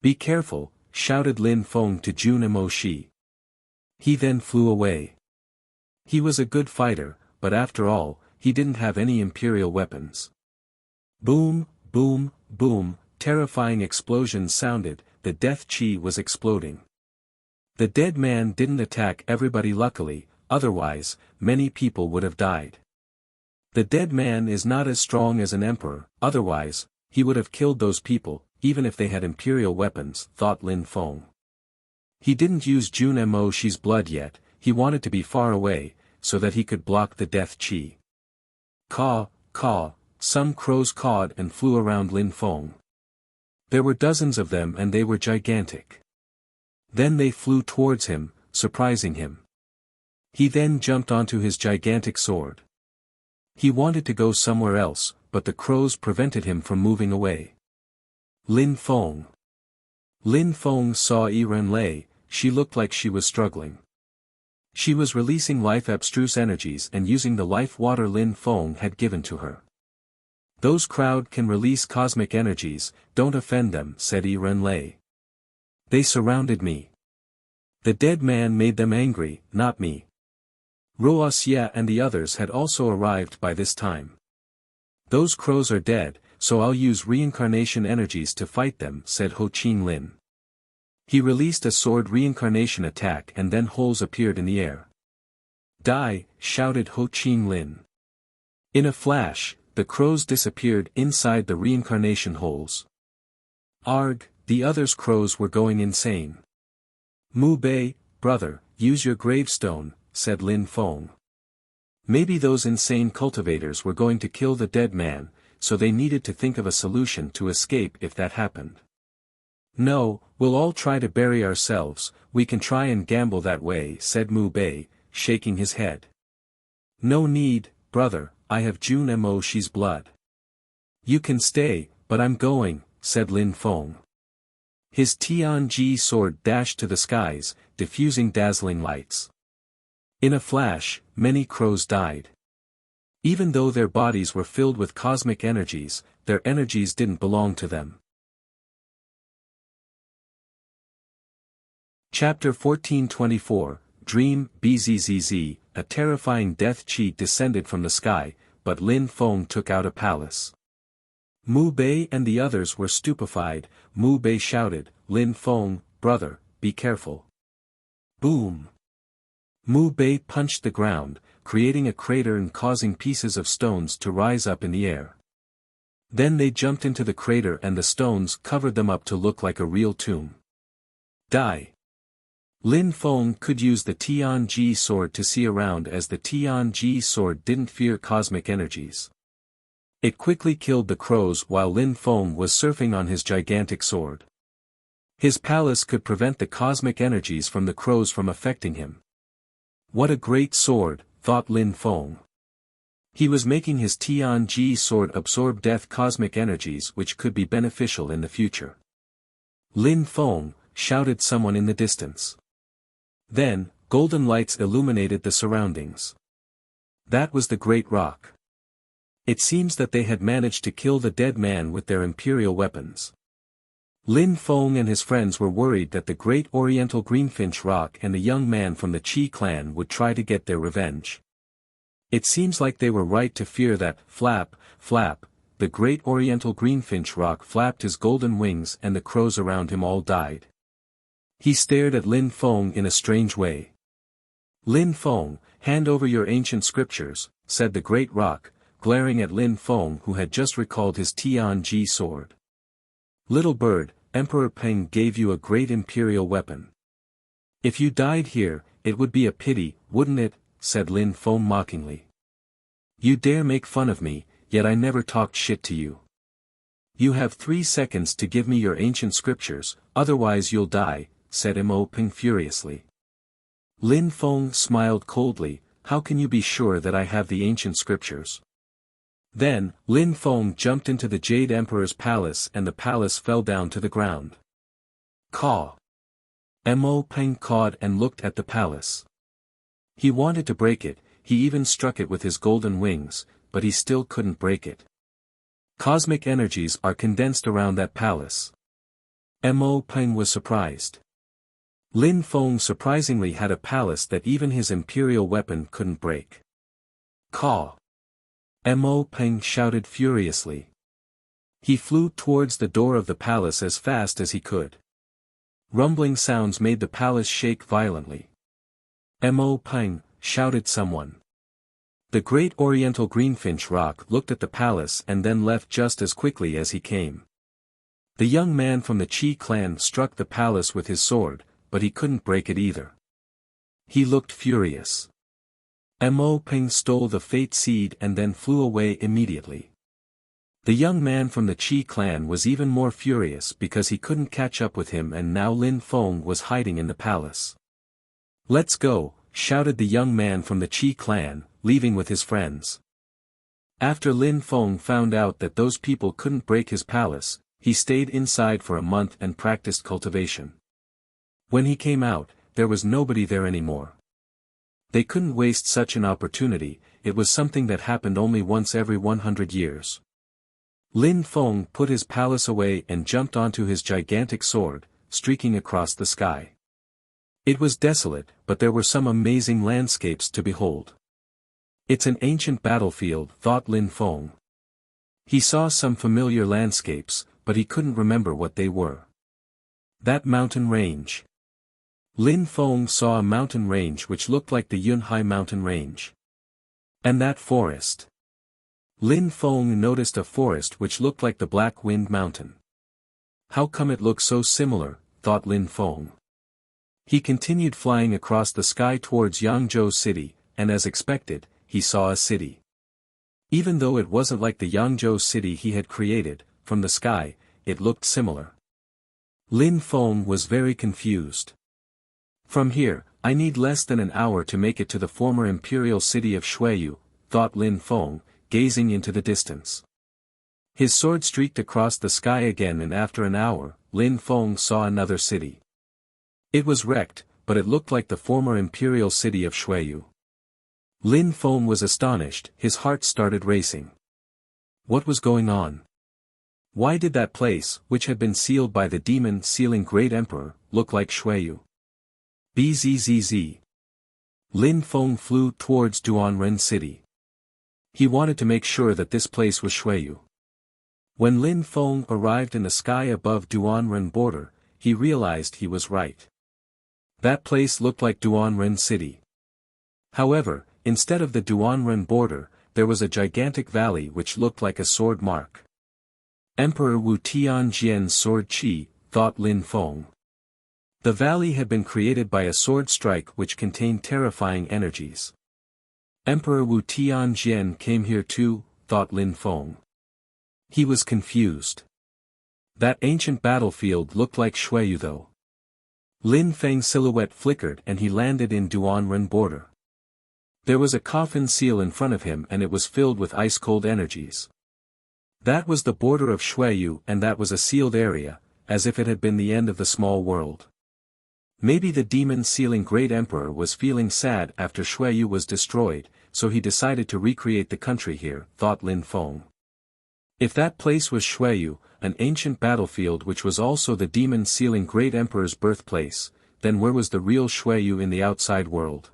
Be careful, shouted Lin Feng to Jun Mo she. He then flew away. He was a good fighter, but after all, he didn't have any imperial weapons. Boom, boom, boom, terrifying explosions sounded, the death chi was exploding. The dead man didn't attack everybody luckily, otherwise, many people would have died. The dead man is not as strong as an emperor, otherwise, he would have killed those people, even if they had imperial weapons, thought Lin Feng. He didn't use Jun Mo she's blood yet, he wanted to be far away, so that he could block the death chi. Caw, caw, some crows cawed and flew around Lin Feng. There were dozens of them and they were gigantic. Then they flew towards him, surprising him. He then jumped onto his gigantic sword. He wanted to go somewhere else, but the crows prevented him from moving away. Lin Feng. Lin Feng saw Yi Renlei. She looked like she was struggling. She was releasing life abstruse energies and using the life water Lin Feng had given to her. Those crowd can release cosmic energies, don't offend them, said Yi Renlei. They surrounded me. The dead man made them angry, not me. Wuxia and the others had also arrived by this time. Those crows are dead, so I'll use reincarnation energies to fight them, said Ho Chin Lin. He released a sword reincarnation attack and then holes appeared in the air. Die, shouted Ho Chin Lin. In a flash, the crows disappeared inside the reincarnation holes. Arg, the others' crows were going insane. Mu Bei, brother, use your gravestone, said Lin Feng. Maybe those insane cultivators were going to kill the dead man, so they needed to think of a solution to escape if that happened. No, we'll all try to bury ourselves, we can try and gamble that way, said Mu Bei, shaking his head. No need, brother, I have Jun Mo Shi's blood. You can stay, but I'm going, said Lin Feng. His Tianji sword dashed to the skies, diffusing dazzling lights. In a flash, many crows died. Even though their bodies were filled with cosmic energies, their energies didn't belong to them. Chapter 1424, Dream, BZZZ, a terrifying death chi descended from the sky, but Lin Feng took out a palace. Mu Bei and the others were stupefied. Mu Bei shouted, Lin Feng, brother, be careful. Boom! Mu Bei punched the ground, creating a crater and causing pieces of stones to rise up in the air. Then they jumped into the crater and the stones covered them up to look like a real tomb. Die! Lin Feng could use the Tianji sword to see around as the Tianji sword didn't fear cosmic energies. It quickly killed the crows while Lin Feng was surfing on his gigantic sword. His palace could prevent the cosmic energies from the crows from affecting him. What a great sword, thought Lin Feng. He was making his Tianji sword absorb death cosmic energies which could be beneficial in the future. Lin Feng, shouted someone in the distance. Then, golden lights illuminated the surroundings. That was the Great Rock. It seems that they had managed to kill the dead man with their imperial weapons. Lin Feng and his friends were worried that the Great Oriental Greenfinch Rock and the young man from the Qi clan would try to get their revenge. It seems like they were right to fear that, flap, flap, the Great Oriental Greenfinch Rock flapped his golden wings and the crows around him all died. He stared at Lin Feng in a strange way. Lin Feng, hand over your ancient scriptures, said the Great Rock, glaring at Lin Feng who had just recalled his Tianji sword. Little bird, Emperor Peng gave you a great imperial weapon. If you died here, it would be a pity, wouldn't it, said Lin Feng mockingly. You dare make fun of me, yet I never talked shit to you. You have 3 seconds to give me your ancient scriptures, otherwise you'll die, said Mo Peng furiously. Lin Feng smiled coldly, how can you be sure that I have the ancient scriptures? Then, Lin Feng jumped into the Jade Emperor's palace and the palace fell down to the ground. Caw! Mo Peng cawed and looked at the palace. He wanted to break it, he even struck it with his golden wings, but he still couldn't break it. Cosmic energies are condensed around that palace. Mo Peng was surprised. Lin Feng surprisingly had a palace that even his imperial weapon couldn't break. Caw! Mo Peng shouted furiously. He flew towards the door of the palace as fast as he could. Rumbling sounds made the palace shake violently. Mo Peng, shouted someone. The Great Oriental Greenfinch Rock looked at the palace and then left just as quickly as he came. The young man from the Qi clan struck the palace with his sword, but he couldn't break it either. He looked furious. Mo Ping stole the fate seed and then flew away immediately. The young man from the Qi clan was even more furious because he couldn't catch up with him, and now Lin Feng was hiding in the palace. "Let's go," shouted the young man from the Qi clan, leaving with his friends. After Lin Feng found out that those people couldn't break his palace, he stayed inside for a month and practiced cultivation. When he came out, there was nobody there anymore. They couldn't waste such an opportunity, it was something that happened only once every 100 years. Lin Feng put his palace away and jumped onto his gigantic sword, streaking across the sky. It was desolate, but there were some amazing landscapes to behold. "It's an ancient battlefield," thought Lin Feng. He saw some familiar landscapes, but he couldn't remember what they were. That mountain range. Lin Feng saw a mountain range which looked like the Yunhai mountain range. And that forest. Lin Feng noticed a forest which looked like the Black Wind Mountain. How come it looks so similar, thought Lin Feng. He continued flying across the sky towards Yangzhou City, and as expected, he saw a city. Even though it wasn't like the Yangzhou City he had created, from the sky, it looked similar. Lin Feng was very confused. From here, I need less than an hour to make it to the former imperial city of Shuiyu, thought Lin Feng, gazing into the distance. His sword streaked across the sky again, and after an hour, Lin Feng saw another city. It was wrecked, but it looked like the former imperial city of Shuiyu. Lin Feng was astonished, his heart started racing. What was going on? Why did that place, which had been sealed by the demon sealing Great Emperor, look like Shuiyu? Bzzz. Lin Feng flew towards Duanren City. He wanted to make sure that this place was Shuiyu. When Lin Feng arrived in the sky above Duanren border, he realized he was right. That place looked like Duanren City. However, instead of the Duanren border, there was a gigantic valley which looked like a sword mark. Emperor Wu Tianjian's sword Qi, thought Lin Feng. The valley had been created by a sword strike which contained terrifying energies. Emperor Wu Tianjian came here too, thought Lin Feng. He was confused. That ancient battlefield looked like Shuiyu though. Lin Feng's silhouette flickered and he landed in Duanren border. There was a coffin seal in front of him and it was filled with ice-cold energies. That was the border of Shuiyu, and that was a sealed area, as if it had been the end of the small world. Maybe the demon sealing Great Emperor was feeling sad after Shuiyu was destroyed, so he decided to recreate the country here, thought Lin Feng. If that place was Shuiyu, an ancient battlefield which was also the demon sealing Great Emperor's birthplace, then where was the real Shuiyu in the outside world?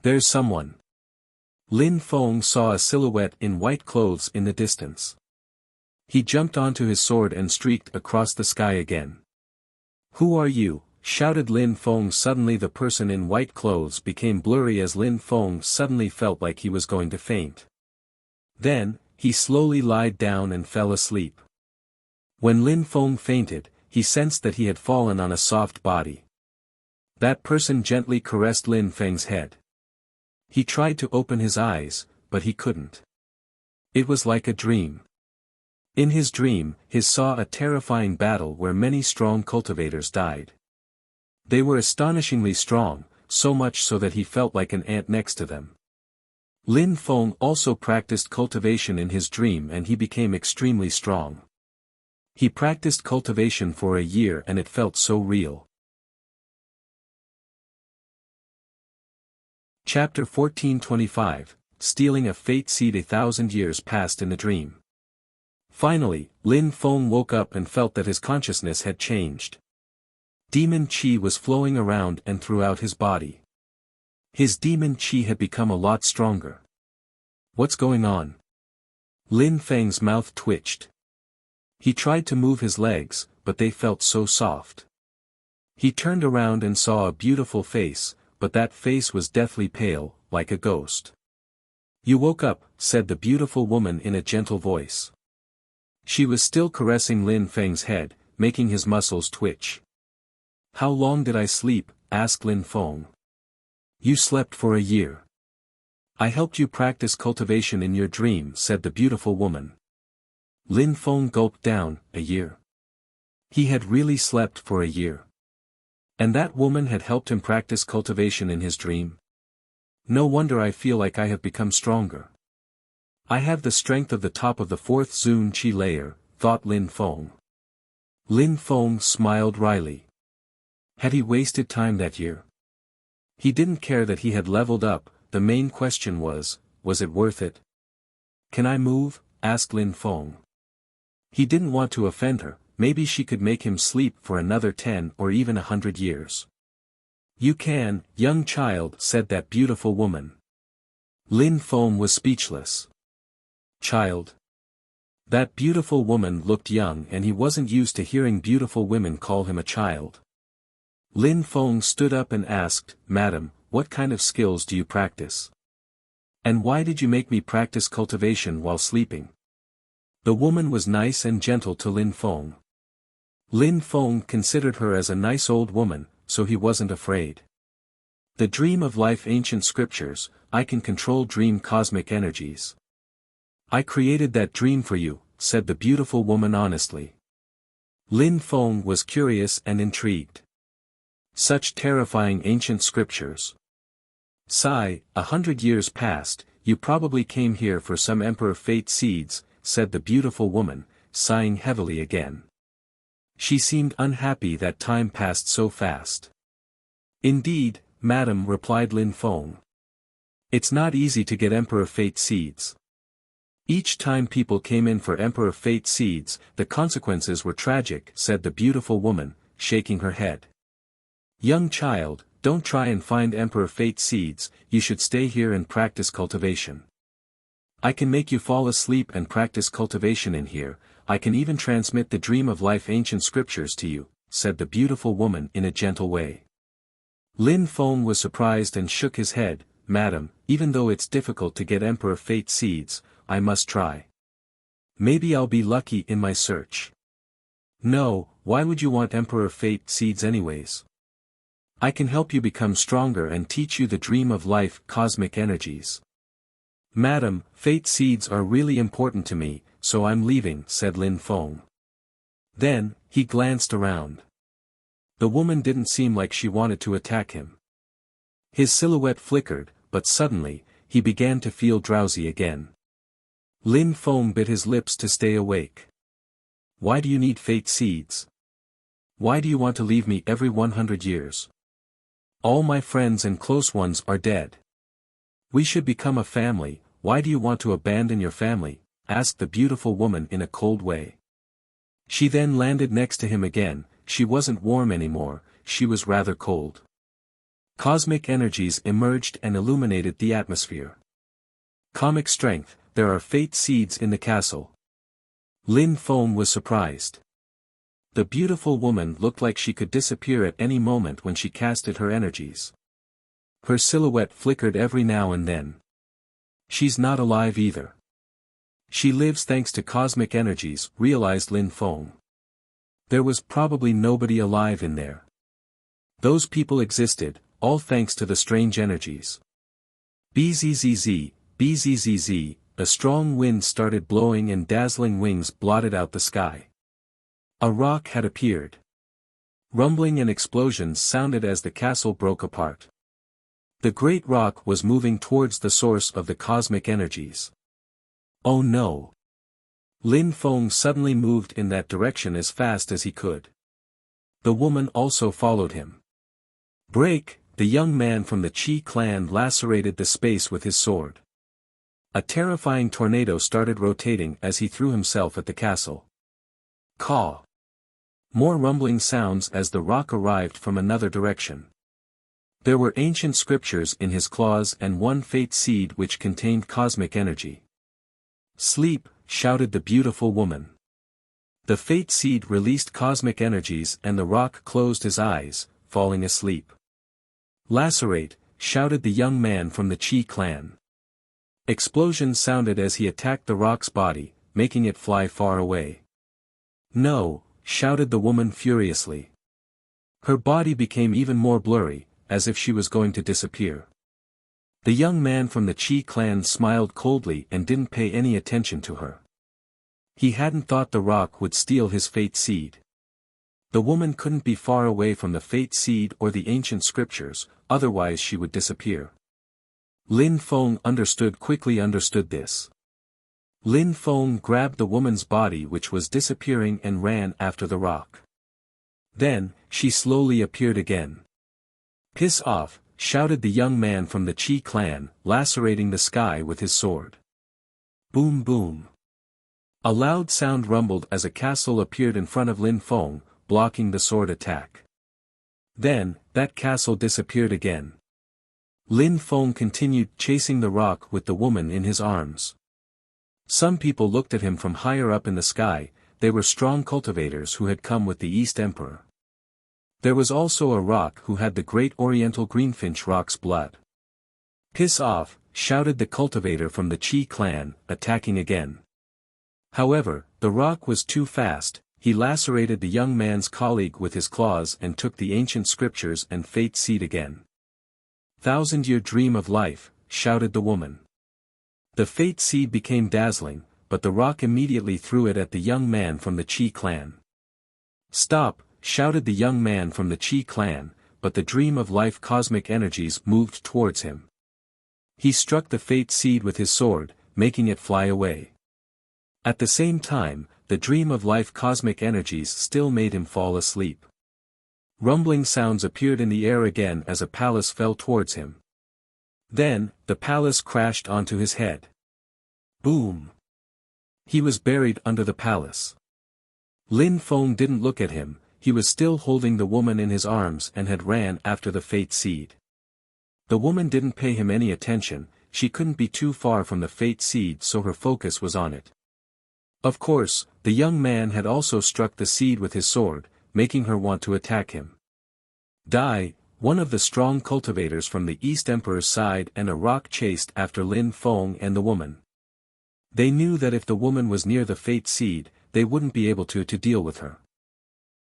There's someone. Lin Feng saw a silhouette in white clothes in the distance. He jumped onto his sword and streaked across the sky again. "Who are you?" shouted Lin Feng. Suddenly the person in white clothes became blurry as Lin Feng suddenly felt like he was going to faint. Then, he slowly lied down and fell asleep. When Lin Feng fainted, he sensed that he had fallen on a soft body. That person gently caressed Lin Feng's head. He tried to open his eyes, but he couldn't. It was like a dream. In his dream, he saw a terrifying battle where many strong cultivators died. They were astonishingly strong, so much so that he felt like an ant next to them. Lin Feng also practiced cultivation in his dream and he became extremely strong. He practiced cultivation for a year and it felt so real. Chapter 1425, Stealing a Fate Seed. 1,000 years passed in the dream. Finally, Lin Feng woke up and felt that his consciousness had changed. Demon Qi was flowing around and throughout his body. His demon Qi had become a lot stronger. What's going on? Lin Feng's mouth twitched. He tried to move his legs, but they felt so soft. He turned around and saw a beautiful face, but that face was deathly pale, like a ghost. "You woke up," said the beautiful woman in a gentle voice. She was still caressing Lin Feng's head, making his muscles twitch. "How long did I sleep?" asked Lin Feng. You slept for a year. I helped you practice cultivation in your dream, said the beautiful woman. Lin Feng gulped down, a year. He had really slept for a year. And that woman had helped him practice cultivation in his dream? No wonder I feel like I have become stronger. I have the strength of the top of the fourth Zun Qi layer, thought Lin Feng. Lin Feng smiled wryly. Had he wasted time that year? He didn't care that he had leveled up, the main question was it worth it? Can I move? Asked Lin Feng. He didn't want to offend her, maybe she could make him sleep for another 10 or even 100 years. You can, young child, said that beautiful woman. Lin Feng was speechless. Child? That beautiful woman looked young and he wasn't used to hearing beautiful women call him a child. Lin Feng stood up and asked, Madam, what kind of skills do you practice? And why did you make me practice cultivation while sleeping? The woman was nice and gentle to Lin Feng. Lin Feng considered her as a nice old woman, so he wasn't afraid. The dream of life ancient scriptures, I can control dream cosmic energies. I created that dream for you, said the beautiful woman honestly. Lin Feng was curious and intrigued. Such terrifying ancient scriptures. Sigh, 100 years passed, you probably came here for some Emperor Fate seeds, said the beautiful woman, sighing heavily again. She seemed unhappy that time passed so fast. Indeed, madam, replied Lin Feng. It's not easy to get Emperor Fate seeds. Each time people came in for Emperor Fate seeds, the consequences were tragic, said the beautiful woman, shaking her head. Young child, don't try and find Emperor Fate seeds, you should stay here and practice cultivation. I can make you fall asleep and practice cultivation in here, I can even transmit the dream of life ancient scriptures to you, said the beautiful woman in a gentle way. Lin Feng was surprised and shook his head, Madam, even though it's difficult to get Emperor Fate seeds, I must try. Maybe I'll be lucky in my search. No, why would you want Emperor Fate seeds anyways? I can help you become stronger and teach you the dream of life cosmic energies. Madam, Fate seeds are really important to me, so I'm leaving, said Lin Feng. Then, he glanced around. The woman didn't seem like she wanted to attack him. His silhouette flickered, but suddenly, he began to feel drowsy again. Lin Feng bit his lips to stay awake. Why do you need Fate seeds? Why do you want to leave me every 100 years? All my friends and close ones are dead. We should become a family, why do you want to abandon your family? Asked the beautiful woman in a cold way. She then landed next to him again, she wasn't warm anymore, she was rather cold. Cosmic energies emerged and illuminated the atmosphere. Comic strength, there are Fate seeds in the castle. Lin Feng was surprised. The beautiful woman looked like she could disappear at any moment when she casted her energies. Her silhouette flickered every now and then. She's not alive either. She lives thanks to cosmic energies, realized Lin Feng. There was probably nobody alive in there. Those people existed, all thanks to the strange energies. Bzzz, bzzz, a strong wind started blowing and dazzling wings blotted out the sky. A rock had appeared. Rumbling and explosions sounded as the castle broke apart. The great rock was moving towards the source of the cosmic energies. Oh no! Lin Feng suddenly moved in that direction as fast as he could. The woman also followed him. Break! The young man from the Qi clan lacerated the space with his sword. A terrifying tornado started rotating as he threw himself at the castle. Caw! More rumbling sounds as the rock arrived from another direction. There were ancient scriptures in his claws and one Fate seed which contained cosmic energy. Sleep, shouted the beautiful woman. The Fate seed released cosmic energies and the rock closed his eyes, falling asleep. Lacerate, shouted the young man from the Qi clan. Explosions sounded as he attacked the rock's body, making it fly far away. No, shouted the woman furiously. Her body became even more blurry, as if she was going to disappear. The young man from the Qi clan smiled coldly and didn't pay any attention to her. He hadn't thought the rock would steal his fate seed. The woman couldn't be far away from the fate seed or the ancient scriptures, otherwise she would disappear. Lin Feng quickly understood this. Lin Feng grabbed the woman's body which was disappearing and ran after the rock. Then, she slowly appeared again. "Piss off," shouted the young man from the Qi clan, lacerating the sky with his sword. Boom boom. A loud sound rumbled as a castle appeared in front of Lin Feng, blocking the sword attack. Then, that castle disappeared again. Lin Feng continued chasing the rock with the woman in his arms. Some people looked at him from higher up in the sky. They were strong cultivators who had come with the East Emperor. There was also a rock who had the great Oriental Greenfinch rock's blood. "Piss off," shouted the cultivator from the Qi clan, attacking again. However, the rock was too fast. He lacerated the young man's colleague with his claws and took the ancient scriptures and fate seed again. "Thousand-year dream of life," shouted the woman. The fate seed became dazzling, but the rock immediately threw it at the young man from the Qi clan. "Stop," shouted the young man from the Qi clan, but the dream of life cosmic energies moved towards him. He struck the fate seed with his sword, making it fly away. At the same time, the dream of life cosmic energies still made him fall asleep. Rumbling sounds appeared in the air again as a palace fell towards him. Then, the palace crashed onto his head. Boom! He was buried under the palace. Lin Feng didn't look at him. He was still holding the woman in his arms and had ran after the fate seed. The woman didn't pay him any attention. She couldn't be too far from the fate seed, so her focus was on it. Of course, the young man had also struck the seed with his sword, making her want to attack him. Die, one of the strong cultivators from the East Emperor's side and a rock chased after Lin Feng and the woman. They knew that if the woman was near the fate seed, they wouldn't be able to deal with her.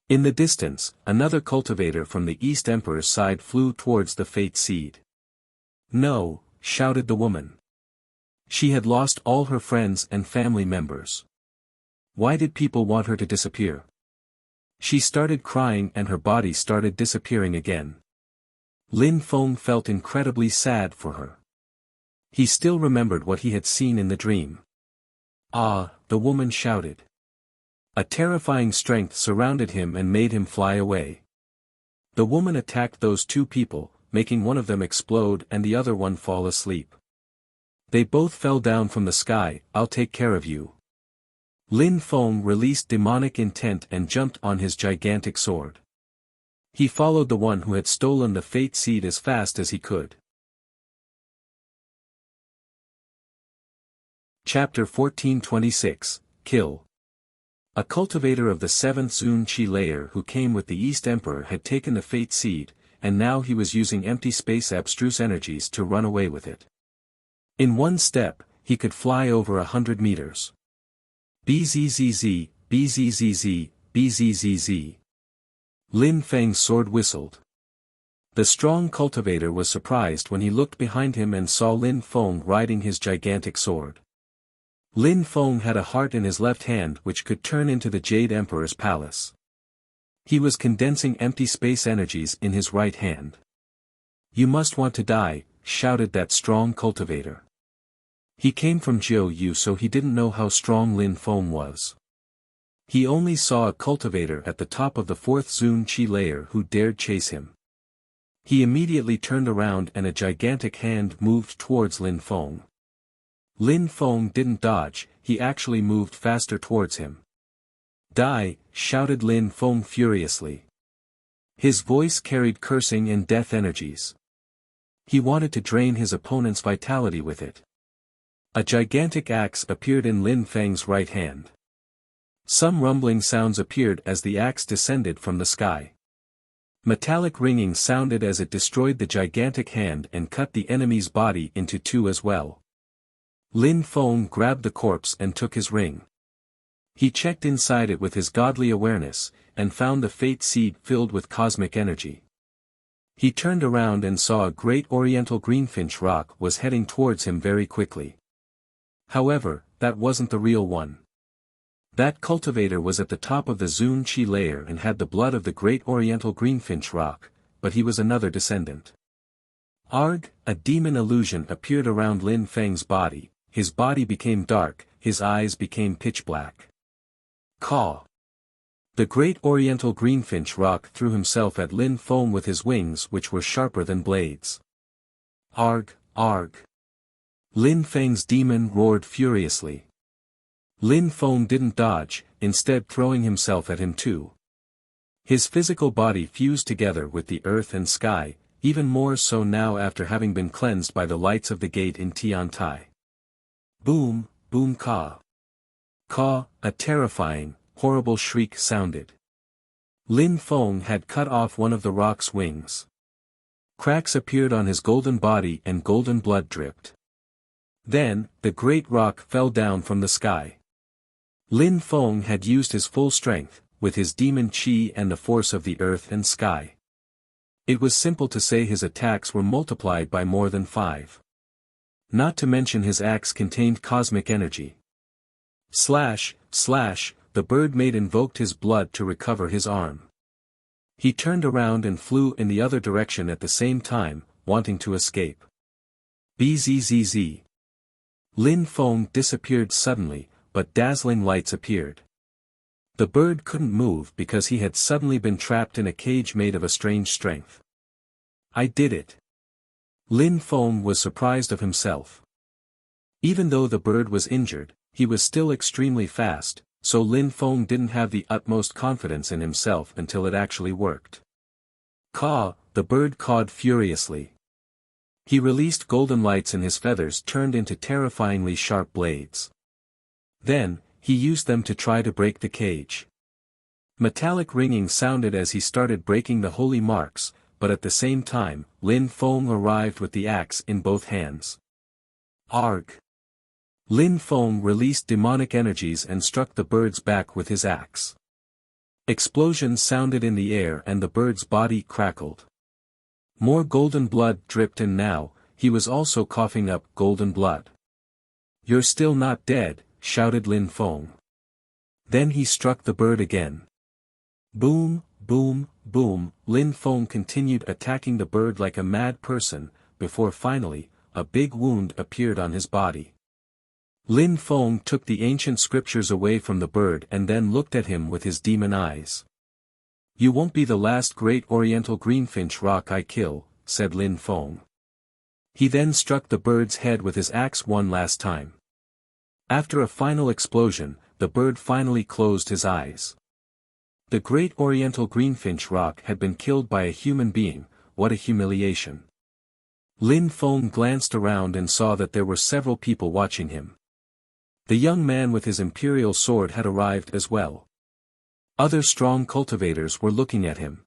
In the distance, another cultivator from the East Emperor's side flew towards the fate seed. "No," shouted the woman. She had lost all her friends and family members. Why did people want her to disappear? She started crying and her body started disappearing again. Lin Feng felt incredibly sad for her. He still remembered what he had seen in the dream. "Ah!" the woman shouted. A terrifying strength surrounded him and made him fly away. The woman attacked those two people, making one of them explode and the other one fall asleep. They both fell down from the sky. "I'll take care of you." Lin Feng released demonic intent and jumped on his gigantic sword. He followed the one who had stolen the fate seed as fast as he could. Chapter 1426, Kill. A cultivator of the 7th Zun Qi layer who came with the East Emperor had taken the fate seed, and now he was using empty space abstruse energies to run away with it. In one step, he could fly over 100 meters. Bzzz, bzzz, bzzz. Lin Feng's sword whistled. The strong cultivator was surprised when he looked behind him and saw Lin Feng riding his gigantic sword. Lin Feng had a heart in his left hand which could turn into the Jade Emperor's palace. He was condensing empty space energies in his right hand. "You must want to die," shouted that strong cultivator. He came from Jiu Yu, so he didn't know how strong Lin Feng was. He only saw a cultivator at the top of the 4th Zun Qi layer who dared chase him. He immediately turned around and a gigantic hand moved towards Lin Feng. Lin Feng didn't dodge, he actually moved faster towards him. "Die!" shouted Lin Feng furiously. His voice carried cursing and death energies. He wanted to drain his opponent's vitality with it. A gigantic axe appeared in Lin Feng's right hand. Some rumbling sounds appeared as the axe descended from the sky. Metallic ringing sounded as it destroyed the gigantic hand and cut the enemy's body into two as well. Lin Feng grabbed the corpse and took his ring. He checked inside it with his godly awareness, and found the fate seed filled with cosmic energy. He turned around and saw a great oriental greenfinch rock was heading towards him very quickly. However, that wasn't the real one. That cultivator was at the top of the Zun Chi layer and had the blood of the great oriental greenfinch rock, but he was another descendant. Arg, a demon illusion appeared around Lin Feng's body, his body became dark, his eyes became pitch black. Caw! The great oriental greenfinch rock threw himself at Lin Feng with his wings which were sharper than blades. Arg, arg! Lin Feng's demon roared furiously. Lin Feng didn't dodge, instead throwing himself at him too. His physical body fused together with the earth and sky, even more so now after having been cleansed by the lights of the gate in Tiantai. Boom, boom caw. Caw, a terrifying, horrible shriek sounded. Lin Feng had cut off one of the rock's wings. Cracks appeared on his golden body and golden blood dripped. Then, the great rock fell down from the sky. Lin Feng had used his full strength, with his demon chi and the force of the earth and sky. It was simple to say his attacks were multiplied by more than 5. Not to mention his axe contained cosmic energy. Slash, slash, the bird maid invoked his blood to recover his arm. He turned around and flew in the other direction at the same time, wanting to escape. Bzzz. Lin Feng disappeared suddenly, but dazzling lights appeared. The bird couldn't move because he had suddenly been trapped in a cage made of a strange strength. I did it. Lin Feng was surprised of himself. Even though the bird was injured, he was still extremely fast, so Lin Feng didn't have the utmost confidence in himself until it actually worked. Caw, the bird cawed furiously. He released golden lights and his feathers turned into terrifyingly sharp blades. Then, he used them to try to break the cage. Metallic ringing sounded as he started breaking the holy marks, but at the same time, Lin Feng arrived with the axe in both hands. Arg! Lin Feng released demonic energies and struck the bird's back with his axe. Explosions sounded in the air and the bird's body crackled. More golden blood dripped and now, he was also coughing up golden blood. You're still not dead, shouted Lin Feng. Then he struck the bird again. Boom, boom, boom, Lin Feng continued attacking the bird like a mad person, before finally, a big wound appeared on his body. Lin Feng took the ancient scriptures away from the bird and then looked at him with his demon eyes. You won't be the last great oriental greenfinch rock I kill, said Lin Feng. He then struck the bird's head with his axe one last time. After a final explosion, the bird finally closed his eyes. The great oriental greenfinch rock had been killed by a human being, what a humiliation. Lin Feng glanced around and saw that there were several people watching him. The young man with his imperial sword had arrived as well. Other strong cultivators were looking at him.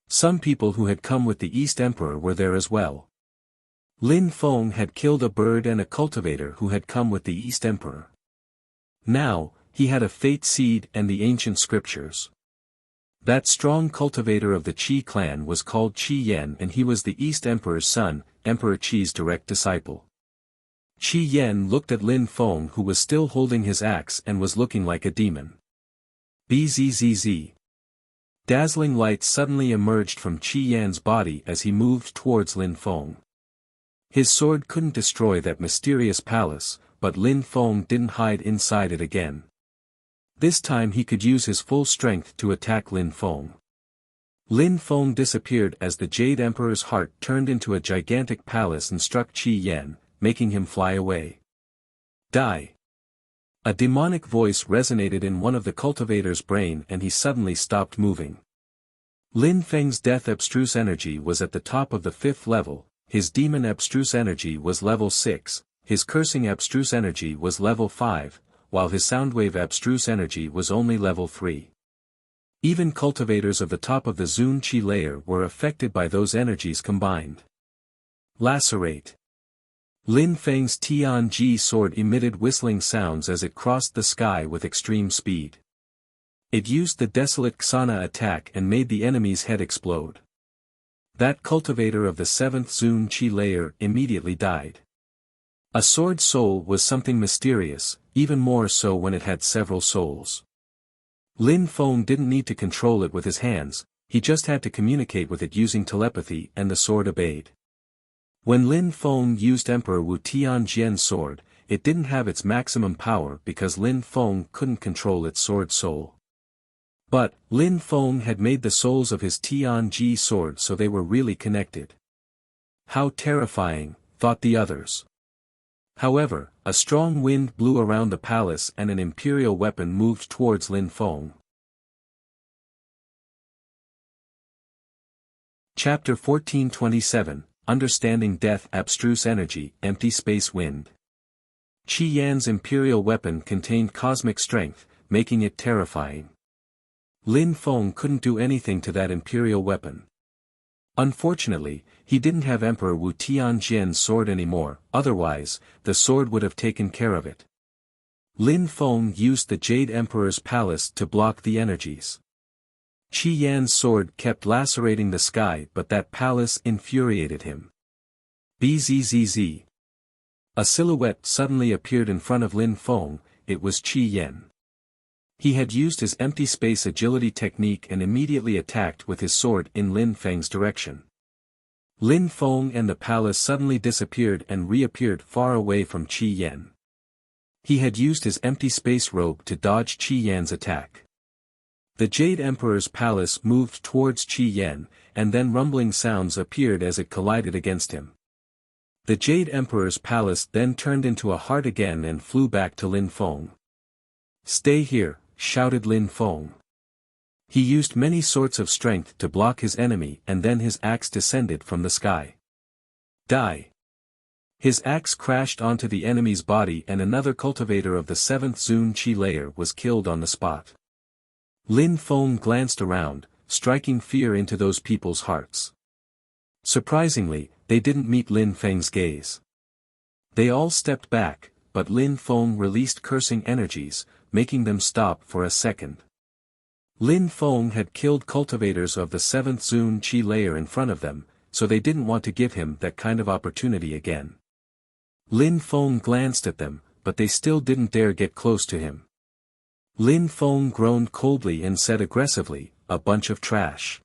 Some people who had come with the East Emperor were there as well. Lin Feng had killed a bird and a cultivator who had come with the East Emperor. Now, he had a fate seed and the ancient scriptures. That strong cultivator of the Qi clan was called Qi Yan and he was the East Emperor's son, Emperor Qi's direct disciple. Qi Yan looked at Lin Feng who was still holding his axe and was looking like a demon. Bzzz. Dazzling light suddenly emerged from Qi Yan's body as he moved towards Lin Feng. His sword couldn't destroy that mysterious palace, but Lin Feng didn't hide inside it again. This time he could use his full strength to attack Lin Feng. Lin Feng disappeared as the Jade Emperor's heart turned into a gigantic palace and struck Qi Yan, making him fly away. Die! A demonic voice resonated in one of the cultivator's brain and he suddenly stopped moving. Lin Feng's death abstruse energy was at the top of the 5th level, his demon abstruse energy was level 6, his cursing abstruse energy was level 5, while his soundwave abstruse energy was only level 3. Even cultivators of the top of the Zun Chi layer were affected by those energies combined. Lacerate. Lin Feng's Tian Ji sword emitted whistling sounds as it crossed the sky with extreme speed. It used the desolate Xana attack and made the enemy's head explode. That cultivator of the 7th Zun Qi layer immediately died. A sword soul was something mysterious, even more so when it had several souls. Lin Feng didn't need to control it with his hands, he just had to communicate with it using telepathy and the sword obeyed. When Lin Feng used Emperor Wu Tianjian's sword, it didn't have its maximum power because Lin Feng couldn't control its sword soul. But, Lin Feng had made the souls of his Tianji sword so they were really connected. How terrifying, thought the others. However, a strong wind blew around the palace and an imperial weapon moved towards Lin Feng. Chapter 1427, Understanding Death. Abstruse Energy, Empty Space Wind. Qi Yan's imperial weapon contained cosmic strength, making it terrifying. Lin Feng couldn't do anything to that imperial weapon. Unfortunately, he didn't have Emperor Wu Tianjian's sword anymore, otherwise, the sword would have taken care of it. Lin Feng used the Jade Emperor's palace to block the energies. Qi Yan's sword kept lacerating the sky, but that palace infuriated him. Bzzz. A silhouette suddenly appeared in front of Lin Feng, it was Qi Yan. He had used his empty space agility technique and immediately attacked with his sword in Lin Feng's direction. Lin Feng and the palace suddenly disappeared and reappeared far away from Qi Yan. He had used his empty space robe to dodge Qi Yan's attack. The Jade Emperor's palace moved towards Qi Yan, and then rumbling sounds appeared as it collided against him. The Jade Emperor's palace then turned into a heart again and flew back to Lin Feng. "Stay here," shouted Lin Feng. He used many sorts of strength to block his enemy and then his axe descended from the sky. Die! His axe crashed onto the enemy's body and another cultivator of the 7th Zun Qi layer was killed on the spot. Lin Feng glanced around, striking fear into those people's hearts. Surprisingly, they didn't meet Lin Feng's gaze. They all stepped back, but Lin Feng released cursing energies, making them stop for a second. Lin Feng had killed cultivators of the 7th Zun Qi layer in front of them, so they didn't want to give him that kind of opportunity again. Lin Feng glanced at them, but they still didn't dare get close to him. Lin Feng groaned coldly and said aggressively, "A bunch of trash."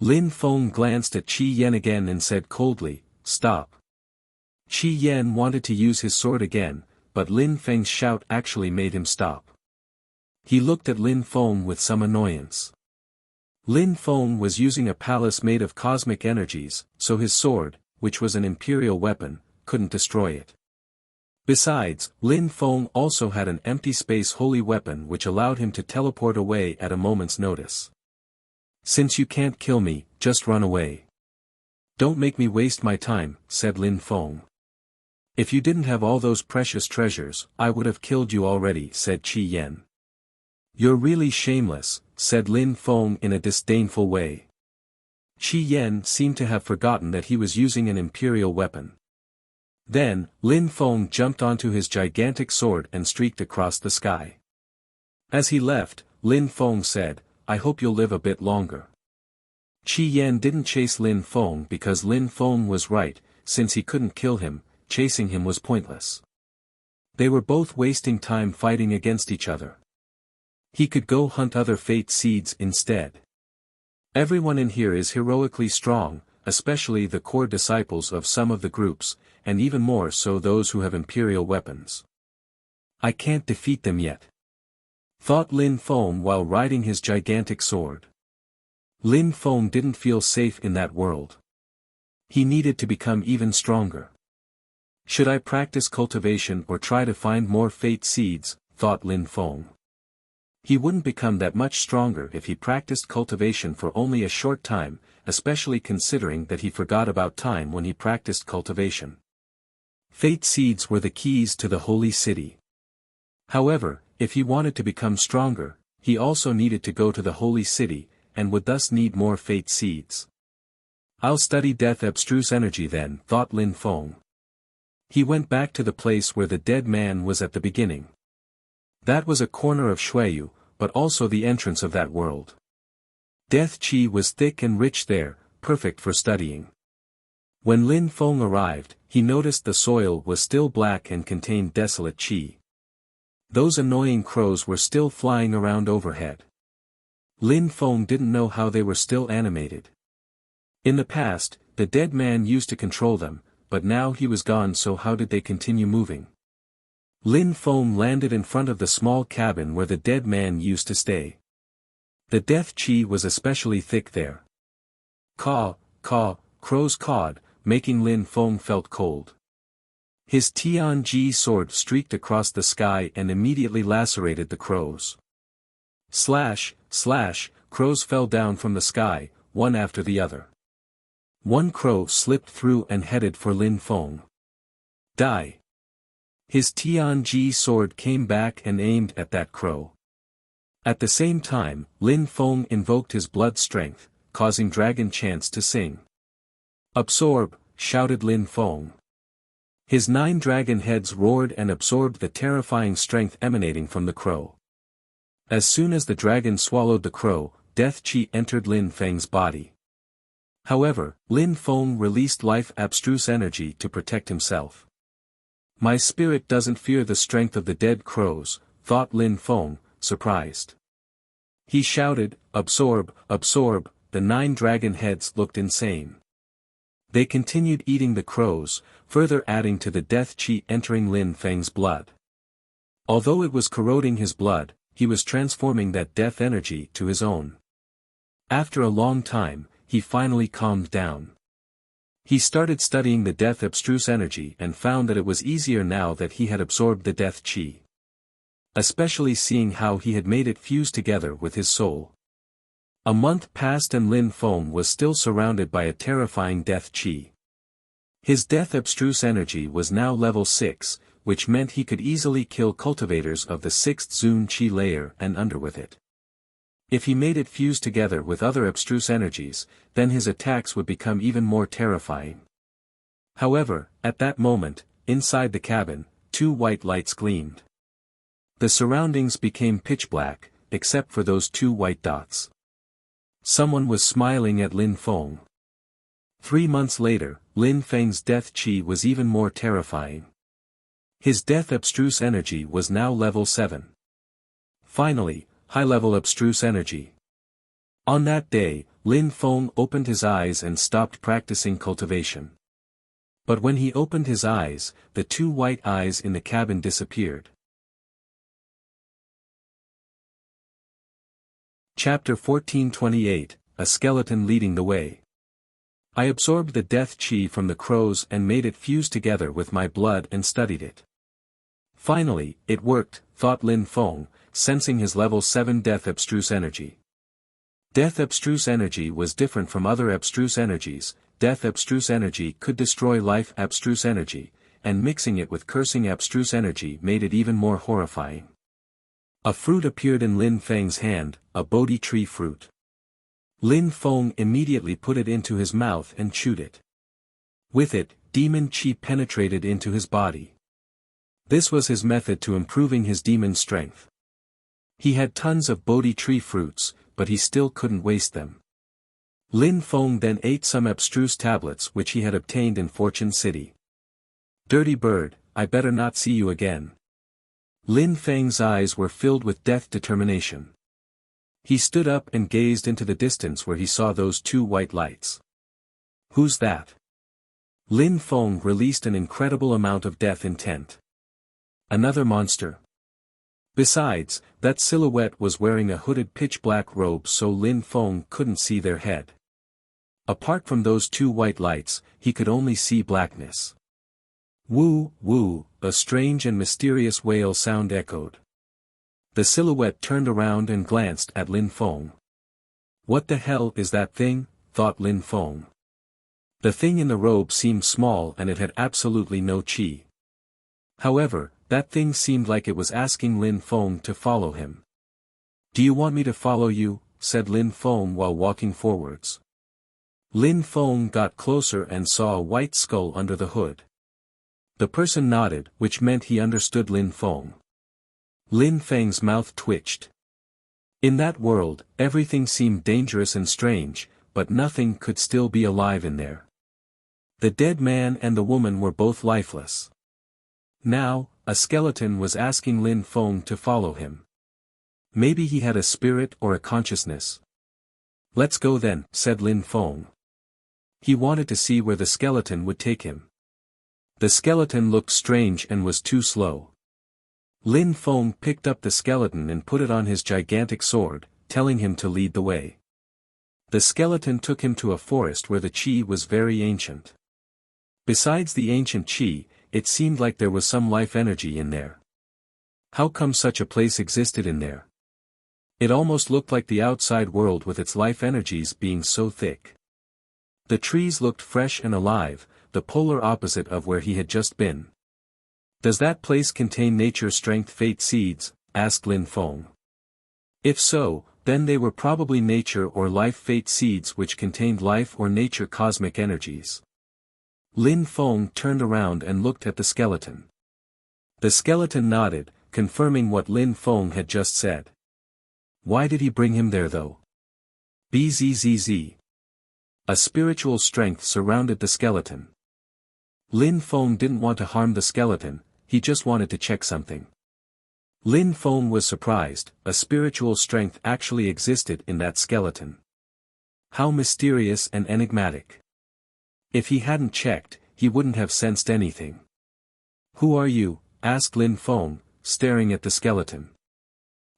Lin Feng glanced at Qi Yan again and said coldly, "Stop." Qi Yan wanted to use his sword again, but Lin Feng's shout actually made him stop. He looked at Lin Feng with some annoyance. Lin Feng was using a palace made of cosmic energies, so his sword, which was an imperial weapon, couldn't destroy it. Besides, Lin Feng also had an empty space holy weapon which allowed him to teleport away at a moment's notice. "Since you can't kill me, just run away." "Don't make me waste my time," said Lin Feng. "If you didn't have all those precious treasures, I would have killed you already," said Qi Yan. "You're really shameless," said Lin Feng in a disdainful way. Qi Yan seemed to have forgotten that he was using an imperial weapon. Then, Lin Feng jumped onto his gigantic sword and streaked across the sky. As he left, Lin Feng said, "I hope you'll live a bit longer." Qi Yan didn't chase Lin Feng because Lin Feng was right, since he couldn't kill him, chasing him was pointless. They were both wasting time fighting against each other. He could go hunt other fate seeds instead. Everyone in here is heroically strong, especially the core disciples of some of the groups, and even more so those who have imperial weapons. I can't defeat them yet, thought Lin Feng while riding his gigantic sword. Lin Feng didn't feel safe in that world. He needed to become even stronger. Should I practice cultivation or try to find more fate seeds, thought Lin Feng. He wouldn't become that much stronger if he practiced cultivation for only a short time, especially considering that he forgot about time when he practiced cultivation. Fate seeds were the keys to the holy city. However, if he wanted to become stronger, he also needed to go to the holy city, and would thus need more fate seeds. I'll study death abstruse energy then, thought Lin Feng. He went back to the place where the dead man was at the beginning. That was a corner of Shuiyu, but also the entrance of that world. Death Qi was thick and rich there, perfect for studying. When Lin Feng arrived, he noticed the soil was still black and contained desolate qi. Those annoying crows were still flying around overhead. Lin Feng didn't know how they were still animated. In the past, the dead man used to control them, but now he was gone, so how did they continue moving? Lin Feng landed in front of the small cabin where the dead man used to stay. The death qi was especially thick there. Caw, caw, crows cawed, making Lin Feng felt cold. His Tianji sword streaked across the sky and immediately lacerated the crows. Slash, slash, crows fell down from the sky, one after the other. One crow slipped through and headed for Lin Feng. Die. His Tianji sword came back and aimed at that crow. At the same time, Lin Feng invoked his blood strength, causing dragon chants to sing. Absorb, shouted Lin Feng. His 9 dragon heads roared and absorbed the terrifying strength emanating from the crow. As soon as the dragon swallowed the crow, death qi entered Lin Feng's body. However, Lin Feng released life abstruse energy to protect himself. My spirit doesn't fear the strength of the dead crows, thought Lin Feng, surprised. He shouted, absorb, absorb. The 9 dragon heads looked insane. They continued eating the crows, further adding to the death qi entering Lin Feng's blood. Although it was corroding his blood, he was transforming that death energy to his own. After a long time, he finally calmed down. He started studying the death abstruse energy and found that it was easier now that he had absorbed the death qi. Especially seeing how he had made it fuse together with his soul. A month passed and Lin Feng was still surrounded by a terrifying death qi. His death abstruse energy was now level 6, which meant he could easily kill cultivators of the 6th Zun qi layer and under with it. If he made it fuse together with other abstruse energies, then his attacks would become even more terrifying. However, at that moment, inside the cabin, 2 white lights gleamed. The surroundings became pitch black, except for those 2 white dots. Someone was smiling at Lin Feng. 3 months later, Lin Feng's death qi was even more terrifying. His death abstruse energy was now level 7. Finally, high-level abstruse energy. On that day, Lin Feng opened his eyes and stopped practicing cultivation. But when he opened his eyes, the 2 white eyes in the cabin disappeared. Chapter 1428, A Skeleton Leading the Way. I absorbed the death qi from the crows and made it fuse together with my blood and studied it. Finally, it worked, thought Lin Feng, sensing his level 7 death abstruse energy. Death abstruse energy was different from other abstruse energies. Death abstruse energy could destroy life abstruse energy, and mixing it with cursing abstruse energy made it even more horrifying. A fruit appeared in Lin Feng's hand, a Bodhi tree fruit. Lin Feng immediately put it into his mouth and chewed it. With it, demon qi penetrated into his body. This was his method to improving his demon strength. He had tons of Bodhi tree fruits, but he still couldn't waste them. Lin Feng then ate some abstruse tablets which he had obtained in Fortune City. Dirty bird, I better not see you again. Lin Feng's eyes were filled with death determination. He stood up and gazed into the distance where he saw those 2 white lights. Who's that? Lin Feng released an incredible amount of death intent. Another monster. Besides, that silhouette was wearing a hooded pitch-black robe so Lin Feng couldn't see their head. Apart from those 2 white lights, he could only see blackness. Woo, woo, a strange and mysterious wail sound echoed. The silhouette turned around and glanced at Lin Feng. What the hell is that thing, thought Lin Feng. The thing in the robe seemed small and it had absolutely no qi. However, that thing seemed like it was asking Lin Feng to follow him. Do you want me to follow you? Said Lin Feng while walking forwards. Lin Feng got closer and saw a white skull under the hood. The person nodded, which meant he understood Lin Feng. Lin Feng's mouth twitched. In that world, everything seemed dangerous and strange, but nothing could still be alive in there. The dead man and the woman were both lifeless. Now, a skeleton was asking Lin Feng to follow him. Maybe he had a spirit or a consciousness. "Let's go then," said Lin Feng. He wanted to see where the skeleton would take him. The skeleton looked strange and was too slow. Lin Feng picked up the skeleton and put it on his gigantic sword, telling him to lead the way. The skeleton took him to a forest where the qi was very ancient. Besides the ancient qi, it seemed like there was some life energy in there. How come such a place existed in there? It almost looked like the outside world with its life energies being so thick. The trees looked fresh and alive, the polar opposite of where he had just been. "Does that place contain nature strength fate seeds?" asked Lin Feng. If so, then they were probably nature or life fate seeds which contained life or nature cosmic energies. Lin Feng turned around and looked at the skeleton. The skeleton nodded, confirming what Lin Feng had just said. Why did he bring him there though? Bzzz. A spiritual strength surrounded the skeleton. Lin Feng didn't want to harm the skeleton, he just wanted to check something. Lin Feng was surprised, a spiritual strength actually existed in that skeleton. How mysterious and enigmatic. If he hadn't checked, he wouldn't have sensed anything. "Who are you?" asked Lin Feng, staring at the skeleton.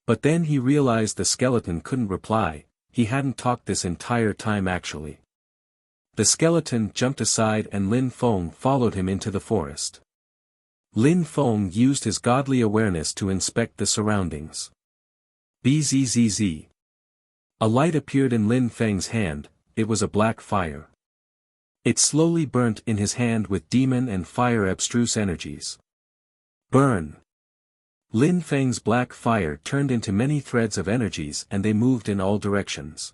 But then he realized the skeleton couldn't reply, he hadn't talked this entire time actually. The skeleton jumped aside and Lin Feng followed him into the forest. Lin Feng used his godly awareness to inspect the surroundings. Bzzz. A light appeared in Lin Feng's hand, it was a black fire. It slowly burnt in his hand with demon and fire abstruse energies. Burn! Lin Feng's black fire turned into many threads of energies and they moved in all directions.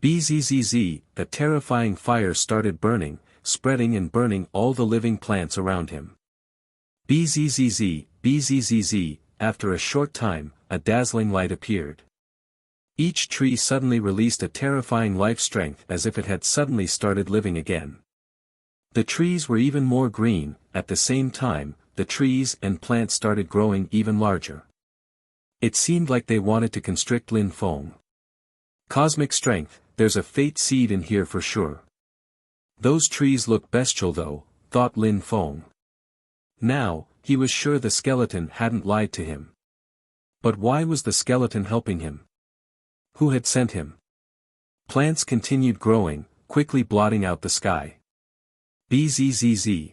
Bzzz, the terrifying fire started burning, spreading and burning all the living plants around him. Bzzz, after a short time, a dazzling light appeared. Each tree suddenly released a terrifying life strength as if it had suddenly started living again. The trees were even more green, at the same time, the trees and plants started growing even larger. It seemed like they wanted to constrict Lin Feng. Cosmic strength, there's a fate seed in here for sure. Those trees look bestial though, thought Lin Feng. Now, he was sure the skeleton hadn't lied to him. But why was the skeleton helping him? Who had sent him? Plants continued growing, quickly blotting out the sky. Bzzz.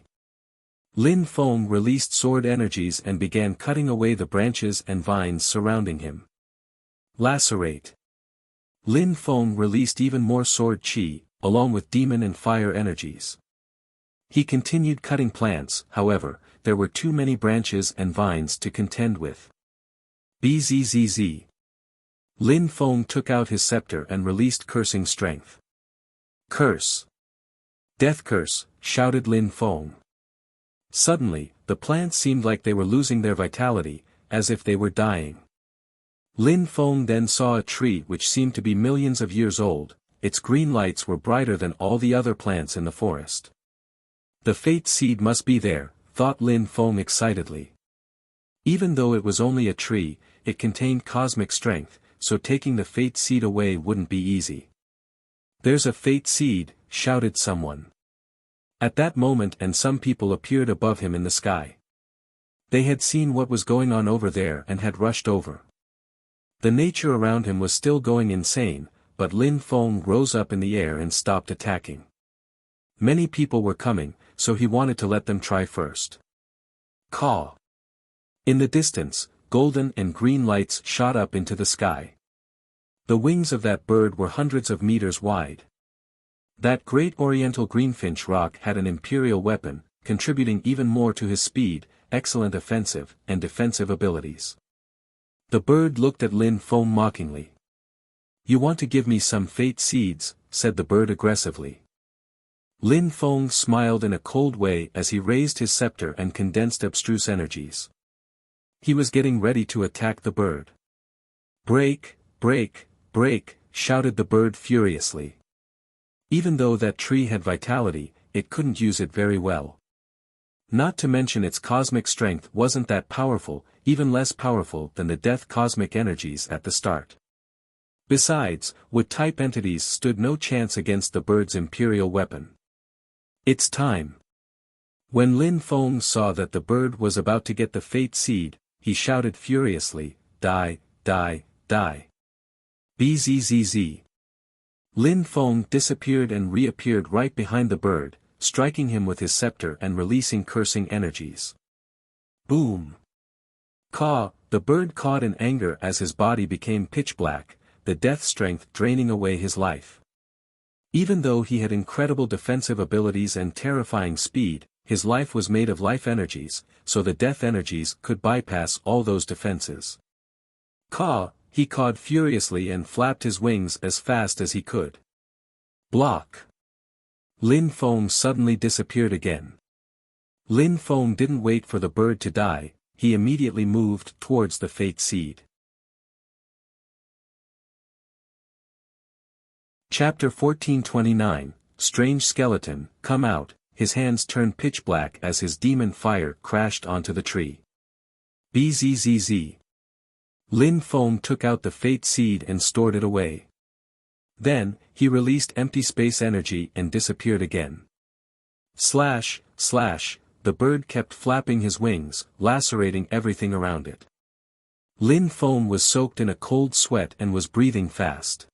Lin Feng released sword energies and began cutting away the branches and vines surrounding him. Lacerate. Lin Feng released even more sword qi, along with demon and fire energies. He continued cutting plants, however, there were too many branches and vines to contend with. Bzzz. Lin Feng took out his scepter and released cursing strength. Curse! Death curse, shouted Lin Feng. Suddenly, the plants seemed like they were losing their vitality, as if they were dying. Lin Feng then saw a tree which seemed to be millions of years old, its green lights were brighter than all the other plants in the forest. The fate seed must be there, thought Lin Feng excitedly. Even though it was only a tree, it contained cosmic strength, so taking the fate seed away wouldn't be easy. There's a fate seed, shouted someone. At that moment and some people appeared above him in the sky. They had seen what was going on over there and had rushed over. The nature around him was still going insane, but Lin Feng rose up in the air and stopped attacking. Many people were coming, so he wanted to let them try first. Caw! In the distance, golden and green lights shot up into the sky. The wings of that bird were hundreds of meters wide. That great oriental greenfinch rock had an imperial weapon, contributing even more to his speed, excellent offensive and defensive abilities. The bird looked at Lin Feng mockingly. "You want to give me some fate seeds," said the bird aggressively. Lin Feng smiled in a cold way as he raised his scepter and condensed abstruse energies. He was getting ready to attack the bird. "Break, break, break," shouted the bird furiously. Even though that tree had vitality, it couldn't use it very well. Not to mention its cosmic strength wasn't that powerful, even less powerful than the death cosmic energies at the start. Besides, wood-type entities stood no chance against the bird's imperial weapon. It's time. When Lin Feng saw that the bird was about to get the fate seed, he shouted furiously, "Die, die, die. Bzzz." Lin Feng disappeared and reappeared right behind the bird, striking him with his scepter and releasing cursing energies. Boom! Caw! The bird cawed in anger as his body became pitch black, the death strength draining away his life. Even though he had incredible defensive abilities and terrifying speed, his life was made of life energies, so the death energies could bypass all those defenses. Caw! He cawed furiously and flapped his wings as fast as he could. Block! Lin Feng suddenly disappeared again. Lin Feng didn't wait for the bird to die, he immediately moved towards the fate seed. Chapter 1429, Strange Skeleton, Come Out. His hands turned pitch black as his demon fire crashed onto the tree. Bzzz. Lin Feng took out the fate seed and stored it away. Then, he released empty space energy and disappeared again. Slash, slash, the bird kept flapping his wings, lacerating everything around it. Lin Feng was soaked in a cold sweat and was breathing fast.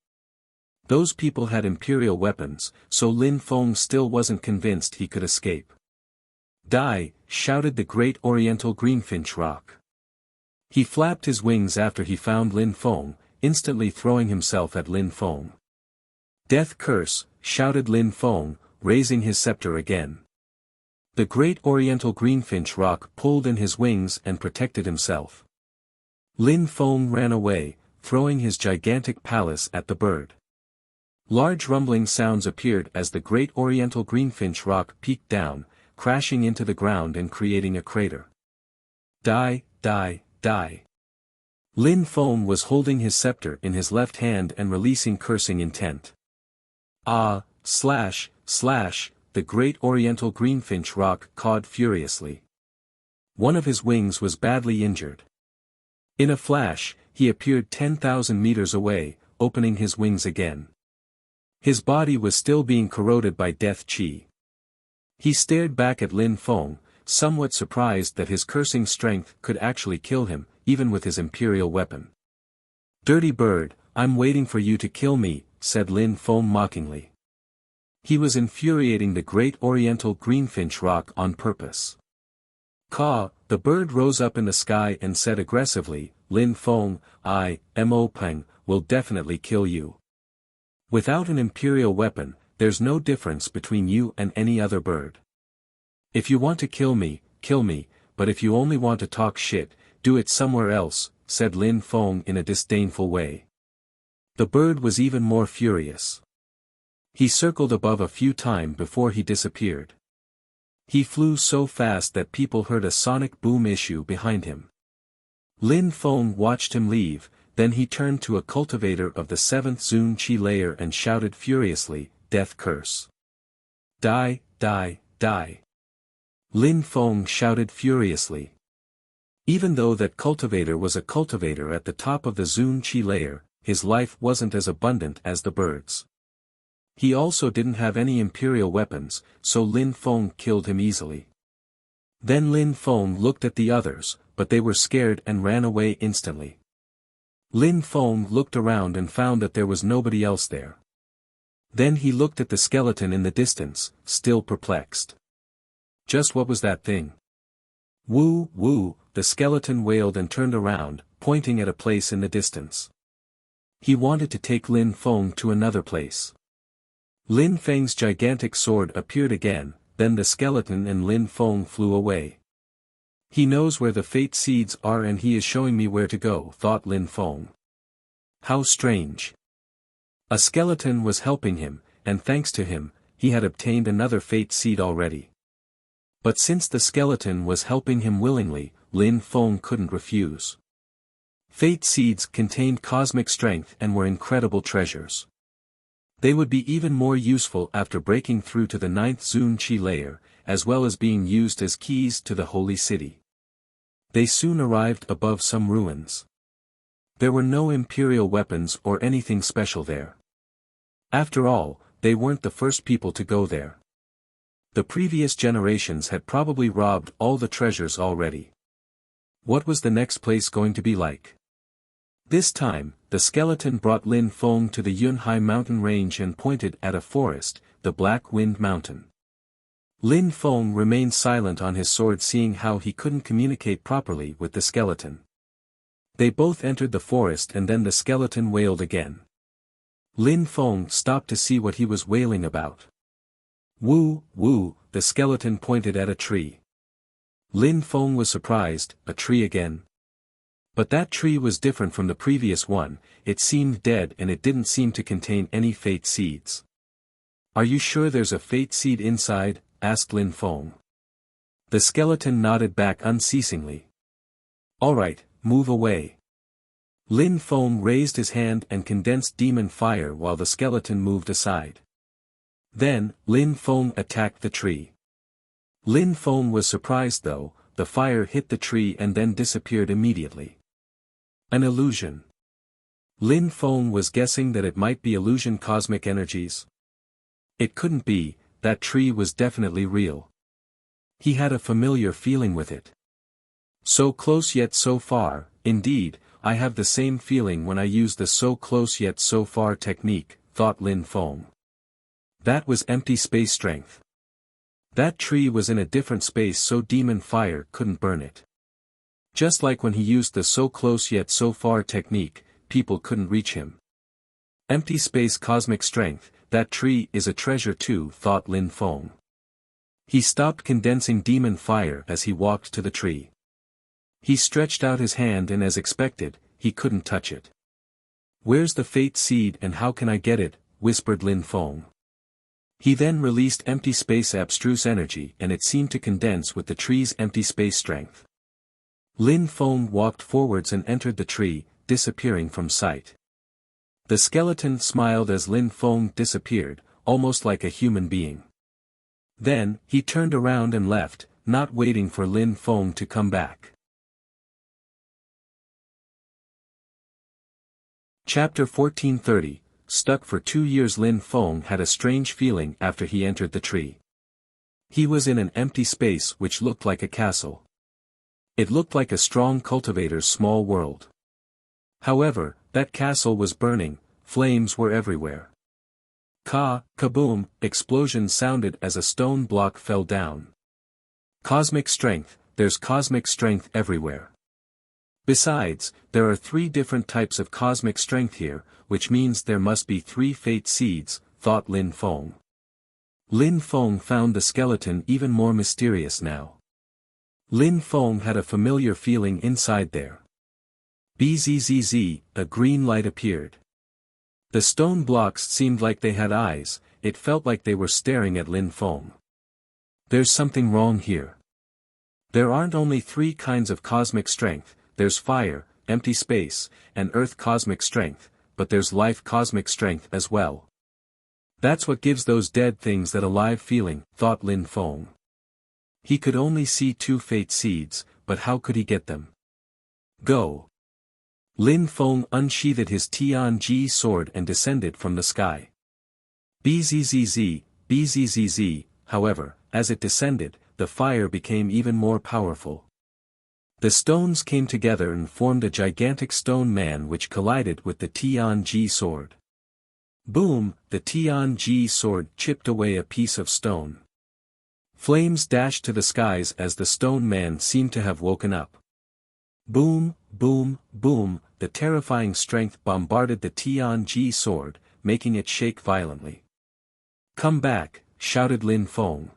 Those people had imperial weapons, so Lin Feng still wasn't convinced he could escape. Die, shouted the great oriental greenfinch rock. He flapped his wings after he found Lin Feng, instantly throwing himself at Lin Feng. Death curse, shouted Lin Feng, raising his scepter again. The great oriental greenfinch rock pulled in his wings and protected himself. Lin Feng ran away, throwing his gigantic palace at the bird. Large rumbling sounds appeared as the great oriental greenfinch rock peaked down, crashing into the ground and creating a crater. Die, die, die. Lin Feng was holding his scepter in his left hand and releasing cursing intent. Ah, slash, slash, the great oriental greenfinch rock cawed furiously. One of his wings was badly injured. In a flash, he appeared 10,000 meters away, opening his wings again. His body was still being corroded by death chi. He stared back at Lin Feng, somewhat surprised that his cursing strength could actually kill him, even with his imperial weapon. Dirty bird, I'm waiting for you to kill me, said Lin Feng mockingly. He was infuriating the great oriental greenfinch rock on purpose. Caw, the bird rose up in the sky and said aggressively, Lin Feng, I, Mo Peng, will definitely kill you. Without an imperial weapon, there's no difference between you and any other bird. If you want to kill me, but if you only want to talk shit, do it somewhere else, said Lin Feng in a disdainful way. The bird was even more furious. He circled above a few times before he disappeared. He flew so fast that people heard a sonic boom issue behind him. Lin Feng watched him leave, then he turned to a cultivator of the 7th Zun Qi layer and shouted furiously, Death curse. Die, die, die. Lin Feng shouted furiously. Even though that cultivator was a cultivator at the top of the Zun Qi layer, his life wasn't as abundant as the bird's. He also didn't have any imperial weapons, so Lin Feng killed him easily. Then Lin Feng looked at the others, but they were scared and ran away instantly. Lin Feng looked around and found that there was nobody else there. Then he looked at the skeleton in the distance, still perplexed. Just what was that thing? Woo, woo, the skeleton wailed and turned around, pointing at a place in the distance. He wanted to take Lin Feng to another place. Lin Feng's gigantic sword appeared again, then the skeleton and Lin Feng flew away. He knows where the fate seeds are and he is showing me where to go, thought Lin Feng. How strange. A skeleton was helping him, and thanks to him, he had obtained another fate seed already. But since the skeleton was helping him willingly, Lin Feng couldn't refuse. Fate seeds contained cosmic strength and were incredible treasures. They would be even more useful after breaking through to the 9th Zun Qi layer, as well as being used as keys to the Holy City. They soon arrived above some ruins. There were no imperial weapons or anything special there. After all, they weren't the first people to go there. The previous generations had probably robbed all the treasures already. What was the next place going to be like? This time, the skeleton brought Lin Feng to the Yunhai mountain range and pointed at a forest, the Black Wind Mountain. Lin Feng remained silent on his sword, seeing how he couldn't communicate properly with the skeleton. They both entered the forest and then the skeleton wailed again. Lin Feng stopped to see what he was wailing about. Woo, woo, the skeleton pointed at a tree. Lin Feng was surprised, a tree again? But that tree was different from the previous one, it seemed dead and it didn't seem to contain any fate seeds. Are you sure there's a fate seed inside? Asked Lin Feng. The skeleton nodded back unceasingly. Alright, move away. Lin Feng raised his hand and condensed demon fire while the skeleton moved aside. Then, Lin Feng attacked the tree. Lin Feng was surprised though, the fire hit the tree and then disappeared immediately. An illusion. Lin Feng was guessing that it might be illusion cosmic energies. It couldn't be, that tree was definitely real. He had a familiar feeling with it. So close yet so far, indeed, I have the same feeling when I use the so close yet so far technique, thought Lin Feng. That was empty space strength. That tree was in a different space so demon fire couldn't burn it. Just like when he used the so close yet so far technique, people couldn't reach him. Empty space cosmic strength, that tree is a treasure too, thought Lin Feng. He stopped condensing demon fire as he walked to the tree. He stretched out his hand and as expected, he couldn't touch it. Where's the fate seed and how can I get it? Whispered Lin Feng. He then released empty space abstruse energy and it seemed to condense with the tree's empty space strength. Lin Feng walked forwards and entered the tree, disappearing from sight. The skeleton smiled as Lin Feng disappeared, almost like a human being. Then, he turned around and left, not waiting for Lin Feng to come back. Chapter 1430, Stuck for 2 years. Lin Feng had a strange feeling after he entered the tree. He was in an empty space which looked like a castle. It looked like a strong cultivator's small world. However, that castle was burning, flames were everywhere. Kaboom, explosions sounded as a stone block fell down. Cosmic strength, there's cosmic strength everywhere. Besides, there are 3 different types of cosmic strength here, which means there must be 3 fate seeds, thought Lin Feng. Lin Feng found the skeleton even more mysterious now. Lin Feng had a familiar feeling inside there. Bzzz, a green light appeared. The stone blocks seemed like they had eyes, it felt like they were staring at Lin Feng. There's something wrong here. There aren't only 3 kinds of cosmic strength, there's fire, empty space, and earth cosmic strength, but there's life cosmic strength as well. That's what gives those dead things that alive feeling, thought Lin Feng. He could only see 2 fate seeds, but how could he get them? Go! Lin Feng unsheathed his Tianji sword and descended from the sky. Bzzz, however, as it descended, the fire became even more powerful. The stones came together and formed a gigantic stone man which collided with the Tianji sword. Boom, the Tianji sword chipped away a piece of stone. Flames dashed to the skies as the stone man seemed to have woken up. Boom, boom, boom, the terrifying strength bombarded the Tianji sword, making it shake violently. Come back, shouted Lin Feng.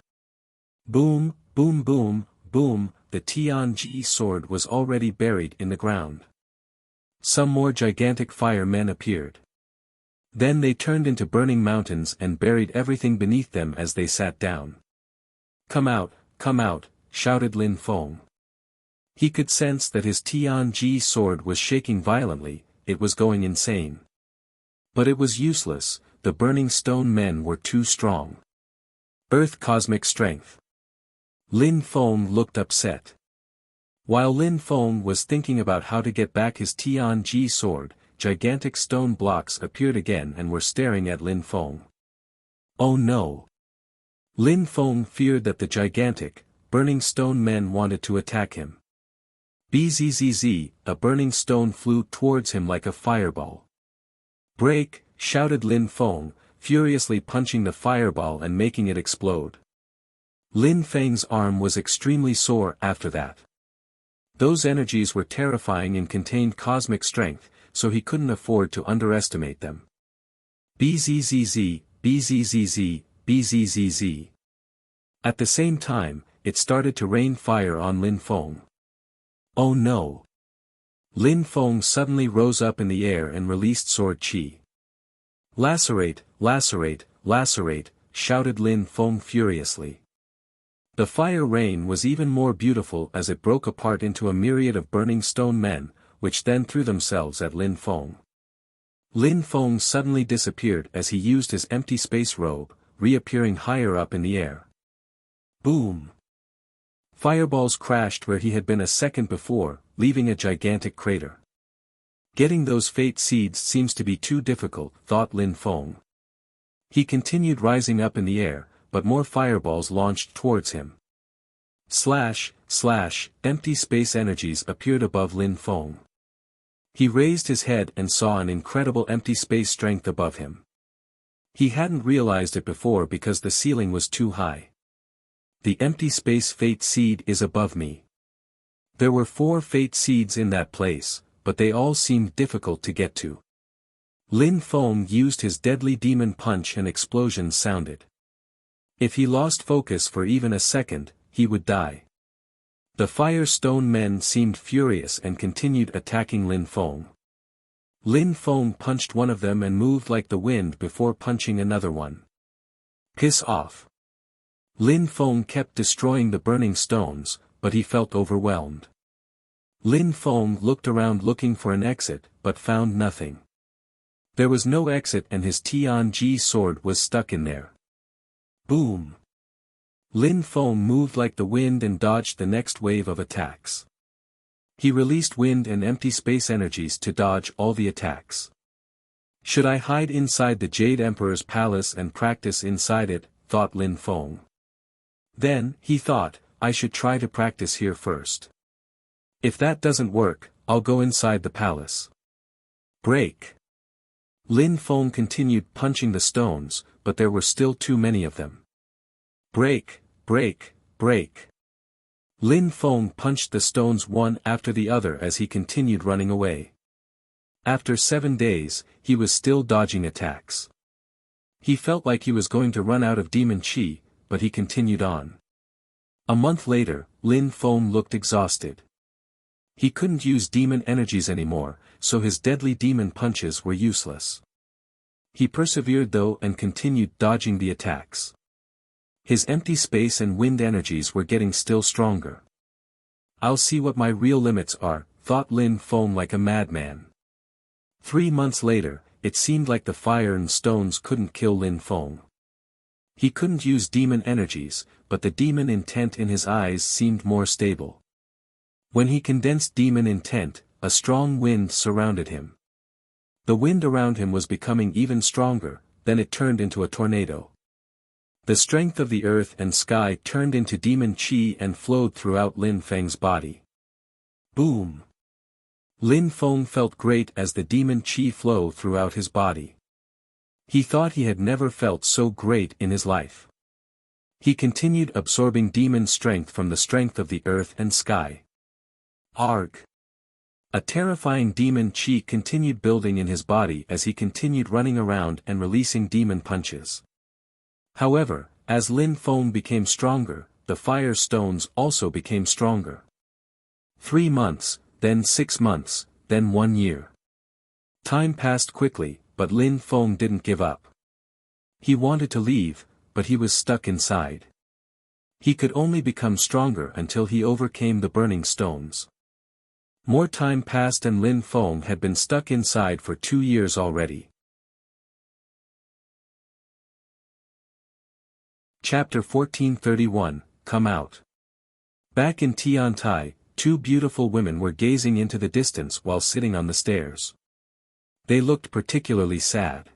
Boom, boom, boom, boom, the Tianji sword was already buried in the ground. Some more gigantic fire men appeared. Then they turned into burning mountains and buried everything beneath them as they sat down. Come out, shouted Lin Feng. He could sense that his Tianji sword was shaking violently, it was going insane. But it was useless, the burning stone men were too strong. Earth cosmic strength. Lin Feng looked upset. While Lin Feng was thinking about how to get back his Tianji sword, gigantic stone blocks appeared again and were staring at Lin Feng. Oh no! Lin Feng feared that the gigantic, burning stone men wanted to attack him. Bzzz, a burning stone flew towards him like a fireball. Break, shouted Lin Feng, furiously punching the fireball and making it explode. Lin Feng's arm was extremely sore after that. Those energies were terrifying and contained cosmic strength, so he couldn't afford to underestimate them. Bzzz, bzzz, bzzz. At the same time, it started to rain fire on Lin Feng. Oh no! Lin Feng suddenly rose up in the air and released sword chi. Lacerate, lacerate, lacerate, shouted Lin Feng furiously. The fire rain was even more beautiful as it broke apart into a myriad of burning stone men, which then threw themselves at Lin Feng. Lin Feng suddenly disappeared as he used his empty space robe, reappearing higher up in the air. Boom! Fireballs crashed where he had been a second before, leaving a gigantic crater. Getting those fate seeds seems to be too difficult, thought Lin Feng. He continued rising up in the air, but more fireballs launched towards him. Slash, slash, empty space energies appeared above Lin Feng. He raised his head and saw an incredible empty space strength above him. He hadn't realized it before because the ceiling was too high. The empty space fate seed is above me. There were 4 fate seeds in that place, but they all seemed difficult to get to. Lin Feng used his deadly demon punch and explosions sounded. If he lost focus for even a second, he would die. The fire stone men seemed furious and continued attacking Lin Feng. Lin Feng punched one of them and moved like the wind before punching another one. Piss off! Lin Feng kept destroying the burning stones, but he felt overwhelmed. Lin Feng looked around looking for an exit, but found nothing. There was no exit and his Tianji sword was stuck in there. Boom! Lin Feng moved like the wind and dodged the next wave of attacks. He released wind and empty space energies to dodge all the attacks. Should I hide inside the Jade Emperor's palace and practice inside it, thought Lin Feng. Then, he thought, I should try to practice here first. If that doesn't work, I'll go inside the palace. Break! Lin Feng continued punching the stones, but there were still too many of them. Break, break, break. Lin Feng punched the stones one after the other as he continued running away. After 7 days, he was still dodging attacks. He felt like he was going to run out of demon chi, but he continued on. A month later, Lin Feng looked exhausted. He couldn't use demon energies anymore, so his deadly demon punches were useless. He persevered though and continued dodging the attacks. His empty space and wind energies were getting still stronger. I'll see what my real limits are, thought Lin Feng like a madman. 3 months later, it seemed like the fire and stones couldn't kill Lin Feng. He couldn't use demon energies, but the demon intent in his eyes seemed more stable. When he condensed demon intent, a strong wind surrounded him. The wind around him was becoming even stronger, then it turned into a tornado. The strength of the earth and sky turned into demon chi and flowed throughout Lin Feng's body. Boom! Lin Feng felt great as the demon chi flowed throughout his body. He thought he had never felt so great in his life. He continued absorbing demon strength from the strength of the earth and sky. Arg! A terrifying demon chi continued building in his body as he continued running around and releasing demon punches. However, as Lin Feng became stronger, the fire stones also became stronger. 3 months, then 6 months, then 1 year. Time passed quickly, but Lin Feng didn't give up. He wanted to leave, but he was stuck inside. He could only become stronger until he overcame the burning stones. More time passed and Lin Feng had been stuck inside for 2 years already. Chapter 1431, Come Out. Back in Tiantai, two beautiful women were gazing into the distance while sitting on the stairs. They looked particularly sad.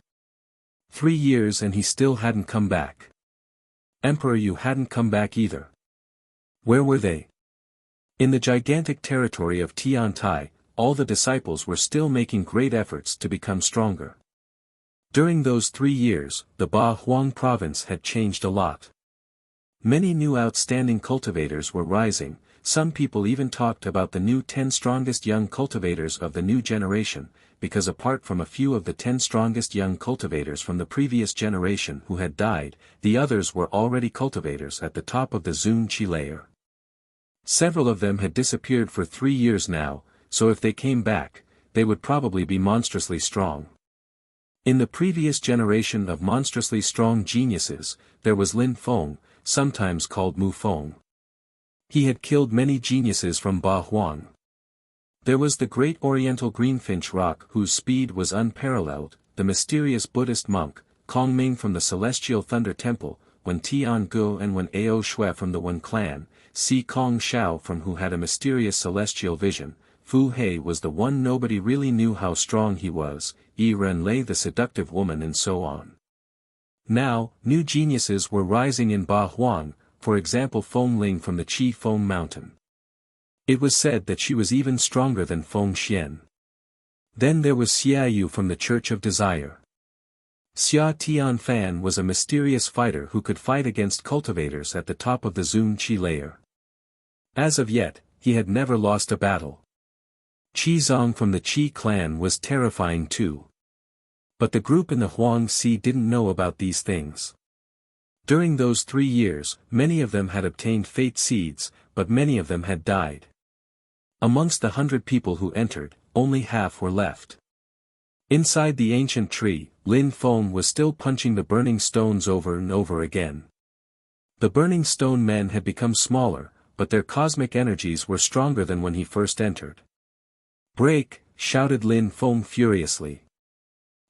3 years and he still hadn't come back. Emperor, you hadn't come back either. Where were they? In the gigantic territory of Tiantai, all the disciples were still making great efforts to become stronger. During those 3 years, the Ba Huang province had changed a lot. Many new outstanding cultivators were rising. Some people even talked about the new 10 strongest young cultivators of the new generation, because apart from a few of the 10 strongest young cultivators from the previous generation who had died, the others were already cultivators at the top of the Zun Qi layer. Several of them had disappeared for 3 years now, so if they came back, they would probably be monstrously strong. In the previous generation of monstrously strong geniuses, there was Lin Feng, sometimes called Mu Feng. He had killed many geniuses from Ba Huang. There was the great oriental greenfinch rock whose speed was unparalleled, the mysterious Buddhist monk, Kong Ming from the Celestial Thunder Temple, Wen Tian Gu and Wen Ao Shui from the Wen clan, Si Kong Shao from who had a mysterious celestial vision, Fu Hei was the one nobody really knew how strong he was, Yi Ren Lei the seductive woman and so on. Now, new geniuses were rising in Ba Huang, for example Feng Ling from the Qi Feng Mountain. It was said that she was even stronger than Feng Xian. Then there was Xia Yu from the Church of Desire. Xia Tian Fan was a mysterious fighter who could fight against cultivators at the top of the Zun Qi layer. As of yet, he had never lost a battle. Qi Zong from the Qi clan was terrifying too. But the group in the Huang Sea didn't know about these things. During those 3 years, many of them had obtained fate seeds, but many of them had died. Amongst the 100 people who entered, only half were left. Inside the ancient tree, Lin Feng was still punching the burning stones over and over again. The burning stone men had become smaller, but their cosmic energies were stronger than when he first entered. "Break!" shouted Lin Feng furiously.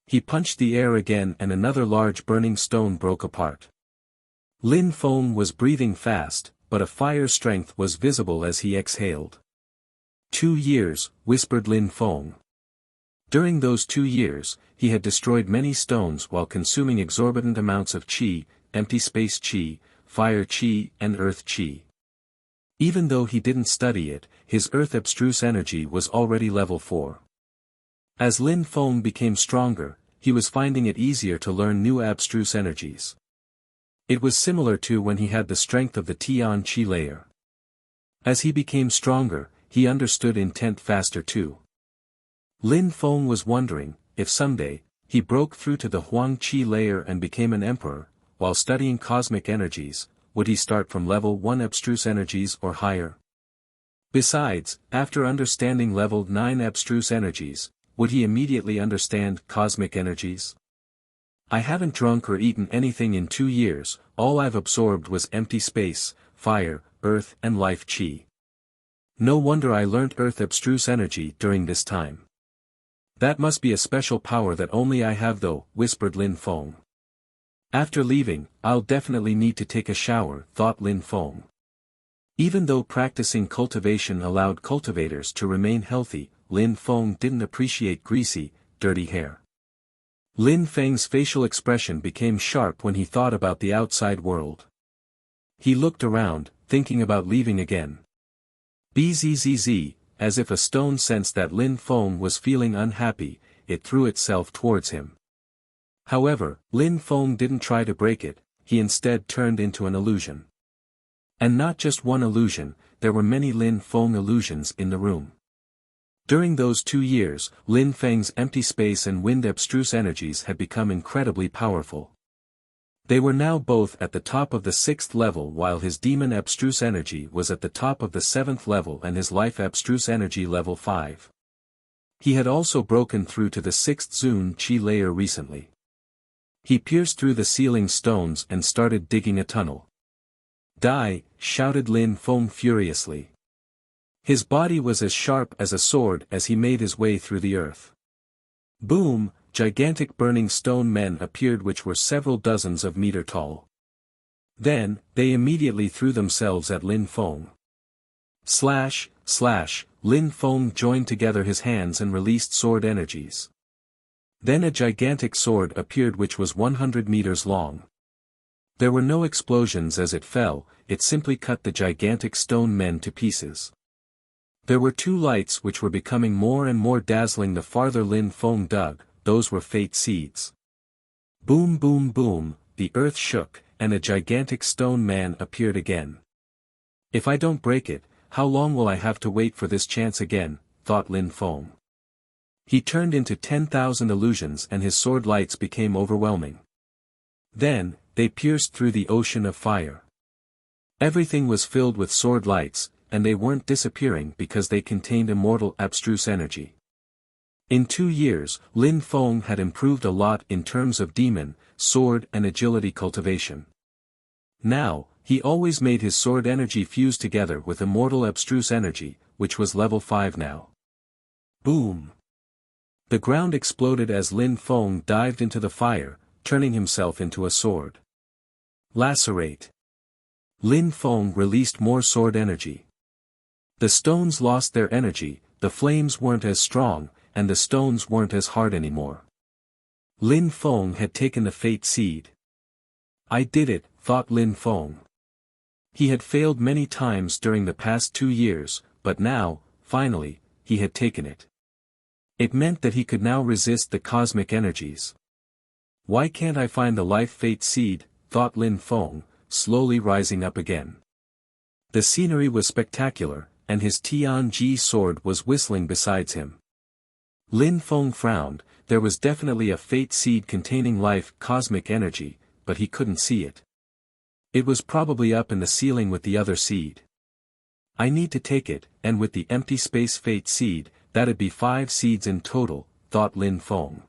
He punched the air again and another large burning stone broke apart. Lin Feng was breathing fast, but a fire strength was visible as he exhaled. 2 years, whispered Lin Feng. During those 2 years, he had destroyed many stones while consuming exorbitant amounts of qi, empty space qi, fire qi and earth qi. Even though he didn't study it, his earth abstruse energy was already level 4. As Lin Feng became stronger, he was finding it easier to learn new abstruse energies. It was similar to when he had the strength of the Tian Qi layer. As he became stronger, he understood intent faster too. Lin Feng was wondering, if someday, he broke through to the Huang Qi layer and became an emperor, while studying cosmic energies, would he start from level 1 abstruse energies or higher? Besides, after understanding level 9 abstruse energies, would he immediately understand cosmic energies? I haven't drunk or eaten anything in 2 years, all I've absorbed was empty space, fire, earth and life qi. No wonder I learnt earth abstruse energy during this time. That must be a special power that only I have though, whispered Lin Feng. After leaving, I'll definitely need to take a shower, thought Lin Feng. Even though practicing cultivation allowed cultivators to remain healthy, Lin Feng didn't appreciate greasy, dirty hair. Lin Feng's facial expression became sharp when he thought about the outside world. He looked around, thinking about leaving again. Bzzz, as if a stone sensed that Lin Feng was feeling unhappy, it threw itself towards him. However, Lin Feng didn't try to break it, he instead turned into an illusion. And not just one illusion, there were many Lin Feng illusions in the room. During those 2 years, Lin Feng's empty space and wind abstruse energies had become incredibly powerful. They were now both at the top of the 6th level while his demon abstruse energy was at the top of the 7th level and his life abstruse energy level 5. He had also broken through to the 6th Zun Qi layer recently. He pierced through the ceiling stones and started digging a tunnel. Die! Shouted Lin Feng furiously. His body was as sharp as a sword as he made his way through the earth. Boom! Gigantic burning stone men appeared which were several dozens of meter tall. Then, they immediately threw themselves at Lin Feng. Slash, slash, Lin Feng joined together his hands and released sword energies. Then a gigantic sword appeared which was 100 meters long. There were no explosions as it fell, it simply cut the gigantic stone men to pieces. There were two lights which were becoming more and more dazzling the farther Lin Feng dug, those were fate seeds. Boom boom boom, the earth shook, and a gigantic stone man appeared again. If I don't break it, how long will I have to wait for this chance again, thought Lin Feng. He turned into 10,000 illusions and his sword lights became overwhelming. Then, they pierced through the ocean of fire. Everything was filled with sword lights, and they weren't disappearing because they contained immortal abstruse energy. In 2 years, Lin Feng had improved a lot in terms of demon, sword and agility cultivation. Now, he always made his sword energy fuse together with immortal abstruse energy, which was level 5 now. Boom! The ground exploded as Lin Feng dived into the fire, turning himself into a sword. Lacerate. Lin Feng released more sword energy. The stones lost their energy, the flames weren't as strong, and the stones weren't as hard anymore. Lin Feng had taken the fate seed. I did it, thought Lin Feng. He had failed many times during the past 2 years, but now, finally, he had taken it. It meant that he could now resist the cosmic energies. Why can't I find the life fate seed, thought Lin Feng, slowly rising up again. The scenery was spectacular, and his Tianji sword was whistling beside him. Lin Feng frowned, there was definitely a fate seed containing life cosmic energy, but he couldn't see it. It was probably up in the ceiling with the other seed. I need to take it, and with the empty space fate seed, that'd be 5 seeds in total, thought Lin Feng.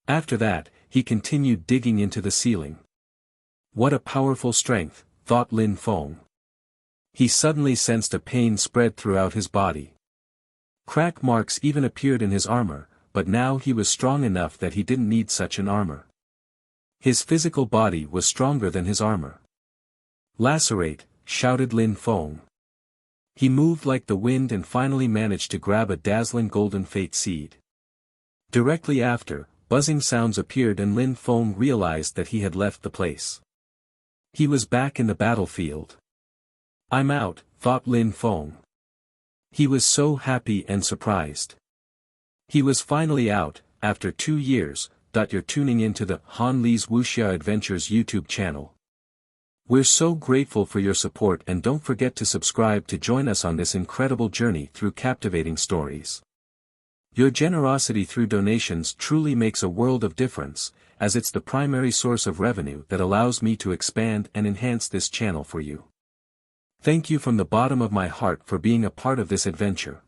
After that, he continued digging into the ceiling. What a powerful strength, thought Lin Feng. He suddenly sensed a pain spread throughout his body. Crack marks even appeared in his armor, but now he was strong enough that he didn't need such an armor. His physical body was stronger than his armor. Lacerate, shouted Lin Feng. He moved like the wind and finally managed to grab a dazzling golden fate seed. Directly after, buzzing sounds appeared and Lin Feng realized that he had left the place. He was back in the battlefield. I'm out, thought Lin Feng. He was so happy and surprised. He was finally out, after 2 years. You're tuning into the Han Li's Wuxia Adventures YouTube channel. We're so grateful for your support and don't forget to subscribe to join us on this incredible journey through captivating stories. Your generosity through donations truly makes a world of difference, as it's the primary source of revenue that allows me to expand and enhance this channel for you. Thank you from the bottom of my heart for being a part of this adventure.